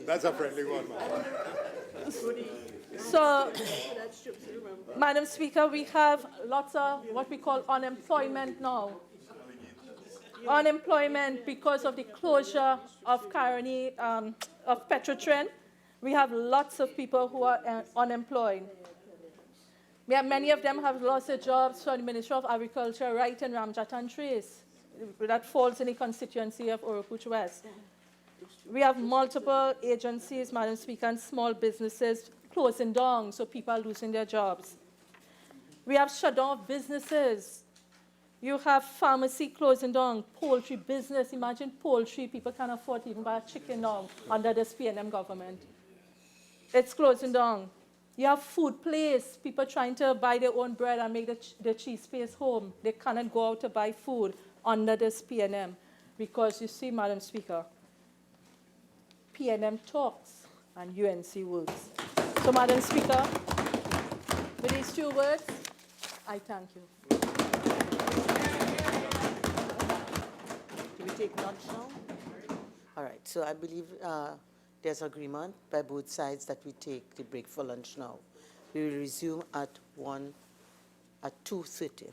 Speaker 5: That's a friendly one.
Speaker 8: So, Madam Speaker, we have lots of what we call unemployment now. Unemployment because of the closure of Caroni, of Petrotrin. We have lots of people who are unemployed. Many of them have lost their jobs from the Ministry of Agriculture right in Ramjat and Trace. that falls in the constituency of Oropuch West. We have multiple agencies, Madam Speaker, and small businesses closing down, so people are losing their jobs. We have shut down businesses. You have pharmacy closing down, poultry business. Imagine poultry, people can't afford to even buy a chicken now under this PNM government. It's closing down. You have food place, people trying to buy their own bread and make the cheese paste home. They cannot go out to buy food under this PNM because, you see, Madam Speaker, PNM talks and UNC works. So, Madam Speaker, with these 2 words, I thank you.
Speaker 2: Do we take lunch now? All right, so I believe there's agreement by both sides that we take the break for lunch now. We will resume at 2:30.